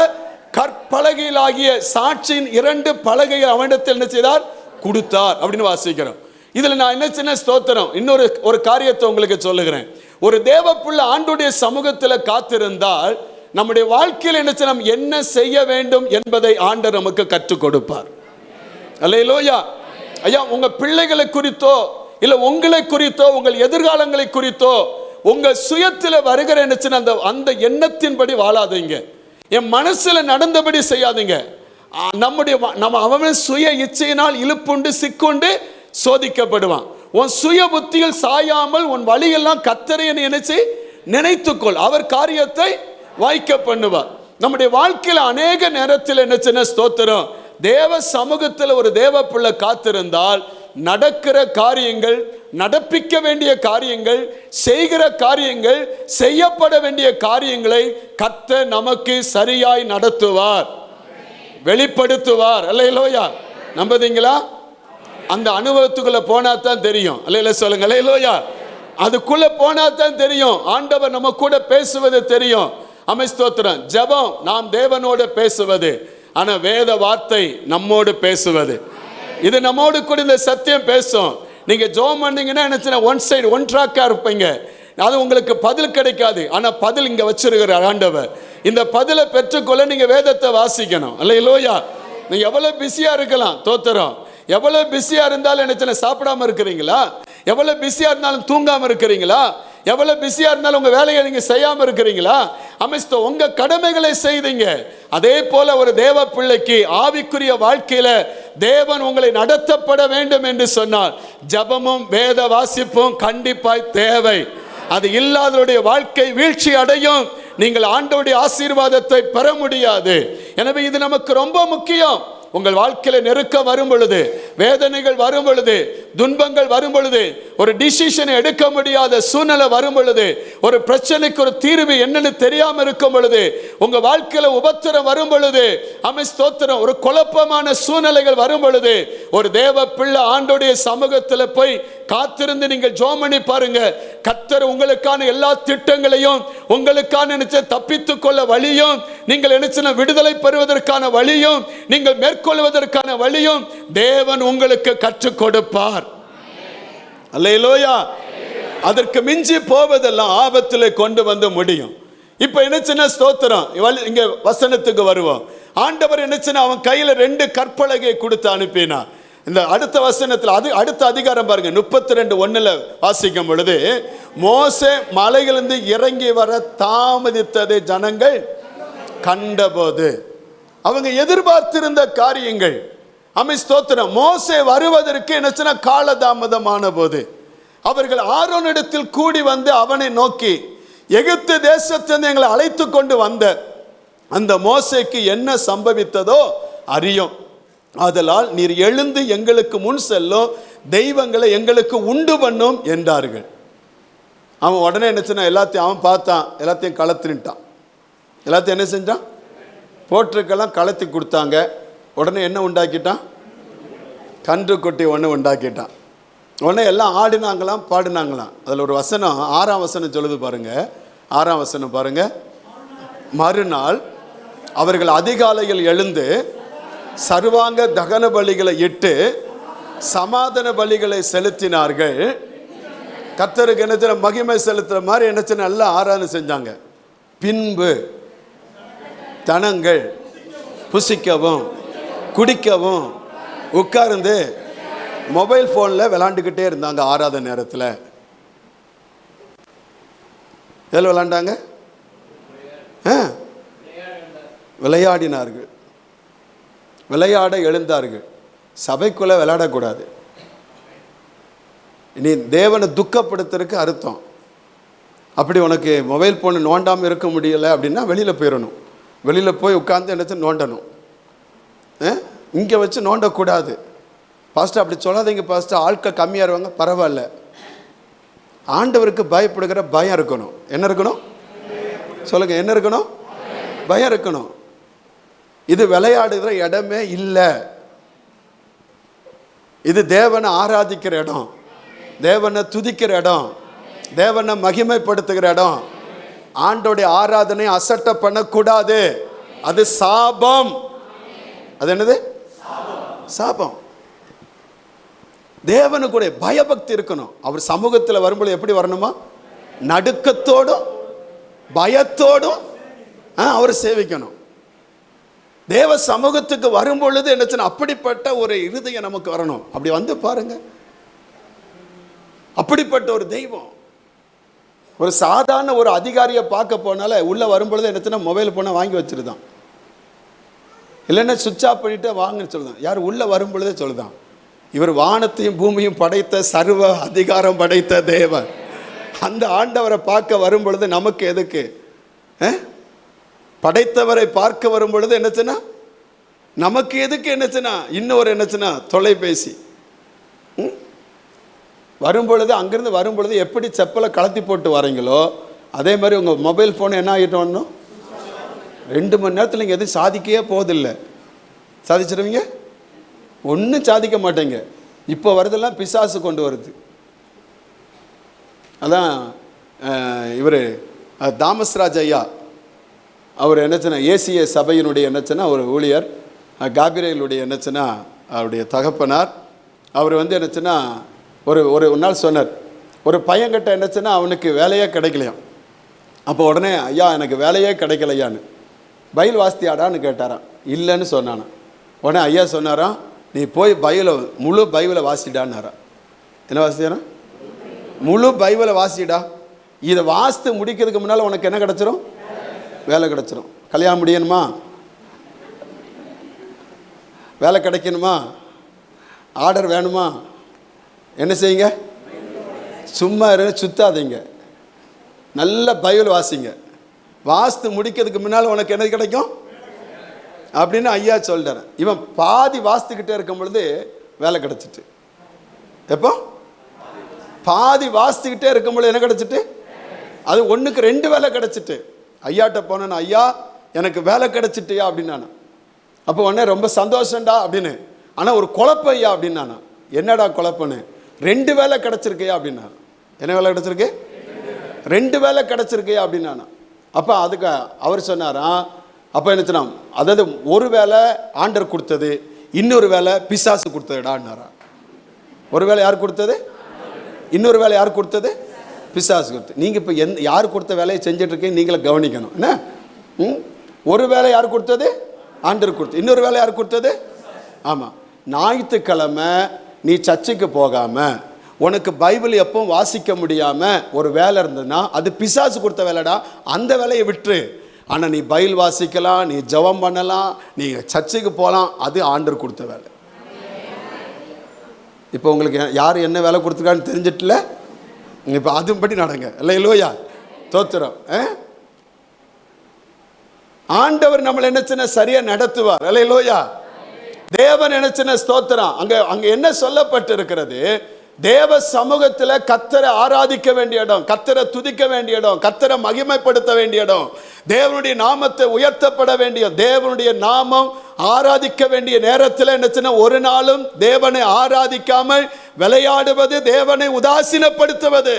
Speaker 3: கற்பலகையிலாகிய சாட்சியின் 2 பலகையை அவனிடத்தில் என்ன செய்தார், கொடுத்தார் அப்படின்னு வாசிக்கிறோம். இதுல நான் என்ன ஸ்தோத்திரம், இன்னொரு காரியத்தை உங்களுக்கு சொல்லுகிறேன். ஒரு தேவப்புள்ள ஆண்டுடைய சமூகத்தில் காத்திருந்தால் நம்முடைய வாழ்க்கையில் என்ன செய்ய வேண்டும் என்பதை ஆண்டவர் நமக்கு கற்றுக் கொடுப்பார். அல்லேலூயா. ஐயா, உங்க பிள்ளைகளை குறித்தோ இல்ல உங்களை குறித்தோ உங்கள் எதிர்காலங்களை குறித்தோ உங்க சுயத்தில் வருகிற அந்த எண்ணத்தின்படி வாழாதீங்க, என் மனசுல நடந்தபடி செய்யாதீங்க. நம்ம அவன் சுய இச்சையினால் இழுப்புண்டு சிக்குண்டு சோதிக்கப்படுவான். உன் சுய புத்தியில் சாயாமல் உன் வழியெல்லாம் கர்த்தரை நினைத்துக்கொள், அவர் காரியத்தை வாய்க்க பண்ணுவார். நம்முடைய வாழ்க்கையில் அநேக நேரத்தில் என்ன ஸ்தோத்திரம், தேவ சமூகத்தில் ஒரு தேவ பிள்ளை காத்திருந்தால் நடக்கிற காரியங்கள், நடப்பிக்க வேண்டிய காரியங்கள், செய்கிற காரியங்கள், செய்யப்பட வேண்டிய காரியங்களை கர்த்தர் நமக்கு சரியாய் நடத்துவார், வெளிப்படுத்துவார். அல்லேலூயா. நம்புதீங்களா? அந்த அனுபவத்துக்குள்ள போனா தான் தெரியும். அல்லேலூயா சொல்லுங்க. அல்லேலூயா. அதுக்குள்ள போனா தான் தெரியும், ஆண்டவர் நம்ம கூட பேசுவது தெரியும். ஸ்தோத்திரம். ஜெபம் நாம் தேவனோடு பேசுவது, ஆனா வேத வார்த்தை நம்மோடு பேசுவது. இது நம்மோடு கூட இந்த சத்தியம் பேசும். நீங்க ஜெபம் பண்ணீங்கன்னா என்ன ஒன் சைடு ஒன் ட்ராக்கா இருப்பீங்க, அது உங்களுக்கு பதில் கிடைக்காது. ஆனா பதில் இங்க வச்சிருக்கிற ஆண்டவர். இந்த பதிலை பெற்றுக்கொள்ள நீங்க வேதத்தை வாசிக்கணும். அல்லேலூயா. நீங்க எவ்வளவு பிஸியா இருக்கலாம், தோத்திரம். எவ்வளவு பிஸியா இருந்தாலும் என்ன சாப்பிடாம இருக்கிறீங்களா, எவ்வளவு பிஸியா இருந்தாலும் தூங்காம இருக்கிறீங்களா, எவ்வளவு பிஸியா இருந்தாலும் உங்க வேலையை நீங்க செய்யாம இருக்கிறீங்களா, உங்க கடமைகளை செய்தீங்க. அதே போல ஒரு தேவ பிள்ளைக்கு ஆவிக்குரிய வாழ்க்கையில தேவன் உங்களை நடத்தப்பட வேண்டும் என்று சொன்னால் ஜபமும் வேத வாசிப்பும் கண்டிப்பாய் தேவை. அது இல்லாதவருடைய வாழ்க்கை வீழ்ச்சி அடையும், நீங்கள் ஆண்டவருடைய ஆசீர்வாதத்தை பெற முடியாது. எனவே இது நமக்கு ரொம்ப முக்கியம். உங்கள் வாழ்க்கையில நெருக்கம் வரும் பொழுது, வேதனைகள் வரும் பொழுது, துன்பங்கள் வரும் பொழுது, ஒரு டிசிஷன் எடுக்க முடியாத சூழ்நிலை வரும் பொழுது, ஒரு பிரச்சனைக்கு ஒரு தீர்வு என்னன்னு தெரியாம இருக்கும் பொழுது, உங்க வாழ்க்கையில உபத்திரம் வரும் பொழுது, ஸ்தோத்திரம், ஒரு குழப்பமான சூழ்நிலைகள் வரும் பொழுது, ஒரு தேவ பிள்ளை ஆண்டோடைய சமூகத்தில் போய் காத்திருந்து நீங்கள் ஜெபம் பண்ணி பாருங்க. கர்த்தர் உங்களுக்கான எல்லா திட்டங்களையும், உங்களுக்கான தப்பித்துக் கொள்ள வழியும், நீங்கள் விடுதலை பெறுவதற்கான வழியும், நீங்கள் மேற்கொள்வதற்கான வழியும் தேவன் உங்களுக்கு கற்றுக் கொடுப்பார். அல்லேலூயா. அதற்கு மிஞ்சி போவதெல்லாம் ஆபத்திலே கொண்டு வந்து முடியும். இப்ப என்ன ஸ்தோத்திரம், இங்க வசனத்துக்கு வருவோம். ஆண்டவர் என்ன அவன் கையில 2 கற்பலகையை கொடுத்து அனுப்பினார். இந்த அடுத்த வசனத்தில் அடுத்த அதிகாரம் பாருங்க, 32:1 வாசிக்கும் பொழுது, மோசே மலையிலிருந்து இறங்கி வர தாமதித்ததை ஜனங்கள் கண்டபோது, அவங்க எதிர்பார்த்திருந்த காரியங்கள், ஸ்தோத்திரம், மோசே வருவதற்கு என்ன காலதாமதமான போது அவர்கள் ஆரோனிடத்தில் கூடி வந்து அவனை நோக்கி, எகிப்து தேசத்திலிருந்து எங்களை அழைத்து கொண்டு வந்த அந்த மோசேக்கு என்ன சம்பவித்ததோ அறியும், ஆதலால் நீர் எழுந்து எங்களுக்கு முன் செல்லும், தெய்வங்களை எங்களுக்கு உண்டு பண்ணும் என்றார்கள். அவன் உடனே என்ன எல்லாத்தையும் அவன் பார்த்தான், எல்லாத்தையும் களத்திட்டான். எல்லாத்தையும் என்ன செஞ்சான், போற்றுக்கெல்லாம் கலத்தி கொடுத்தாங்க. உடனே என்ன உண்டாக்கிட்டான், கன்று கொட்டி ஒன்று உண்டாக்கிட்டான். உடனே எல்லாம் ஆடினாங்களாம், பாடினாங்களாம். அதில் ஒரு வசனம், 6ஆம் வசனம் சொல்லுது பாருங்க. 6ஆம் வசனம் பாருங்க. மறுநாள் அவர்கள் அதிகாலையில் எழுந்து சர்வாங்க தகன பலிகளை இட்டு சமாதான பலிகளை செலுத்தினார்கள். கர்த்தருக்கு என்ன மகிமை செலுத்துற மாதிரி என்ன நல்லா ஆராதனை செஞ்சாங்க. பின்பு தனங்கள் புசிக்கவும் குடிக்கவும் உட்கார்ந்து மொபைல் ஃபோனில் விளாண்டுக்கிட்டே இருந்தாங்க ஆராதனை நேரத்தில். எதில் விளையாண்டாங்க? விளையாடினார்கள், விளையாட எழுந்தார்கள். சபைக்குள்ளே விளையாடக்கூடாது. நீ தேவனை துக்கப்படுத்துறதுக்கு அர்த்தம். அப்படி உனக்கு மொபைல் ஃபோன் நோண்டாமல் இருக்க முடியலை அப்படின்னா வெளியில் போயிடணும். வெளியில் போய் உட்காந்து என்னச்சு நோண்டணும். இங்கே வச்சு நோண்டக்கூடாது. பாஸ்டர் அப்படி சொல்லாதீங்க பாஸ்டர், ஆட்கள் கம்மியாக இருவாங்க. பரவாயில்ல, ஆண்டவருக்கு பயப்படுகிற பயம் இருக்கணும். என்ன இருக்கணும் சொல்லுங்க? என்ன இருக்கணும்? பயம் இருக்கணும். இது விளையாடுகிற இடமே இல்லை. இது தேவனை ஆராதிக்கிற இடம், தேவனை துதிக்கிற இடம், தேவனை மகிமைப்படுத்துகிற இடம். ஆண்டோடைய ஆராதனை அசட்டை பண்ணக்கூடாது. அது சாபம். அது என்னது? சாபம். தேவனுடைய பயபக்தி இருக்கணும். அவர் சமூகத்தில் வரும்போது எப்படி வரணுமா? நடுக்கத்தோடும் பயத்தோடும் அவரை சேவிக்கணும். தேவ சமூகத்துக்கு வரும்பொழுது என்னச்சுன்னா அப்படிப்பட்ட ஒரு இருதயம் நமக்கு வரணும். அப்படி வந்து பாருங்க, அப்படிப்பட்ட ஒரு தெய்வம். ஒரு சாதாரண ஒரு அதிகாரியை பார்க்க போனால உள்ள வரும்பொழுது என்னச்சுன்னா மொபைல் போனை வாங்கி வச்சிருந்தான், இல்லைன்னா சுவிட்ச் ஆஃப் பண்ணிட்டு வாங்கன்னு சொல்லுதான். யார் உள்ள வரும்பொழுதே சொல்லுதான், இவர் வானத்தையும் பூமியும் படைத்த சர்வ அதிகாரம் படைத்த தேவன். அந்த ஆண்டவரை பார்க்க வரும்பொழுது நமக்கு எதுக்கு? படைத்தவரை பார்க்க வரும்பொழுது என்னச்சுன்னா நமக்கு எதுக்கு? என்னச்சுன்னா இன்னொரு என்னச்சுன்னா தொலைபேசி வரும்பொழுது, அங்கிருந்து வரும்பொழுது எப்படி செப்பலை கலத்தி போட்டு வரீங்களோ அதே மாதிரி உங்கள் மொபைல் ஃபோன் என்ன ஆகிட்டு வரணும்? 2 மணி நேரத்தில் நீங்கள் எதுவும் சாதிக்கவே போவதில்லை. சாதிச்சிருவீங்க? ஒன்றும் சாதிக்க மாட்டேங்க. இப்போ வருதெல்லாம் பிசாசு கொண்டு வருது. அதான் இவர் தாமஸ்ராஜ் ஐயா, அவர் என்னச்சுன்னா ஏசிய சபையினுடைய என்னச்சுன்னா ஒரு ஊழியர், காபிரேலுடைய என்னச்சுன்னா அவருடைய தகப்பனார். அவர் வந்து என்னச்சுன்னா ஒரு நாள் சொன்னார், ஒரு பையன்கிட்ட என்னச்சுன்னா அவனுக்கு வேலையே கிடைக்கலையாம். அப்போ உடனே ஐயா எனக்கு வேலையே கிடைக்கலையான்னு, பைபிள் வாசித்தியாடான்னு கேட்டாரான். இல்லைன்னு சொன்னானா. உடனே ஐயா சொன்னாராம், நீ போய் முழு பைபிளை வாசிடான்னாரா. என்ன வாசித்தாரா? முழு பைபிளை வாசிடா. இதை வாசித்து முடிக்கிறதுக்கு முன்னால் உனக்கு என்ன கிடச்சிரும்? வேலை கிடச்சிரும். கல்யாணம் முடியணுமா? வேலை கிடைக்கணுமா? ஆர்டர் வேணுமா? என்ன செய்யுங்க? சும்மா சுத்தாதீங்க, நல்ல பைபிள் வாசிங்க. வாசித்து முடிக்கிறதுக்கு முன்னால் உனக்கு என்ன கிடைக்கும் அப்படின்னு ஐயா சொல்கிறார். இவன் பாதி வாசித்துக்கிட்டே இருக்கும் பொழுது வேலை கிடச்சிட்டு. எப்போ? பாதி வாசித்துக்கிட்டே இருக்கும் பொழுது என்ன கிடச்சிட்டு? அது 1க்கு 2 வேலை கிடச்சிட்டு. ஐயாட்ட போனேன், ஐயா எனக்கு வேலை கிடச்சிட்டியா அப்படின்னு நான். அப்போ உடனே ரொம்ப சந்தோஷம்டா அப்படின்னு. ஆனால் ஒரு குழப்பம் ஐயா அப்படின்னு நான். என்னடா குழப்பன்னு? 2 வேலை கிடச்சிருக்கையா அப்படின்னா. என்ன வேலை கிடச்சிருக்கு? 2 வேலை கிடச்சிருக்கையா அப்படின்னு நான். அப்போ அதுக்கு அவர் சொன்னாராம், அப்போ என்ன சொன்னா, அதாவது ஒரு வேலை ஆண்டர் கொடுத்தது, இன்னொரு வேலை பிசாசு கொடுத்ததுடான்னாரா. ஒரு வேலை யார் கொடுத்தது? இன்னொரு வேலை யார் கொடுத்தது? பிசாசு கொடுத்து. நீங்கள் இப்போ யார் கொடுத்த வேலையை செஞ்சுட்டு இருக்கீங்க நீங்களே கவனிக்கணும். என்ன? ஒரு வேலை யார் கொடுத்தது? ஆண்டர் கொடுத்து. இன்னொரு வேலை யார் கொடுத்தது? ஆமாம். ஞாயிற்றுக்கிழமை நீ சர்ச்சுக்கு போகாமல் உனக்கு பைபிள் எப்பவும் வாசிக்க முடியாமல் ஒரு வேலை இருந்ததுன்னா அது பிசாசு கொடுத்த வேலைடா. அந்த வேலையை விட்டுரு. ஆனால் நீ பைபிள் வாசிக்கலாம், நீ ஜெபம் பண்ணலாம், நீ சர்ச்சுக்கு போகலாம், அது ஆண்டவர் கொடுத்த வேலை. இப்போ உங்களுக்கு யார் என்ன வேலை கொடுத்துருக்கான்னு தெரிஞ்சிட்டுல, இப்போ அதுபடி நடங்க. இல்லை இல்லையா? தோத்துறோம். ஆண்டவர் நம்மளை என்னச்சுன்னா சரியா நடத்துவார். இல்லை இல்லையா? தேவன் என்னச்சுன்னா ஸ்தோத்திரம். அங்க என்ன சொல்லப்பட்டு இருக்கிறது? தேவ சமூகத்தில் கர்த்தரை ஆராதிக்க வேண்டிய இடம், கர்த்தரை துதிக்க வேண்டிய இடம், கர்த்தரை மகிமைப்படுத்த வேண்டிய இடம், தேவனுடைய நாமத்தை உயர்த்தப்பட வேண்டிய, தேவனுடைய நாமம் ஆராதிக்க வேண்டிய நேரத்தில் என்னச்சுன்னா ஒரு நாளும் தேவனை ஆராதிக்காமல் விளையாடுவது தேவனை உதாசீனப்படுத்துவது.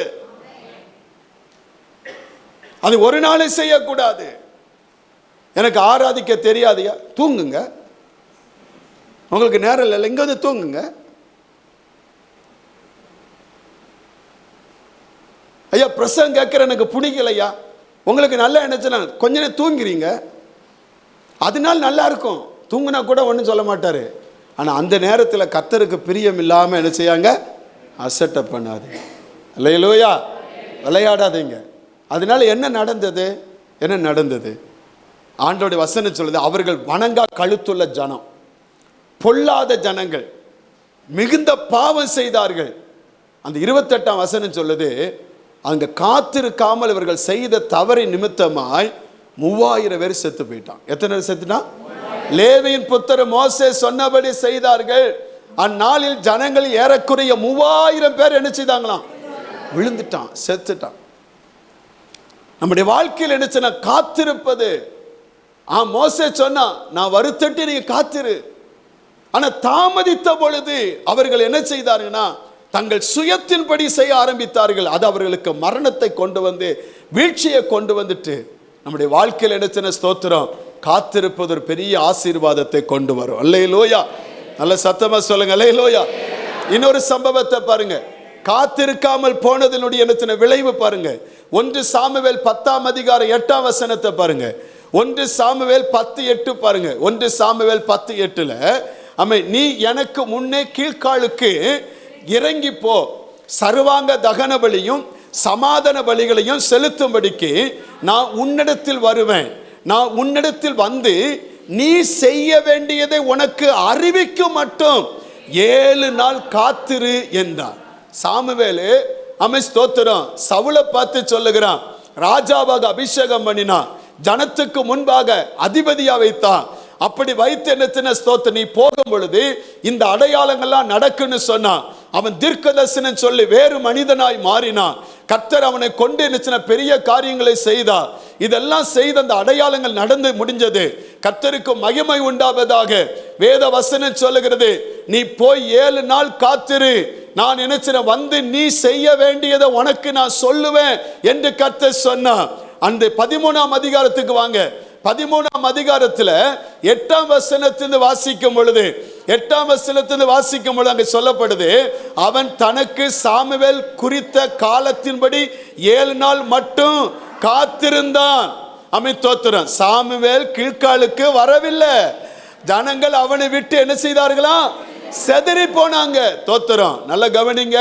Speaker 3: அது ஒரு நாளும் செய்யக்கூடாது. எனக்கு ஆராதிக்க தெரியாதையா? தூங்குங்க. உங்களுக்கு நேரம் இல்லை, இங்கே வந்து தூங்குங்க. ஐயா பிரசங்கம் கேட்குற எனக்கு பிடிக்கலையா? உங்களுக்கு நல்லா என்னச்சுன்னா கொஞ்ச நேரம் தூங்குறீங்க, அதனால நல்லா இருக்கும். தூங்குனா கூட ஒன்றும் சொல்ல மாட்டார். ஆனால் அந்த நேரத்தில் கர்த்தருக்கு பிரியம் இல்லாமல் என்ன செய்யாங்க? அசட்டை பண்ணாதீங்க. இல்லையிலோயா? விளையாடாதீங்க. அதனால என்ன நடந்தது? ஆண்டவருடைய வசனம் சொல்லுது, அவர்கள் வணங்கா கழுத்துள்ள ஜனம், பொல்லாத ஜனங்கள், மிகுந்த பாவம் செய்தார்கள். அந்த 28ஆம் வசனம் சொல்லுது, அங்க காத்திருக்காமல் இவர்கள் செய்த தவறின் நிமித்தமாய் 3000 பேர் செத்து போயிட்டான். எத்தனை பேர் செத்துட்டான்? லேவியின் புத்திரர் மோசே சொன்னபடி செய்தார்கள். அந்நாளில் ஜனங்கள் ஏறக்குறைய 3000 பேர் என்ன செய்தாங்களாம்? விழுந்துட்டான், செத்துட்டான். நம்முடைய வாழ்க்கையில் என்ன செய்ய காத்திருப்பது. மோசே சொன்னா, நான் வருத்தட்டு நீங்க காத்திரு. ஆனா தாமதித்த பொழுது அவர்கள் என்ன செய்தார்கள்னா, தங்கள் சுயத்தின்படி செய்ய ஆரம்பித்தார்கள். அது அவர்களுக்கு மரணத்தை கொண்டு வந்து, வீழ்ச்சியை கொண்டு வந்துட்டு, நம்முடைய வாழ்க்கையில் என்ன செய்ய ஸ்தோத்திரம், காத்திருப்பது ஒரு பெரிய ஆசீர்வாதத்தை கொண்டு வரும். அல்லேலூயா. நல்ல சத்தமா சொல்லுங்க, அல்லேலூயா. இன்னொரு சம்பவத்தை பாருங்க, காத்திருக்காமல் போனதனுடைய என்ன செய்ய விளைவு பாருங்க. 1 சாமுவேல் 10ஆம் அதிகாரம் 8ஆம் வசனத்தை பாருங்க. 1 சாமுவேல் 10:8 பாருங்க. 1 சாமுவேல் 10:8ல, நீ எனக்கு முன்னே கீழ்காலுக்கு இறங்கி போ, சர்வாங்க தகன பலியும் சமாதான பலிகளையும் செலுத்தும்படிக்கு நான் உன்னிடத்தில் வருவேன். நான் உன்னிடத்தில் வந்து நீ செய்ய வேண்டியதை உனக்கு அறிவிக்கும் மட்டும் 7 நாள் காத்திரு என்றார். சாமுவேலு ஸ்தோத்திரம் சவுலை பார்த்து சொல்லுகிறான், ராஜாவாக அபிஷேகம் பண்ணினான், ஜனத்துக்கு முன்பாக அதிபதியா வைத்தான். அப்படி வைத்து என்ன ஸ்தோத்திரம், நீ போகும் பொழுது இந்த அடையாளங்கள்லாம் நடக்குன்னு சொன்னான். அவன் தீர்க்கதரிசனம் சொல்லி வேறு மனிதனாய் மாறினான். கர்த்தர் அவனை கொண்டு என்ன பெரிய காரியங்களை செய்தார். இதெல்லாம் செய்த அந்த அடையாளங்கள் நடந்து முடிஞ்சது. கர்த்தருக்கு மகிமை உண்டாவதாக. வேத வசனம் சொல்லுகிறது, நீ போய் 7 நாள் காத்திரு, நான் என்ன வந்து நீ செய்ய வேண்டியதை உனக்கு நான் சொல்லுவேன் என்று கர்த்தர் சொன்னான். அந்த 13ஆம் அதிகாரத்துக்கு வாங்க. 13ஆம் அதிகாரத்தில் 8ஆம் வசனத்திலிருந்து வாசிக்கும் பொழுது, 8ஆம் வசனத்திலிருந்து வாசிக்கும் பொழுது அங்கே சொல்லப்படுது, அவன் தனக்கு சாமுவேல் குறித்த காலத்தின்படி 7 நாள் மட்டும் காத்திருந்தான். தோத்திரம், சாமுவேல் கீழ்காலுக்கு வரவில்லை. ஜனங்கள் அவனை விட்டு என்ன செய்தார்களாம்? செதறி போனாங்க. தோத்திரம், நல்ல கவனிங்க.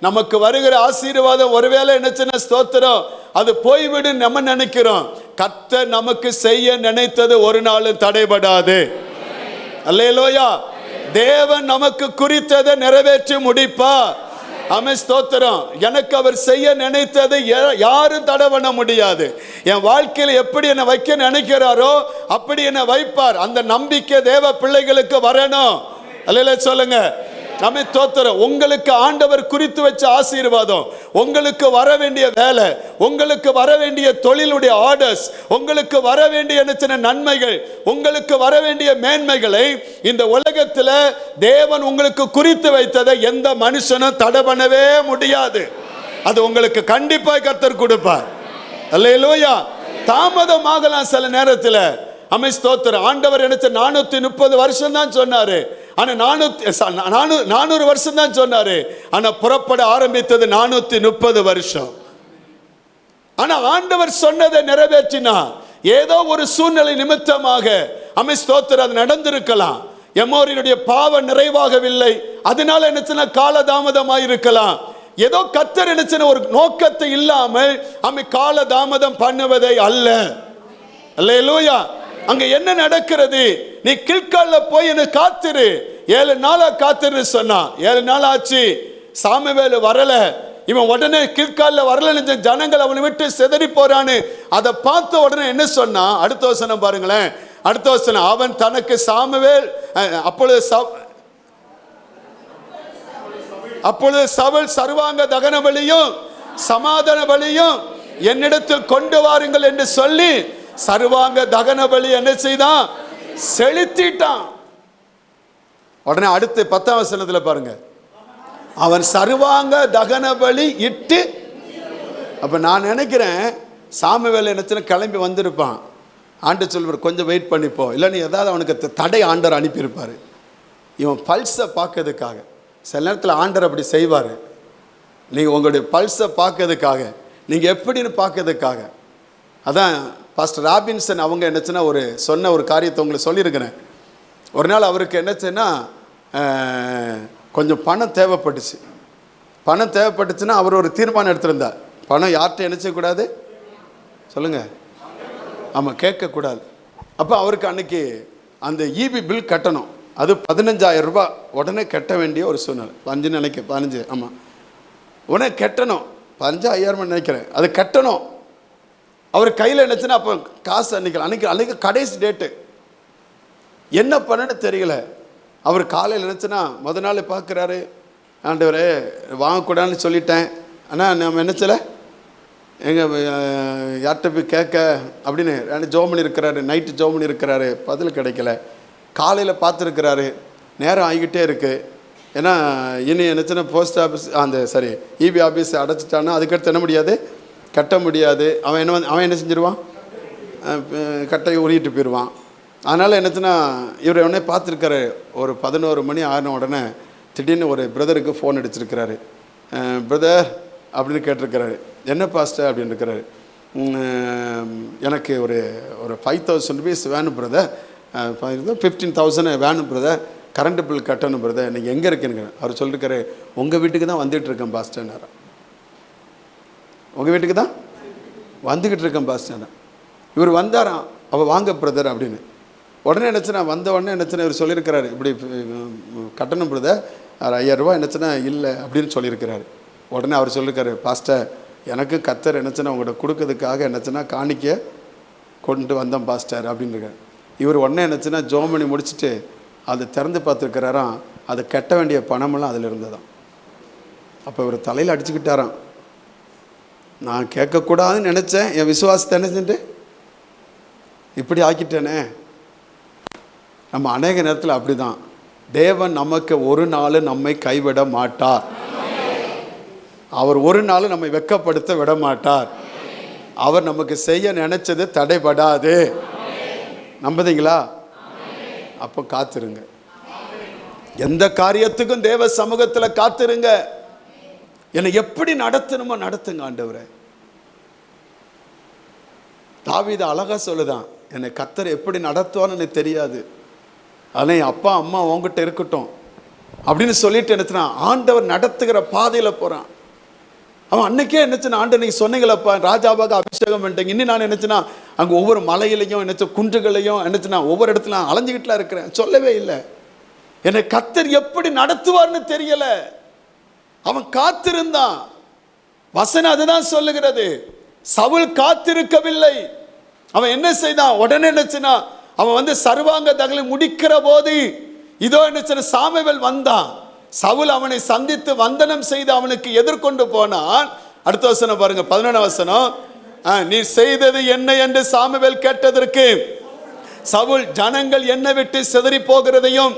Speaker 3: நமக்கு வருகிற ஆசீர்வாதம் ஒருவேளை என்ன ஸ்தோத்திரம், அது போய்விடு நம்ம நினைக்கிறோம். கர்த்தர் நமக்கு செய்ய நினைத்தது ஒரு நாளும் தடைபடாது. அல்லேலூயா. தேவன் நமக்கு குறித்ததை நிறைவேற்றி முடிப்பார். ஸ்தோத்திரம். எனக்கு அவர் செய்ய நினைத்ததை யாரும் தடை பண்ண முடியாது. என் வாழ்க்கையில் எப்படி என்னை வைக்க நினைக்கிறாரோ அப்படி என்னை வைப்பார். அந்த நம்பிக்கை தேவ பிள்ளைகளுக்கு வரணும். அல்லேலூயா சொல்லுங்க. தோத்திரம். உங்களுக்கு ஆண்டவர் குறித்து வச்ச ஆசீர்வாதம், உங்களுக்கு வர வேண்டிய வேலை, உங்களுக்கு வர வேண்டிய தொழிலுடைய ஆர்டர்ஸ், உங்களுக்கு வர வேண்டிய நன்மைகள், உங்களுக்கு வர வேண்டிய மேன்மைகளை இந்த உலகத்தில் தேவன் உங்களுக்கு குறித்து வைத்ததை எந்த மனுஷனும் தடை பண்ணவே முடியாது. அது உங்களுக்கு கண்டிப்பாக கர்த்தர் கொடுப்பார். அல்லேலூயா. தாமதமாகலாம் சில நேரத்தில். ஸ்தோத்திரம். ஆண்டவர் என்ன 430 வருஷம் தான் சொன்னாரு. ஆனா 400 வருஷம் தான் சொன்னாரு. ஆனா புறப்பட ஆரம்பித்தது 430 வருஷம். ஆனா ஆண்டவர் சொன்னதை நிறைவேற்றினா, ஏதோ ஒரு சூழ்நிலை நிமித்தமாக ஸ்தோத்திரம் அது நடந்திருக்கலாம். எமோரியனுடைய பாவம் நிறைவாகவில்லை, அதனால என்ன காலதாமதமாக இருக்கலாம். ஏதோ கர்த்தர் என்ன ஒரு நோக்கத்தை இல்லாமல் காலதாமதம் பண்ணுவதை அல்ல. அல்லேலூயா. அங்க என்ன நடக்கிறது? நீ கில்கால்ல போய் என்ன காத்திரு, 7 நாளா காத்திரு சொன்னா. 7 நாள் ஆச்சு, சாமுவேல் வரல. இவன் உடனே கில்கால்ல வரல, ஜனங்கள் அவனை விட்டு செதறி போறான்னு அதை பார்த்த உடனே என்ன சொன்னா? அடுத்த வசனம் பாருங்களேன். அடுத்த வசனம், அவன் தனக்கு சாமுவேல் அப்பொழுது சவுல் சர்வாங்க தகன பலியும் சமாதான பலியும் என்னிடத்தில் கொண்டு வாருங்கள் என்று சொல்லி சர்வாங்க தகன பலி என்ன செய்தான்? செலுத்திட்டான். உடனே அடுத்து 10ஆம் வசனத்தில் பாருங்க, அவன் சர்வாங்க தகன பலி இட்டு. அப்ப நான் நினைக்கிறேன் சாமுவேல் என்ன கிளம்பி வந்திருப்பான். ஆண்டு சொல்வார், கொஞ்சம் வெயிட் பண்ணிப்போ, இல்லை நீ ஏதாவது அவனுக்கு தடை ஆண்டர் அனுப்பியிருப்பார். இவன் பல்ஸை பார்க்கறதுக்காக. சில நேரத்தில் ஆண்டர் அப்படி செய்வார். நீங்கள் உங்களுடைய பல்ஸை பார்க்கறதுக்காக, நீங்கள் எப்படின்னு பார்க்கறதுக்காக. அதான் பாஸ்டர் ராபின்சன் அவங்க என்னச்சுன்னா சொன்ன ஒரு காரியத்தை உங்களுக்கு சொல்லியிருக்கிறேன். ஒரு நாள் அவருக்கு என்னச்சுன்னா கொஞ்சம் பணம் தேவைப்பட்டுச்சு. பணம் தேவைப்பட்டுச்சுன்னா அவர் ஒரு தீர்மானம் எடுத்திருந்தார். பணம் யார்கிட்ட என்ன செய்யக்கூடாது? சொல்லுங்கள். ஆமாம், கேட்கக்கூடாது. அப்போ அவருக்கு அன்னைக்கு அந்த ஈபி பில் கட்டணும். அது 15,000 ரூபாய் உடனே கட்ட வேண்டிய ஒரு சூழ்நிலை. 5 நினைக்க 15, ஆமாம், உடனே கட்டணும். 15,000 நினைக்கிறேன், அது கட்டணும். அவர் கையில் என்னச்சுன்னா அப்போ காசு அன்னைக்கு கடைசி டேட்டு. என்ன பண்ணன்னு தெரியல. அவர் காலையில் நினச்சுன்னா முத நாள் பார்க்குறாரு, ஆண்டவரே வாங்கக்கூடாதுன்னு சொல்லிட்டேன், ஆனால் நம்ம நினச்சல எங்கள் யார்கிட்ட போய் கேட்க அப்படின்னு ஜோம் பண்ணியிருக்கிறாரு. நைட்டு ஜோம் பண்ணியிருக்கிறாரு, பதில் கிடைக்கல. காலையில் பார்த்துருக்கிறாரு, நேரம் ஆகிக்கிட்டே இருக்குது. ஏன்னா இனி என்னச்சுன்னா போஸ்ட் ஆஃபீஸ் இபி ஆஃபீஸ் அடைச்சிட்டான்னா அதுக்கடுத்து என்ன முடியாது, கட்ட முடியாது. அவன் என்ன செஞ்சிருவான், கட்டையை உருகிட்டு போயிடுவான். அதனால் என்னச்சுன்னா இவர் உடனே பார்த்துருக்காரு. ஒரு 11 மணி ஆன உடனே திடீர்னு ஒரு பிரதருக்கு ஃபோன் அடிச்சிருக்கிறாரு. பிரதர் அப்படின்னு கேட்டிருக்கிறாரு. என்ன பாஸ்டர் அப்படின்னு இருக்கிறாரு. எனக்கு ஒரு 5,000 rupees வேணும் பிரதர், 15,000 வேணும் பிரதர், கரண்ட் பில் கட்டணும் பிரதர், நீங்கள் எங்கே இருக்குன்னு. அவர் சொல்லியிருக்காரு, உங்கள் வீட்டுக்கு தான் வந்துட்டுருக்கேன் பாஸ்டர்னாரா. உங்கள் வீட்டுக்கு தான் வந்துக்கிட்டு இருக்கேன் பாஸ்டர்னா. இவர் வந்தாராம். அவள் வாங்க பிரதர் அப்படின்னு. உடனே என்னச்சுன்னா வந்த உடனே என்னச்சுன்னா இவர் சொல்லியிருக்கிறாரு, இப்படி கட்டணும் பிரதர், 5,000 ரூபா என்னச்சுன்னா இல்லை அப்படின்னு சொல்லியிருக்கிறாரு. உடனே அவர் சொல்லியிருக்காரு, பாஸ்டர் எனக்கு கத்தர் என்னச்சுன்னா உங்கள்கிட்ட கொடுக்கறதுக்காக என்னச்சுன்னா காணிக்க கொண்டு வந்தோம் பாஸ்டர் அப்படின்னு இருக்காரு. இவர் உடனே என்னச்சுன்னா ஜோமணி முடிச்சுட்டு அதை திறந்து பார்த்துருக்கிறாராம். அது கட்ட வேண்டிய பணமெல்லாம் அதில் இருந்ததான். அப்போ இவர் தலையில் அடிச்சுக்கிட்டாராம், நான் கேட்கக்கூடாதுன்னு நினச்சேன், என் விசுவாசத்தை நினச்சிட்டு இப்படி ஆக்கிட்டேனே. நம்ம அநேக நேரத்தில் அப்படி தான். தேவன் நமக்கு ஒரு நாள் நம்மை கைவிட மாட்டார். அவர் ஒரு நாள் நம்மை வெட்கப்படுத்த விட மாட்டார். அவர் நமக்கு செய்ய நினைச்சது தடைபடாது. நம்புதீங்களா? அப்போ காத்திருங்க. எந்த காரியத்துக்கும் தேவ சமூகத்தில் காத்திருங்க. என்னை எப்படி நடத்தணுமோ நடத்துங்க ஆண்டவரே. தாவீது அழகா சொல்லுதான், என்னை கர்த்தர் எப்படி நடத்துவான்னு எனக்கு தெரியாது, ஆனால் என் அப்பா அம்மா உங்ககிட்ட இருக்கட்டும் அப்படின்னு சொல்லிட்டு என்னச்சுன்னா ஆண்டவர் நடத்துகிற பாதையில் போகிறான். அவன் அன்னைக்கே என்னச்சுன்னா, ஆண்டவர் நீங்கள் சொன்னீங்களப்பா ராஜாவாக அபிஷேகம் பண்ணிட்டீங்க, இன்னும் நான் என்னச்சுன்னா அங்கே ஒவ்வொரு மலையிலையும் என்னச்சு குன்றுகளையும் என்னச்சுன்னா ஒவ்வொரு இடத்துல நான் அலைஞ்சிக்கிட்டுலாம் இருக்கிறேன். சொல்லவே இல்லை. என்னை கர்த்தர் எப்படி நடத்துவார்னு தெரியல. அவன் காத்திருந்தான். வசனம் அதுதான் சொல்லுகிறது. சவுல் காத்திருக்கவில்லை. அவன் என்ன செய்தான், உடனே என்னச்சுன்னா அவன் சர்வாங்க தகவலை முடிக்கிற போது இதோ என்ன சாமுவேல் வந்தான். சவுல் அவனை சந்தித்து வந்தனம் செய்து அவனுக்கு எதிர்கொண்டு போனான். அடுத்த வசனம் பாருங்க, 11 வசனம். நீ செய்தது என்ன என்று சாமுவேல் கேட்டதற்கு சவுல், ஜனங்கள் என்னை விட்டு சிதறி போகிறதையும்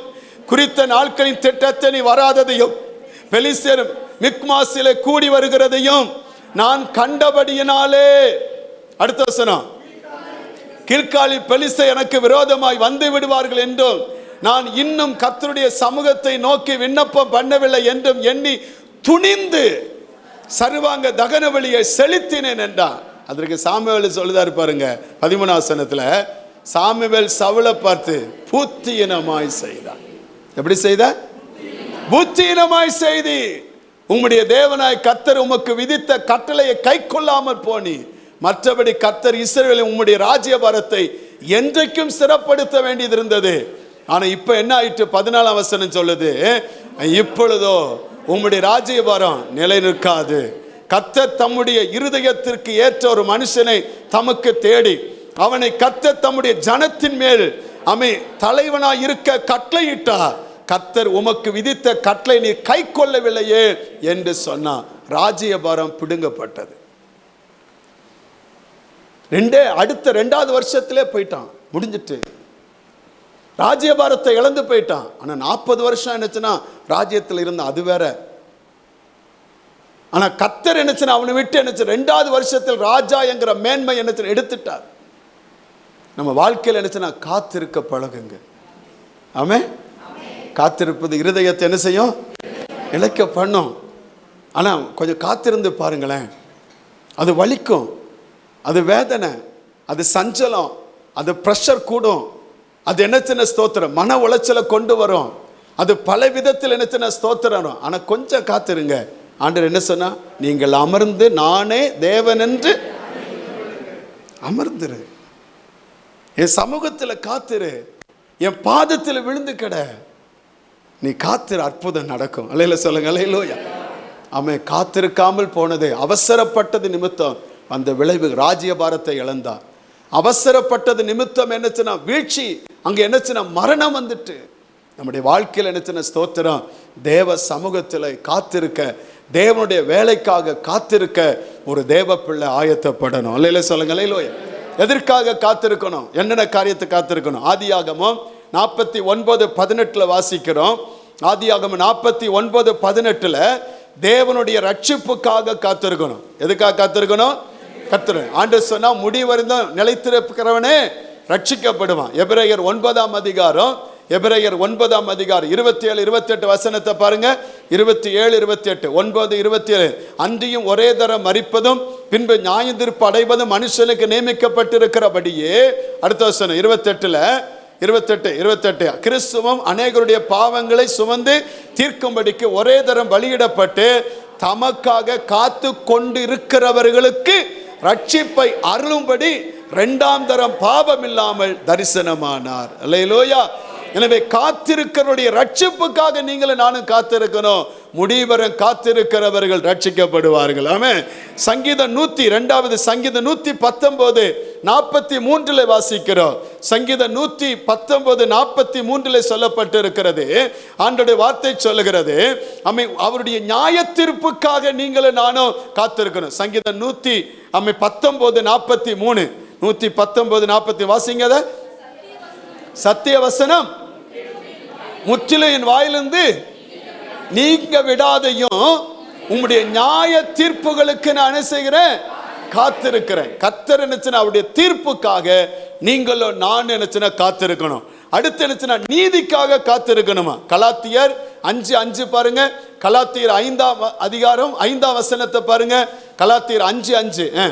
Speaker 3: குறித்த நாட்களின் திட்டத்தை நீ வராததையும் பெலிஸ்தர் மிக்மாசிலே கூடி வருகிறதையும் நான் கண்டபடியினாலே. அடுத்த வசனம், கில்காலில் பெலிஸ்தர் எனக்கு விரோதமாய் வந்து விடுவார்கள் என்றும் நான் இன்னும் கர்த்தருடைய சமூகத்தை நோக்கி விண்ணப்பம் பண்ணவில்லை என்றும் எண்ணி துணிந்து சர்வாங்க தகன பலியை செலுத்தினேன் என்றான். அதற்கு சாமுவேல் சொல்லுதாரு பாருங்க 13 வசனத்துல, சாமுவேல் சவுலை பார்த்து புத்தியினமாய் செய்தான். எப்படி செய்த? புத்தியினமாய் செய்தி. உம்முடைய தேவனாய் கர்த்தர் உமக்கு விதித்த கட்டளையை கை கொள்ளாமல் போனி, மற்றபடி கர்த்தர் இஸ்ரவேலின் உம்முடைய ராஜ்யபாரத்தை என்றைக்கும் சிறப்படுத்த வேண்டியது இருந்தது. ஆனா இப்ப என்ன ஆயிட்டு, 14 வசனம் சொல்லுது, இப்பொழுதோ உம்முடைய ராஜ்யபாரம் நிலை நிற்காது. கர்த்தர் தம்முடைய இருதயத்திற்கு ஏற்ற ஒரு மனுஷனை தமக்கு தேடி அவனை கர்த்தர் தம்முடைய ஜனத்தின் மேல் தலைவனாய் இருக்க கட்டளையிட்டார். கர்த்தர் உமக்கு விதித்த கட்டளை நீ கை கொள்ளவில்லையே என்று சொன்னார். ராஜ்யபாரம் பிடுங்கப்பட்டது. அடுத்த 2வது வருஷத்திலே போயிட்டான், முடிஞ்சிட்டு ராஜ்யபாரத்தை இழந்து போயிட்டான். ஆனா 40 வருஷம் என்னச்சுன்னா ராஜ்யத்தில் இருந்த அது வேற. ஆனா கர்த்தர் என்னச்சுன்னா அவனை விட்டு என்னச்சு 2வது வருஷத்தில் ராஜா என்கிற மேன்மை என்னச்சு எடுத்துட்டார். நம்ம வாழ்க்கையில் என்னச்சுன்னா காத்திருக்க பழகுங்க. ஆமே. காத்திருப்பது இருதயத்தை என்ன செய்யும், இழைக்க பண்ணும். ஆனா கொஞ்சம் காத்திருந்து பாருங்களேன், அது வலிக்கும், அது வேதனை, அது சஞ்சலம், அது பிரஷர் கூடும், அது என்ன சின்ன ஸ்தோத்திரம் மன உளைச்சலை கொண்டு வரும், அது பல விதத்தில் என்ன சின்ன ஸ்தோத்திரம். ஆனா கொஞ்சம் காத்திருங்க. ஆண்டவர் என்ன சொன்னா, நீங்கள் அமர்ந்து நானே தேவன் என்று அமர்ந்துரு, என் சமூகத்தில் காத்துரு, என் பாதத்தில் விழுந்து கிட, நீ காத்திரு, அற்புதம் நடக்கும். அல்லேலூயா சொல்லுங்க. அல்லேலூயா. அவன் காத்திருக்காமல் போனது, அவசரப்பட்டது நிமித்தம் அந்த விளைவு, ராஜ்யபாரத்தை இழந்தான். அவசரப்பட்டது நிமித்தம் என்னச்சுன்னா வீழ்ச்சி, அங்கே என்னச்சுன்னா மரணம் வந்துட்டு. நம்முடைய வாழ்க்கையில் என்னச்சுன்னா ஸ்தோத்திரம், தேவ சமூகத்தில் காத்திருக்க, தேவனுடைய வேலைக்காக காத்திருக்க ஒரு தேவ பிள்ளை ஆயத்தப்படணும். அல்லேலூயா சொல்லுங்க. அல்லேலூயா. எதற்காக காத்திருக்கணும்? என்னென்ன காரியத்தை காத்திருக்கணும்? ஆதியாகமம் 49:18 வாசிக்கிறோம். ஆதியாகமம் 49:18 தேவனுடைய ரட்சிப்புக்காக காத்திருக்கணும். எதுக்காக காத்திருக்கணும்? ஆண்டவர் சொன்னா முடிவறிந்தும் நிலைத்திருக்கிறவனே ரட்சிக்கப்படுவான். எபிரேயர் 9 அதிகாரம் 27, 28 வசனத்தை பாருங்க. 27, 28, 9, 27. அன்றியும் ஒரே தரம் மரிப்பதும் பின்பு நியாயத்தீர்ப்பு அடைவதும் மனுஷனுக்கு நியமிக்கப்பட்டிருக்கிறபடியே, அடுத்த வசனம் 28, கிறிஸ்துவும் அநேகருடைய பாவங்களை சுமந்து தீர்க்கும்படிக்கு ஒரே தரம் பலியிடப்பட்டு தமக்காக காத்து கொண்டு இருக்கிறவர்களுக்கு ரட்சிப்பை அருளும்படி 2ஆம் தரம் பாவம் இல்லாமல் தரிசனமானார். அல்லேலூயா. எனவே காத்திருக்கிறவருடைய ரட்சிப்புக்காக நீங்களும் நானும் காத்திருக்கணும். முடிவரம் காத்திருக்கிறவர்கள் ரட்சிக்கப்படுவார்கள். ஆமென். சங்கீதம் 102 சங்கீதம் 119 43 வாசிக்கிறோம். சங்கீதம் 119 43 சொல்லப்பட்டு இருக்கிறது. ஆண்டவருடைய வார்த்தை சொல்லுகிறது, அவருடைய நியாய தீர்ப்புக்காக நீங்களும் நானும் காத்திருக்கணும். சங்கீதம் 119 43 119 40 வாசிங்க. சத்திய வசனம் முற்றிலும் என் வாயிலிருந்து நீங்க விடாதையும் உங்களுடைய நியாய தீர்ப்புகளுக்கு நான் என்ன செய்கிறேன்? காத்திருக்கிறேன். கர்த்தர் நினைச்சுனா அவருடைய தீர்ப்புக்காக நீங்களும் நான் நினைச்சுனா காத்திருக்கணும். அடுத்து நினைச்சுனா நீதிக்காக காத்திருக்கணுமா? கலாத்தியர் 5:5 பாருங்க. கலாத்தியர் 5ஆம் அதிகாரம் 5ஆம் வசனத்தை பாருங்க. கலாத்தியர் 5:5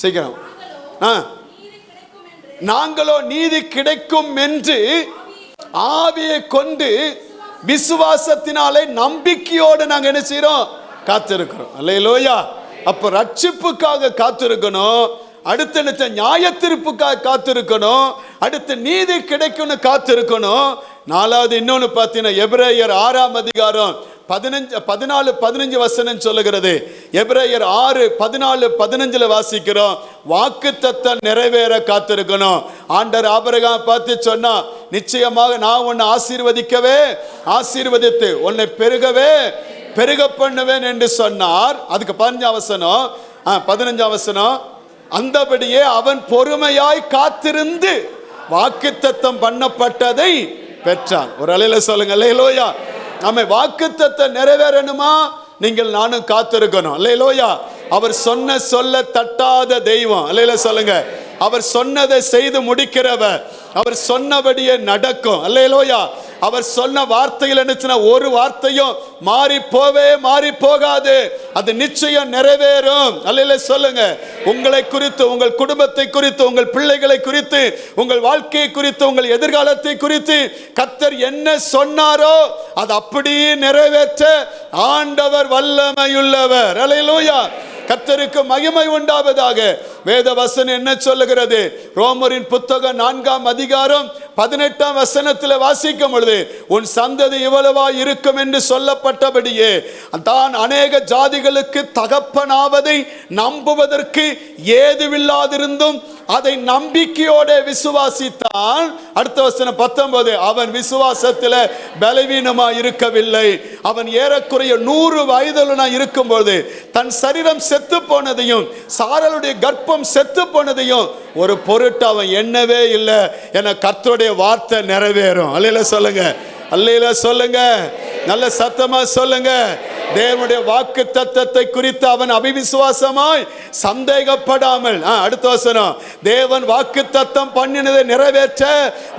Speaker 3: சீக்கிரம். நாங்களோ நீதி கிடைக்கும் என்று ஆவியை கொண்டு விசுவாசத்தினாலே நம்பிக்கையோடு நாங்க என்ன செய்யறோம்? காத்திருக்கிறோம். அல்லேலூயா. அப்ப ரட்சிப்புக்காக காத்திருக்கணும். அடுத்து என்ன? நியாய தீர்ப்புக்காக காத்திருக்கணும். அடுத்து நீதி கிடைக்கும்னு காத்திருக்கணும். நாலாவது இன்னொன்னு பார்த்தீங்கன்னா எபிரேயர் 6ஆம் அதிகாரம் 14-15 வசனம் சொல்லுகிறது. எபிரேயர் 6:14-15 வாசிக்கிறோம். வாக்குத்தத்தம் நிறைவேற காத்திருக்கணும். ஆண்டவர் ஆபிரகாம் பார்த்து சொன்னா, நிச்சயமாக நான் உன்னை ஆசீர்வதித்து உன்னை பெருக பண்ணுவேன் என்று சொன்னார். அதுக்கு 15 வசனம், அந்தபடியே அவன் பொறுமையாய் காத்திருந்து வாக்குத்தத்தம் பண்ணப்பட்டதை பெற்றான். ஒரு அலையில சொல்லுங்க. அல்லேலூயா. நம்ம வாக்குத்தத்தம் நிறைவேறணுமா? நீங்கள் நானும் காத்திருக்கணும். அல்லேலூயா. அவர் சொல்ல தட்டாத தெய்வம். அல்லேலூயா சொல்லுங்க. அவர் சொன்னதை செய்து முடிக்கிறவர். அவர் சொன்னபடியே நடக்கும். அல்லேலூயா. அவர் சொன்ன வார்த்தையில் என்னச்சுன்னா ஒரு வார்த்தையும் மாறி போகாது. அது நிச்சயம் நிறைவேறும். அல்லேலூயா சொல்லுங்க. உங்களை குறித்து, உங்கள் குடும்பத்தை குறித்து, உங்கள் பிள்ளைகளை குறித்து, உங்கள் வாழ்க்கையை குறித்து, உங்கள் எதிர்காலத்தை குறித்து கர்த்தர் என்ன சொன்னாரோ அது அப்படியே நிறைவேற்ற ஆண்டவர் வல்லமையுள்ளவர். அல்லேலூயா. கர்த்தருக்கு மகிமை உண்டாவதாக. வேத வசனம் என்ன சொல்லுகிறது? ரோமரின் புத்தகம் 4ஆம் அதிகாரம் 18ஆம் வசனத்தில் வாசிக்கும் பொழுது, உன் சந்ததி இவ்வளவா இருக்கும் என்று சொல்லப்பட்டபடியே தான் அநேக ஜாதிகளுக்கு தகப்பனாவதை நம்புவதற்கு ஏதுவில்லாதிருந்தும் அதை நம்பிக்கையோட விசுவாசித்தான். அடுத்த வசனம் 19, அவன் விசுவாசத்தில் பலவீனமா இருக்கவில்லை. அவன் ஏறக்குறைய 100 வயதுல இருக்கும்போது தன் சரீரம் செத்து போனதையும் சாரலுடைய கர்ப்பம் செத்து போனதையும் ஒரு பொருட்டு அவன் எண்ணவே இல்லை. என கர்த்தருடைய வார்த்தை நிறைவேறும். அல்லேலூயா சொல்லுங்க. அல்லேலூயா சொல்லுங்க. நல்ல சத்தமா சொல்லுங்க. தேவனுடைய வாக்கு தத்தத்தை குறித்து அவன் அவிசுவாசமாய் சந்தேகப்படாமல், அடுத்த வசனம், தேவன் வாக்கு தத்தம் பண்ணினதை நிறைவேற்ற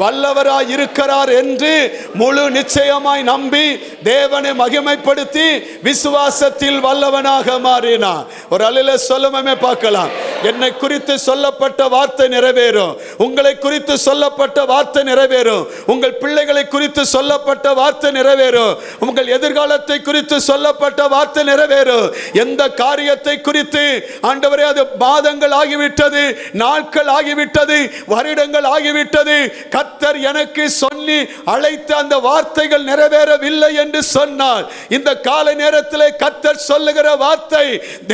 Speaker 3: வல்லவராய் இருக்கிறார் என்று முழு நிச்சயமாய் நம்பி தேவனை மகிமைப்படுத்தி விசுவாசத்தில் வல்லவனாக மாறினான். ஒரு அல்லேலூயா சொல்லுமே பார்க்கலாம். என்னை குறித்து சொல்லப்பட்ட வார்த்தை நிறைவேறும், உங்களை குறித்து சொல்லப்பட்ட வார்த்தை நிறைவேறும், உங்கள் பிள்ளைகளை குறித்து சொல்லப்பட்ட வார்த்தை நிறைவேறும், உங்கள் எதிர்காலத்தை குறித்து சொல்லப்பட்ட வார்த்தை நிறைவேறும். எந்த காரியத்தை குறித்து ஆண்டவரே அது மாதங்கள் ஆகிவிட்டது, நாட்கள் ஆகிவிட்டது, வருடங்கள் ஆகிவிட்டது, கர்த்தர் எனக்கு சொல்லி அழைத்த அந்த வார்த்தைகள் நிறைவேறவில்லை என்று சொன்னார். இந்த காலை நேரத்தில் கர்த்தர் சொல்லுகிற வார்த்தை,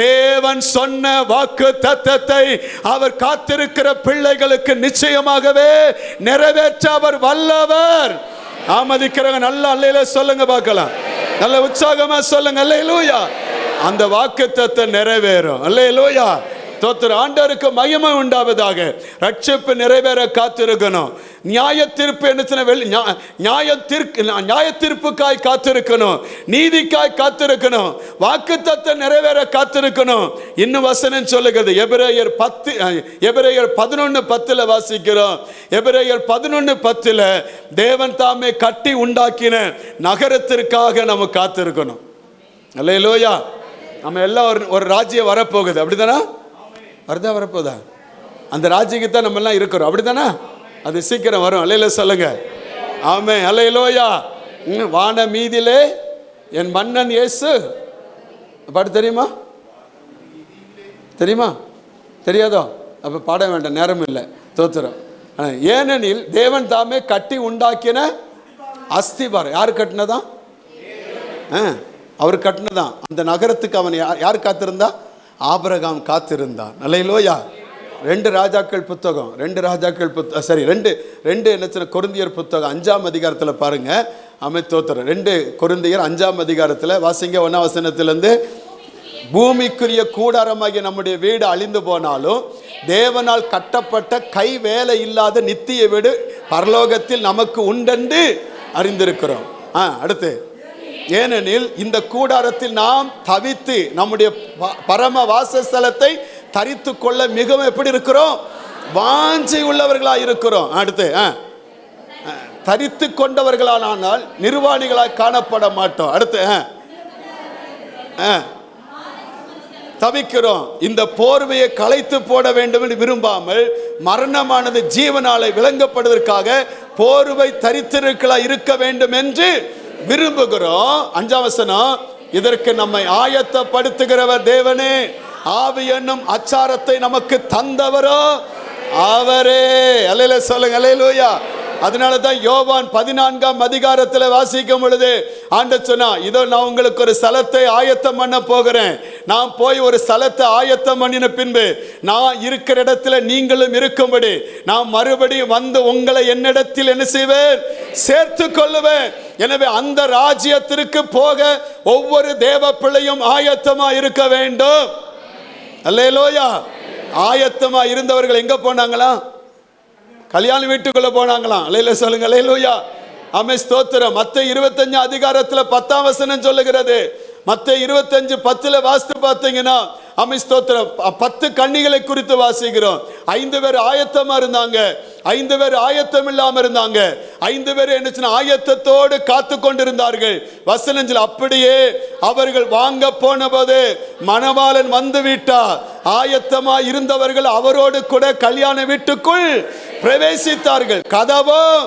Speaker 3: தேவன் சொன்ன வாக்கு தத்தத்தை அவர் காத்திருக்கிற பிள்ளைகளுக்கு நிச்சயமாகவே நிறைவேற்ற அவர் வல்லவர். ஆமதிக்கிறவங்க நல்ல அல்லேலூயா சொல்லுங்க பார்க்கலாம். நல்ல உற்சாகமா சொல்லுங்க அல்லேலூயா. அந்த வாக்குத்தத்தம் நிறைவேறும். அல்லேலூயா. தோத்திர ஆண்டவருக்கு மகிமை உண்டாவதாக. ரட்சிப்பு நிறைவேற காத்திருக்கணும். நியாய தீர்ப்பு நியாய தீர்ப்புக்காய் காத்திருக்கணும், நீதிக்காய் காத்திருக்கணும், வாக்குத்தத்தம் நிறைவேற காத்திருக்கணும். இன்னும் வசனம் சொல்லுகிறது, எபிரேயர் 11:10 வாசிக்கிறோம். எபிரேயர் 11:10 தேவன் தாமே கட்டி உண்டாக்கின நகரத்திற்காக நம்ம காத்திருக்கணும். அல்லேலூயா. நம்ம எல்லாம் ஒரு ராஜ்யம் வரப்போகுது, அப்படிதானா? வருதா? வரப்போதா? அந்த ராஜ்யத்துக்கு தான் நம்ம எல்லாம் இருக்கிறோம், அப்படிதானா? அது சீக்கிரம் வரும். அல்லேலூயா சொல்லுங்க. ஆமென். அல்லேலூயா. வான மீதிலே என் மன்னன் இயேசு பாட்டு தெரியுமா? தெரியுமா? தெரியாதோ? அப்ப பாட வேண்டாம், நேரம் இல்லை. தோத்திரம். ஏனெனில் தேவன் தாமே கட்டி உண்டாக்கின அஸ்திபாரம். யார் கட்டினதான்? அவர் கட்டினதான். அந்த நகரத்துக்கு அவன் யார் காத்திருந்தா? ஆபிரகாம் காத்திருந்தான். அல்லேலூயா. 2 ராஜாக்கள் புத்தகம், 2 ராஜாக்கள் சரி 2 என்ன கொரிந்தியர் புத்தகம் 5ஆம் அதிகாரத்தில் பாருங்க. அமைத்தோத்திரம் 2 கொரிந்தியர் 5ஆம் அதிகாரத்தில் வாசிங்க 1ஆம் வசனத்திலிருந்து. பூமிக்குரிய கூடாரமாகிய நம்முடைய வீடு அழிந்து போனாலும் தேவனால் கட்டப்பட்ட கை வேலை இல்லாத நித்திய வீடு பரலோகத்தில் நமக்கு உண்டென்று அறிந்திருக்கிறோம். அடுத்து, ஏனெனில் இந்த கூடாரத்தில் நாம் தவித்து நம்முடைய பரம வாசஸ்தலத்தை தரித்து கொள்ள மிகவும் எப்படி இருக்கிறோம்? வாஞ்சை உள்ளவர்களா இருக்கிறோம். அடுத்து, தரித்து கொண்டவர்களானால் நிர்வாணிகளாய் காணப்பட மாட்டோம். அடுத்து, தவிக்கிறோம். இந்த போர்வையை களைத்து போட வேண்டும் என்று விரும்பாமல் மரணமானது ஜீவனாலை விளங்கப்படுவதற்காக போர்வை தரித்திருக்கலா இருக்க வேண்டும் என்று விரும்புகிறோம். 5ஆம் வசனம், இதற்கு நம்மை ஆயத்தப்படுத்துகிறவர் தேவனே, ஆவி என்னும் அச்சாரத்தை நமக்கு தந்தவரோ அவரே. அல்லேலூயா சொல்லுங்க. அல்லேலூயா. அதனால தான் யோவான் 14ஆம் அதிகாரத்தில் வாசிக்கும் பொழுது ஆண்டவர் சொன்னா, இதோ நான் உங்களுக்கு ஒரு ஸ்தலத்தை ஆயத்தம் பண்ண போகிறேன். நான் போய் ஒரு ஸ்தலத்தை ஆயத்தம் பண்ணின பின்பு நான் இருக்கிற இடத்துல நீங்களும் இருக்கும்படி நான் மறுபடியும் வந்து உங்களை என்னிடத்தில் என்ன செய்வேன்? சேர்த்து கொள்ளுவேன். எனவே அந்த ராஜ்யத்திற்கு போக ஒவ்வொரு தேவ பிள்ளையும் ஆயத்தமா இருக்க வேண்டும். அல்லேலூயா. ஆயத்தமா இருந்தவர்கள் எங்க போனாங்களா? கல்யாண வீட்டுக்குள்ள போனாங்களாம். அல்லேலூயா சொல்லுங்க. அல்லேலூயா. ஆமென். ஸ்தோத்திரம். மத்தேயு 25 அதிகாரத்தில் 10ஆம் வசனம் சொல்லுகிறது. மத்தேயு 25:10 வாசித்து பார்த்தீங்கன்னா, ஆமென் ஸ்தோத்திரம், 10 கன்னிகளை குறித்து வாசிக்கிறோம். 5 பேர் ஆயத்தமா இருந்தாங்க, 5 பேர் ஆயத்தம் இல்லாம இருந்தாங்க. 5 பேர் என்ன ஆயத்தத்தோடு காத்து கொண்டிருந்தார்கள். வசனத்தில் அப்படியே அவர்கள் வாங்க போன போது மணவாளன் வந்து விட்டார். ஆயத்தமா இருந்தவர்கள் அவரோடு கூட கல்யாண வீட்டுக்குள் பிரவேசித்தார்கள். கதவும்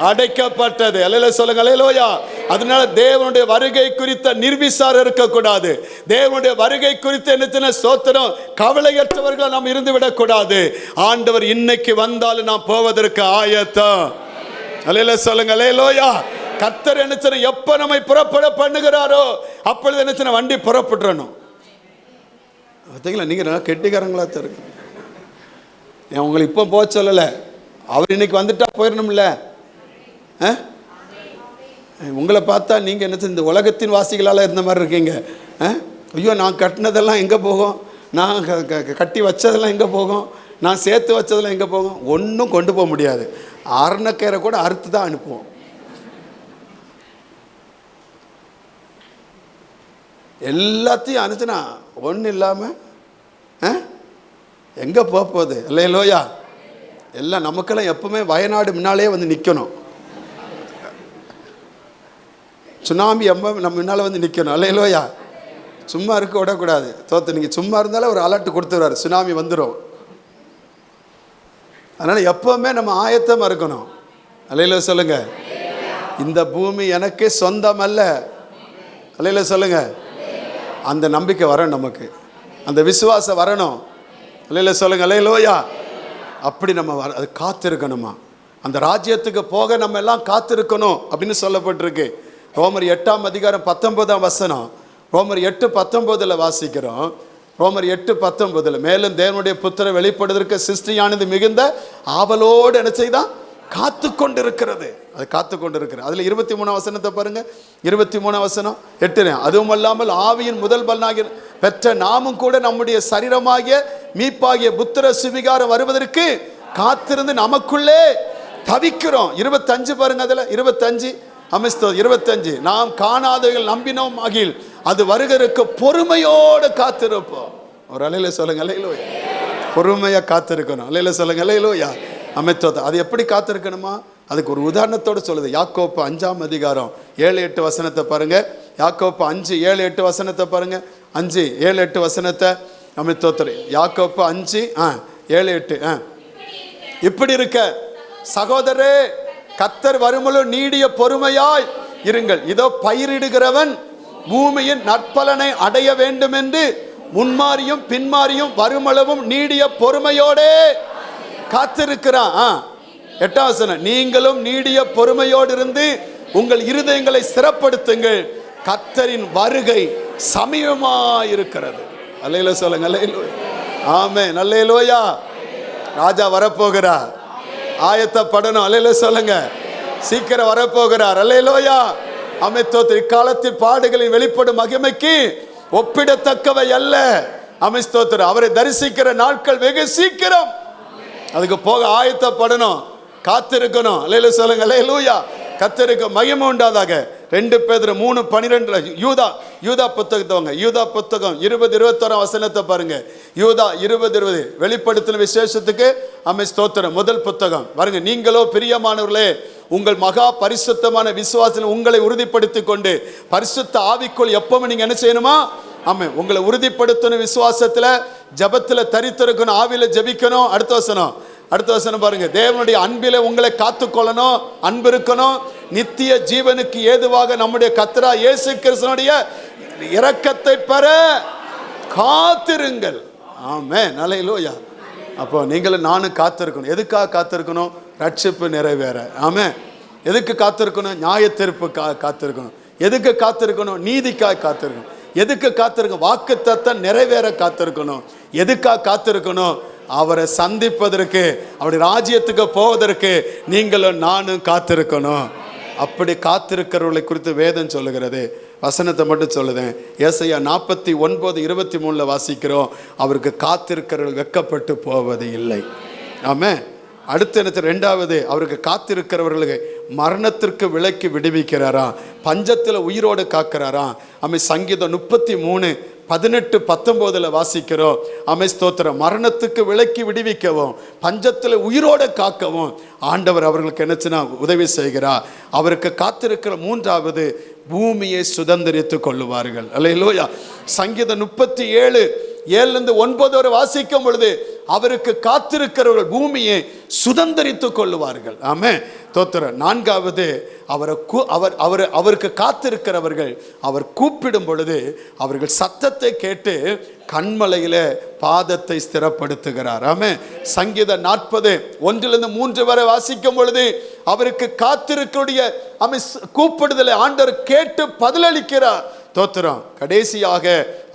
Speaker 3: அடைக்கப்பட்டது. அல்லேலூயா சொல்லுங்க. அல்லேலூயா. அதனால தேவனுடைய வருகை குறித்த நிர்விசாரம் இருக்கக்கூடாது. தேவனுடைய வருகை குறித்த என்ன ஸ்தோத்திரம், கவலையற்றவர்கள் நாம் இருந்து விடக்கூடாது. ஆண்டவர் இன்னைக்கு வந்தாலும் நாம் போவதற்கு ஆயத்தம். அல்லேலூயா சொல்லுங்க. அல்லேலூயா. கர்த்தர் என்ன எப்ப நம்மை புறப்பட பண்ணுகிறாரோ அப்பொழுது என்ன வண்டி புறப்பட்டுறணும். பார்த்தீங்களா? நீங்க கெட்டிக்காரங்களா தருக்கு. உங்களை இப்போ போக சொல்லல, அவர் இன்னைக்கு வந்துட்டா போயிடணும்ல. உங்களை பார்த்தா நீங்க என்ன இந்த உலகத்தின் வாசிகளால் இருந்த மாதிரி இருக்கீங்க. ஐயோ, நான் கட்டினதெல்லாம் எங்கே போகும்? நான் கட்டி வச்சதெல்லாம் எங்கே போகும்? நான் சேர்த்து வச்சதெல்லாம் எங்கே போகும்? ஒன்றும் கொண்டு போக முடியாது. அரணக்கயிறை கூட அறுத்து தான் அனுப்புவோம். எல்லாத்தையும் அனுச்சுனா ஒன்றும் இல்லாமல் எங்கே போகுது? அல்லேலூயா. எல்லாம் நமக்கெல்லாம் எப்பவுமே வயநாடு முன்னாலே வந்து நிற்கணும். சுனாமி நம்ம முன்னால் வந்து நிற்கணும். அல்லேலூயா. சும்மா இருக்க விடக்கூடாது. நீங்கள் சும்மா இருந்தாலும் ஒரு அலர்ட் கொடுத்துருவார், சுனாமி வந்துடும். அதனால் எப்போவுமே நம்ம ஆயத்தமாக இருக்கணும். அல்லேலூயா சொல்லுங்க. இந்த பூமி எனக்கு சொந்தம் அல்ல. அல்லேலூயா சொல்லுங்க. அந்த நம்பிக்கை வரணும் நமக்கு, அந்த விசுவாசம் வரணும். அல்லேலூயா சொல்லுங்க. அல்லேலூயா. அப்படி நம்ம அது காத்திருக்கணுமா, அந்த ராஜ்யத்துக்கு போக நம்ம எல்லாம் காத்திருக்கணும் அப்படின்னு சொல்லப்பட்டிருக்கு. ரோமர் 8ஆம் அதிகாரம் 19ஆம் வசனம். ரோமர் 8:19 வாசிக்கிறோம். ரோமர் 8:19 மேலும் தேவனுடைய புத்திர வெளிப்படுவதற்கு சிருஷ்டியானது மிகுந்த ஆவலோடு என்ன செய்தான், காத்து கொண்டிருக்கிறது. அது காத்து கொண்டிருக்கிறது. அதில் 23ஆம் வசனத்தை பாருங்க. 23ஆம் வசனம் 8. அதுவும் அல்லாமல் ஆவியின் முதல் பலனாகிய பெற்ற நாமும் கூட நம்முடைய சரீரமாகிய மீட்பாகிய புத்திர சுவிகாரம் வருவதற்கு காத்திருந்து நமக்குள்ளே தவிக்கிறோம். 25 பாருங்க. அதில் 25 அமிஸ்தோ 25 நாம் காணாதவைகள் நம்பினோம் ஆகில் அது வருகிறதுக்கு பொறுமையோடு காத்திருப்போம். ஒரு அலையில சொல்லுங்க. அல்லேலூயா. பொறுமையா காத்திருக்கணும். அல்லேலூயா சொல்லுங்க. அல்லேலூயா. அமைத்தோத அது எப்படி காத்திருக்கணுமா, அதுக்கு ஒரு உதாரணத்தோடு சொல்லுது. யாக்கோப்பு 5ஆம் அதிகாரம் 7-8 வசனத்தை பாருங்க. யாக்கோப்பு 5:7-8 வசனத்தை பாருங்க. 5:7-8 வசனத்தை அமைத்தோத்தர். யாக்கோப்பு 5:7-8. இப்படி இருக்க சகோதரே, கர்த்தர் வருமுழு நீடிய பொறுமையாய் இருங்கள். இதோ பயிரிடுகிறவன் பூமியின் நற்பலனை அடைய வேண்டும் என்று முன்மாறியும் பின்மாறியும் வருமளவும் நீடிய பொறுமையோடே காத்திருக்கிறான். 8ஆம் வசனம். நீங்களும் நீடிய பொறுமையோடு இருந்து உங்கள் இருதயங்களை ஸ்திரப்படுத்துங்கள், கர்த்தரின் வருகை சமீபமாயிருக்கிறது. அல்லேலூயா சொல்லுங்க. அல்லேலூயா. ஆமென். அல்லேலூயா. ராஜா வரப்போகிறார், ஆயத்தப்படணும். அல்லேலூயா சொல்லுங்க. சீக்கிரம் வரப்போகிறார். அல்லேலூயா. அமைத்தோத்திர இக்காலத்தில் பாடுகளின் வெளிப்படும் மகிமைக்கு ஒப்பிடத்தக்கவை அல்ல. அமைஸ்தோத்திர அவரை தரிசிக்கிற நாட்கள் வெகு சீக்கிரம். அதுக்கு போக ஆயத்தப்படணும், காத்திருக்கணும். அல்லேலூயா சொல்லுங்க. அல்லேலூயா. கர்த்தருக்கு மகிமை உண்டாதாக. 2 பேதுரு 3:12 யூதா புத்தகத்தவங்க. யூதா புத்தகம் 20-21 வசனத்தை பாருங்க. யூதா 20-20 வெளிப்படுத்தின விசேஷத்துக்கு அமை ஸ்தோத்திரம். முதல் புத்தகம் பாருங்க. நீங்களோ பிரியமானவர்களே, உங்கள் மகா பரிசுத்தமான விசுவாசத்தில் உங்களை உறுதிப்படுத்திக் கொண்டு பரிசுத்த ஆவிக்குள் எப்பவும் நீங்க என்ன செய்யணுமா, ஆமே உங்களை உறுதிப்படுத்தணும். விசுவாசத்துல ஜபத்துல தரித்திருக்கணும், ஆவியில ஜபிக்கணும். அடுத்த வசனம் பாருங்க. தேவனுடைய அன்பில உங்களை காத்துக்கொள்ளணும், அன்பு இருக்கணும். நித்திய ஜீவனுக்கு ஏதுவாக நம்முடைய கர்த்தரா இயேசு கிறிஸ்துவினுடைய இரக்கத்தை பெற காத்திருங்கள். ஆமென். அல்லேலூயா. அப்போ நீங்களும் நானும் காத்திருக்கணும். எதுக்காக காத்திருக்கணும்? ரட்சிப்பு நிறைவேற. ஆமென். எதுக்கு காத்திருக்கணும்? நியாய தீர்ப்பு காத்திருக்கணும். எதுக்கு காத்திருக்கணும்? நீதிக்காக காத்திருக்கணும். எதுக்கு காத்திருக்கணும்? வாக்குத்தத்தம் நிறைவேற காத்திருக்கணும். எதுக்காக காத்திருக்கணும்? அவரை சந்திப்பதற்கு, அவருடைய ராஜ்யத்துக்கு போவதற்கு நீங்களும் நானும் காத்திருக்கணும். அப்படி காத்திருக்கிறவர்களை குறித்து வேதம் சொல்லுகிறது. வசனத்தை மட்டும் சொல்லுதேன். ஏசாயா 49:23 வாசிக்கிறோம். அவருக்கு காத்திருக்கிறவர்கள் வெட்கப்பட்டு போவது இல்லை. ஆமென். அடுத்த என்ன? 2வது, அவருக்கு காத்திருக்கிறவர்களுக்கு மரணத்திற்கு விலக்கி விடுவிக்கிறாராம், பஞ்சத்தில் உயிரோடு காக்கிறாராம். ஆமே. சங்கீதம் 33:18-19 வாசிக்கிறோம். ஆமே ஸ்தோத்திரம். மரணத்துக்கு விலக்கி விடுவிக்கவும் பஞ்சத்தில் உயிரோடு காக்கவும் ஆண்டவர் அவர்களுக்கு என்னச்சுன்னா உதவி செய்கிறார். அவருக்கு காத்திருக்கிற 3வது, பூமியை சுதந்திரித்து கொள்ளுவார்கள். அல்லேலூயா. சங்கீதம் 37:7-9 வாசிக்கும் பொழுது அவருக்கு காத்திருக்கிறவர்கள் பூமியை சுதந்திரித்து கொள்ளுவார்கள். ஆமென். தோத்திரம். 4வது, அவருக்கு காத்திருக்கிறவர்கள் அவர் கூப்பிடும் பொழுது அவர்கள் சத்தத்தை கேட்டு கண்மலையில பாதத்தை ஸ்திரப்படுத்துகிறார். ஆமென். சங்கீதம் 40:1-3 வரை வாசிக்கும் பொழுது அவருக்கு காத்திருக்கக்கூடிய கூப்பிடுதலை ஆண்டவர் கேட்டு பதிலளிக்கிறார். தோத்திரம். கடைசியாக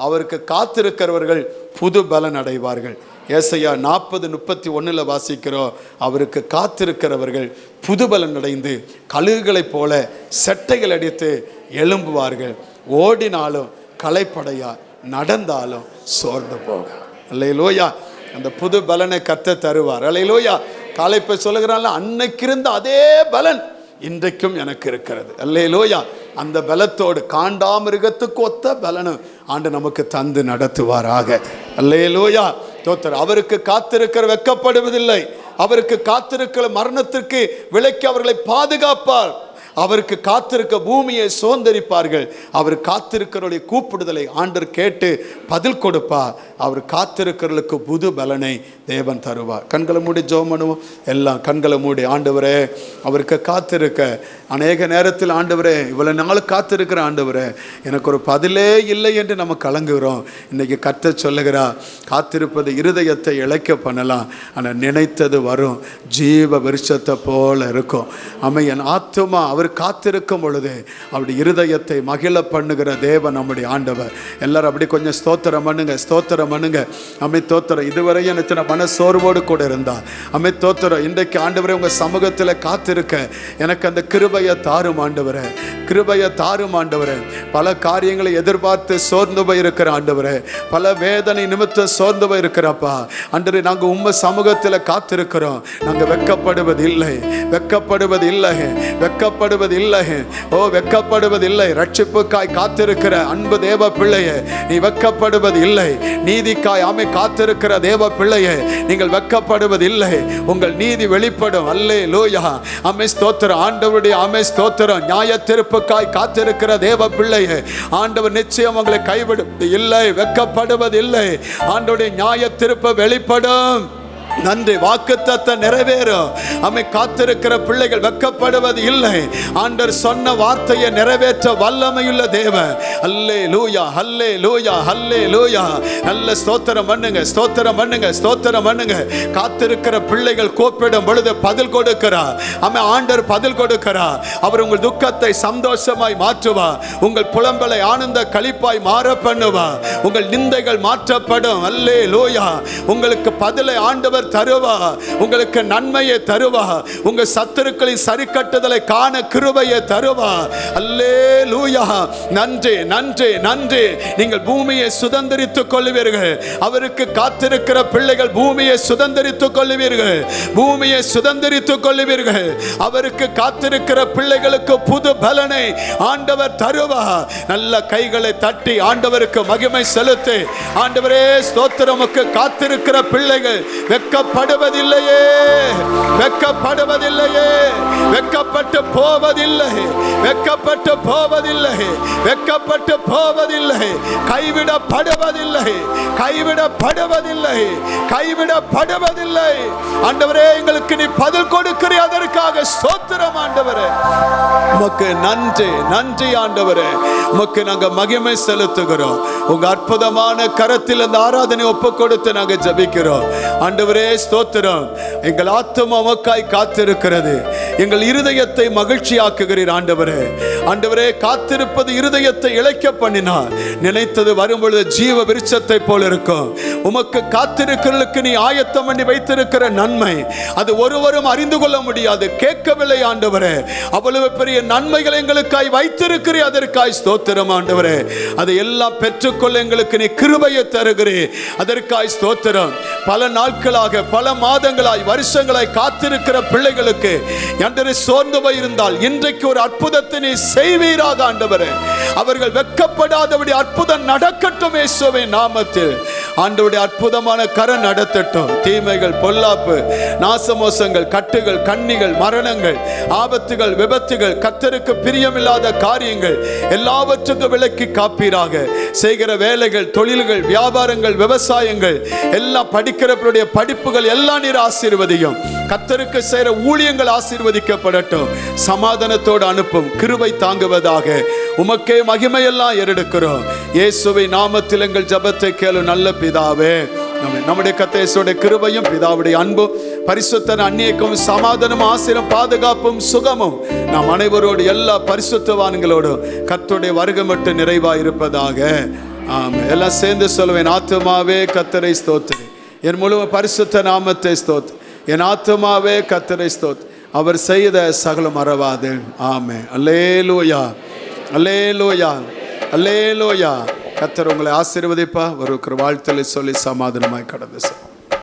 Speaker 3: அவருக்கு காத்திருக்கிறவர்கள் புது பலன் அடைவார்கள். ஏசாயா 40:31 வாசிக்கிறோம். அவருக்கு காத்திருக்கிறவர்கள் புதுபலன் அடைந்து கழுகுகளைப் போல செட்டைகள் அடித்து எழும்புவார்கள். ஓடினாலும் களைப்படையா, நடந்தாலும் சோர்ந்து போக. அல்லேலூயா. அந்த புது பலனை கர்த்தர் தருவார். அல்லேலூயா. காலைப்பை சொல்லுகிறான்ல, அன்னைக்கு இருந்த அதே பலன் இன்றைக்கும் எனக்கு இருக்கிறது. அல்லேலூயா. அந்த பலத்தோடு காண்டாமிருகத்துக்கு ஒத்த பலனும் ஆண்டு நமக்கு தந்து நடத்துவாராக. அல்லேலூயா. தோத்தர். அவருக்கு காத்திருக்கிற வெட்கப்படுவதில்லை. அவருக்கு காத்திருக்கிற மரணத்திற்கு விலக்கி அவர்களை பாதுகாப்பார். அவருக்கு காத்திருக்க பூமியை சுதந்தரிப்பார்கள். அவர் காத்திருக்கிறவருடைய கூப்பிடுதலை ஆண்டவர் கேட்டு பதில் கொடுப்பார். அவர் காத்திருக்கிறவர்களுக்கு புது பலனை தேவன் தருவார். கண்களை மூடி ஜெபம் பண்ணுவோம். எல்லாம் கண்களை மூடி, ஆண்டவரே அவருக்கு காத்திருக்க அநேக நேரத்தில், ஆண்டவரே இவ்வளவு நாள் காத்திருக்கிற ஆண்டவரே எனக்கு ஒரு பதிலே இல்லை என்று நம்ம கலங்குகிறோம். இன்னைக்கு கர்த்தர் சொல்லுகிறார், காத்திருப்பது இருதயத்தை இளைக்க பண்ணலாம், ஆனால் நினைத்தது வரும், ஜீவ விருட்சத்தை போல இருக்கும். என் ஆத்துமா அவர் காத்திருக்கும் பொழுது அவருடைய இருதயத்தை மகிழ பண்ணுகிற தேவன் நம்முடைய ஆண்டவர். எல்லாரும் அப்படி கொஞ்சம் ஸ்தோத்திரம் பண்ணுங்க, ஸ்தோத்திரம் பண்ணுங்க. தோத்திரம். இதுவரையும் எனக்கு மன சோர்வோடு கூட இருந்தார். தோத்திரம். இன்றைக்கு ஆண்டவரே உங்க சமூகத்தில் காத்திருக்க எனக்கு அந்த கிருபையை தாரும் ஆண்டவரே, கிருபையை தாரும் ஆண்டவரே. பல காரியங்களை எதிர்பார்த்து சோர்ந்து போயிருக்கிற ஆண்டவரே, பல வேதனை நிமித்தம் சோர்ந்து போயிருக்கிறப்பா ஆண்டவரே, நாங்கள் உம்ம சமூகத்தில் காத்திருக்கிறோம். நாங்கள் வெட்கப்படுவது இல்லை, வெட்கப்படுவது இல்லை, வெட்கப்படுவது இல்லை. ஓ வெட்கப்படுவது இல்லை. ரட்சிப்புக்காய் காத்திருக்கிற அன்பு தேவ பிள்ளையே, நீ வெட்கப்படுவது இல்லை. நீதிக்காய் காத்திருக்கிற தேவ பிள்ளையே, நீங்கள் வெட்கப்படுவது இல்லை. உங்கள் நீதி வெளிப்படும். அல்லேலூயா. ஸ்தோத்திரம். ஆண்டவருடைய ஸ்தோத்திரம். நியாய தீர்ப்புக்காய் காத்திருக்கிற தேவ பிள்ளையே, ஆண்டவர் நிச்சயம் உங்களை கைவிடுவது இல்லை, வெட்கப்படுவது இல்லை. ஆண்டவருடைய நியாய தீர்ப்பு வெளிப்படும். நன்றி. வாக்குத்தத்தம் நிறைவேறும். காத்திருக்கிற பிள்ளைகள் வெட்கப்படுவது இல்லை. ஆண்டவர் சொன்ன வார்த்தையை நிறைவேற்ற வல்லமையுள்ள தேவன். அல்லேலூயா, அல்லேலூயா, அல்லேலூயா. நல்ல ஸ்தோத்திரம் பண்ணுங்க, ஸ்தோத்திரம் பண்ணுங்க, ஸ்தோத்திரம் பண்ணுங்க. காத்திருக்கிற பிள்ளைகள் கூப்பிடும் பொழுது பதில் கொடுக்கிறார். ஆண்டவர் பதில் கொடுக்கிறார். அவர் உங்கள் துக்கத்தை சந்தோஷமாய் மாற்றுவார். உங்கள் புலம்பலை ஆனந்த களிப்பாய் மாற பண்ணுவார். உங்கள் நிந்தைகள் மாற்றப்படும். அல்லேலூயா. உங்களுக்கு பதிலை ஆண்டவர் தருவா, உங்களுக்கு நன்மையை தருவா, உங்க சத்துருக்களின் சரி கட்டுதலை காண கிருபையை தருவா. அல்லேலூயா. நன்றி, நன்றி, நன்றி. நீங்கள் பூமியை சுதந்தரித்துக் கொள்வீர்கள். அவருக்கு காத்திருக்கிற பிள்ளைகள் பூமியை சுதந்தரித்துக் கொள்வீர்கள், பூமியை சுதந்தரித்துக் கொள்வீர்கள். அவருக்கு காத்திருக்கிற பிள்ளைகளுக்கு புது பலனை ஆண்டவர் தருவா. நல்ல கைகளை தட்டி ஆண்டவருக்கு மகிமை செலுத்தி, ஆண்டவரே ஸ்தோத்திரமுக்கு காத்திருக்கிற பிள்ளைகள் வெட்கப்படுவதில்லையே, வெட்கப்படுவதில்லையே, வெட்கப்பட்டு போவதில்லை, வெட்கப்பட்டு போவதில்லை, வெட்கப்பட்டு போவதில்லை, கைவிடப்படுவதில்லை, கைவிடப்படுவதில்லை, கைவிடப்படுவதில்லை. ஆண்டவரே எங்களுக்கு நீ பதில் கொடுக்கிறீ, அதற்காக ஸ்தோத்திரம் ஆண்டவரே. உமக்கு நன்றி, நன்றி ஆண்டவரே. உமக்கு நாங்க மகிமை செலுத்துகிறோம். உங்க அற்புதமான கரத்தில் அந்த ஆராதனை ஒப்பு கொடுத்து நாங்க ஜெபிக்கிறோம். ஆண்டவரே ஸ்தோத்திரம். எங்கள் ஆத்துமா உமக்காய் காத்திருக்கிறது. எங்கள் இருதயத்தை மகிழ்ச்சியாக்குகிறீர் ஆண்டவரே. ஆண்டவரே காத்திருப்பது இருதயத்தை இளைக்க பண்ணினார். நினைத்தது வரும்பொழுது ஜீவ விருட்சத்தை போல இருக்கும். உமக்கு காத்திருக்கிறவர்களுக்கு நீ ஆயத்தம் பண்ணி வைத்திருக்கிற நன்மை அது ஒருவரும் அறிந்து கொள்ள முடியாது. கேட்கவில்லை ஆண்டவரே. அவ்வளவு பெரிய நன்மைகள் எங்களுக்காய் வைத்திருக்கிறீர், அதற்காய் ஸ்தோத்திரம் ஆண்டவரே. அதை எல்லாம் பெற்றுக்கொள்ள எங்களுக்கு நீ கிருபையை தருகிறீர், அதற்காய் ஸ்தோத்திரம். பல நாட்களாக, பல மாதங்களாய், வருஷங்களாய் காத்திருக்கிற பிள்ளைகளுக்கு ஆண்டவரே சோர்ந்து போயிருந்தால் இன்றைக்கு ஒரு அற்புதத்தை நீ செய்வீராக ஆண்டவரே. அவர்கள் வெட்கப்படாதபடி அற்புதம் நடக்கட்டும் இயேசுவின் நாமத்தில். ஆண்டவருடைய அற்புதமான கரம் நடத்தட்டும். தீமைகள், பொல்லாப்பு, நாசமோசங்கள், கட்டுகள், கண்ணிகள், மரணங்கள், ஆபத்துகள், விபத்துகள், கர்த்தருக்கு பிரியமில்லாத காரியங்கள் எல்லாவற்றுக்கும் விலக்கி காப்பீராக. செய்கிற வேலைகள், தொழில்கள், வியாபாரங்கள், விவசாயங்கள் எல்லாம், படிக்கிறவருடைய படிப்புகள் எல்லாம் நீர் ஆசீர்வதியும். கர்த்தருக்கு செய்கிற ஊழியங்கள் ஆசீர்வதிக்கப்படட்டும். சமாதானத்தோடு அனுப்பும். கிருபை தாங்குவதாக. உமக்கே மகிமையெல்லாம் ஏறெடுக்கிறோம். இயேசுவின் நாமத்தில் எங்கள் ஜெபத்தை கேளு நல்ல பிதாவே. நம்முடைய கர்த்தருடைய கிருபையும் பிதாவுடைய அன்பும் பரிசுத்தன அந்நியக்கும் சமாதானம், ஆசீர்வாதம், பாதுகாப்பும் சுகமும் நாம் அனைவரோடு எல்லா பரிசுத்தவான்களோடும் கர்த்தருடைய வருகை மட்டும் நிறைவாக இருப்பதாக. ஆமென். எல்லாம் சேர்ந்து சொல்லுவேன். ஆத்துமாவே கர்த்தரை ஸ்தோத்திரி, என் முழு பரிசுத்த நாமத்தை ஸ்தோத்திரி. என் ஆத்துமாவே கர்த்தரை ஸ்தோத்திரி, அவர் செய்த சகலம் மறவாது. ஆமென். அல்லேலூயா, அல்லேலூயா, அல்லேலூயா. கர்த்தர் உங்களை ஆசீர்வதிப்பா. ஒரு வாழ்த்தலை சொல்லி சமாதானமாய் கடந்து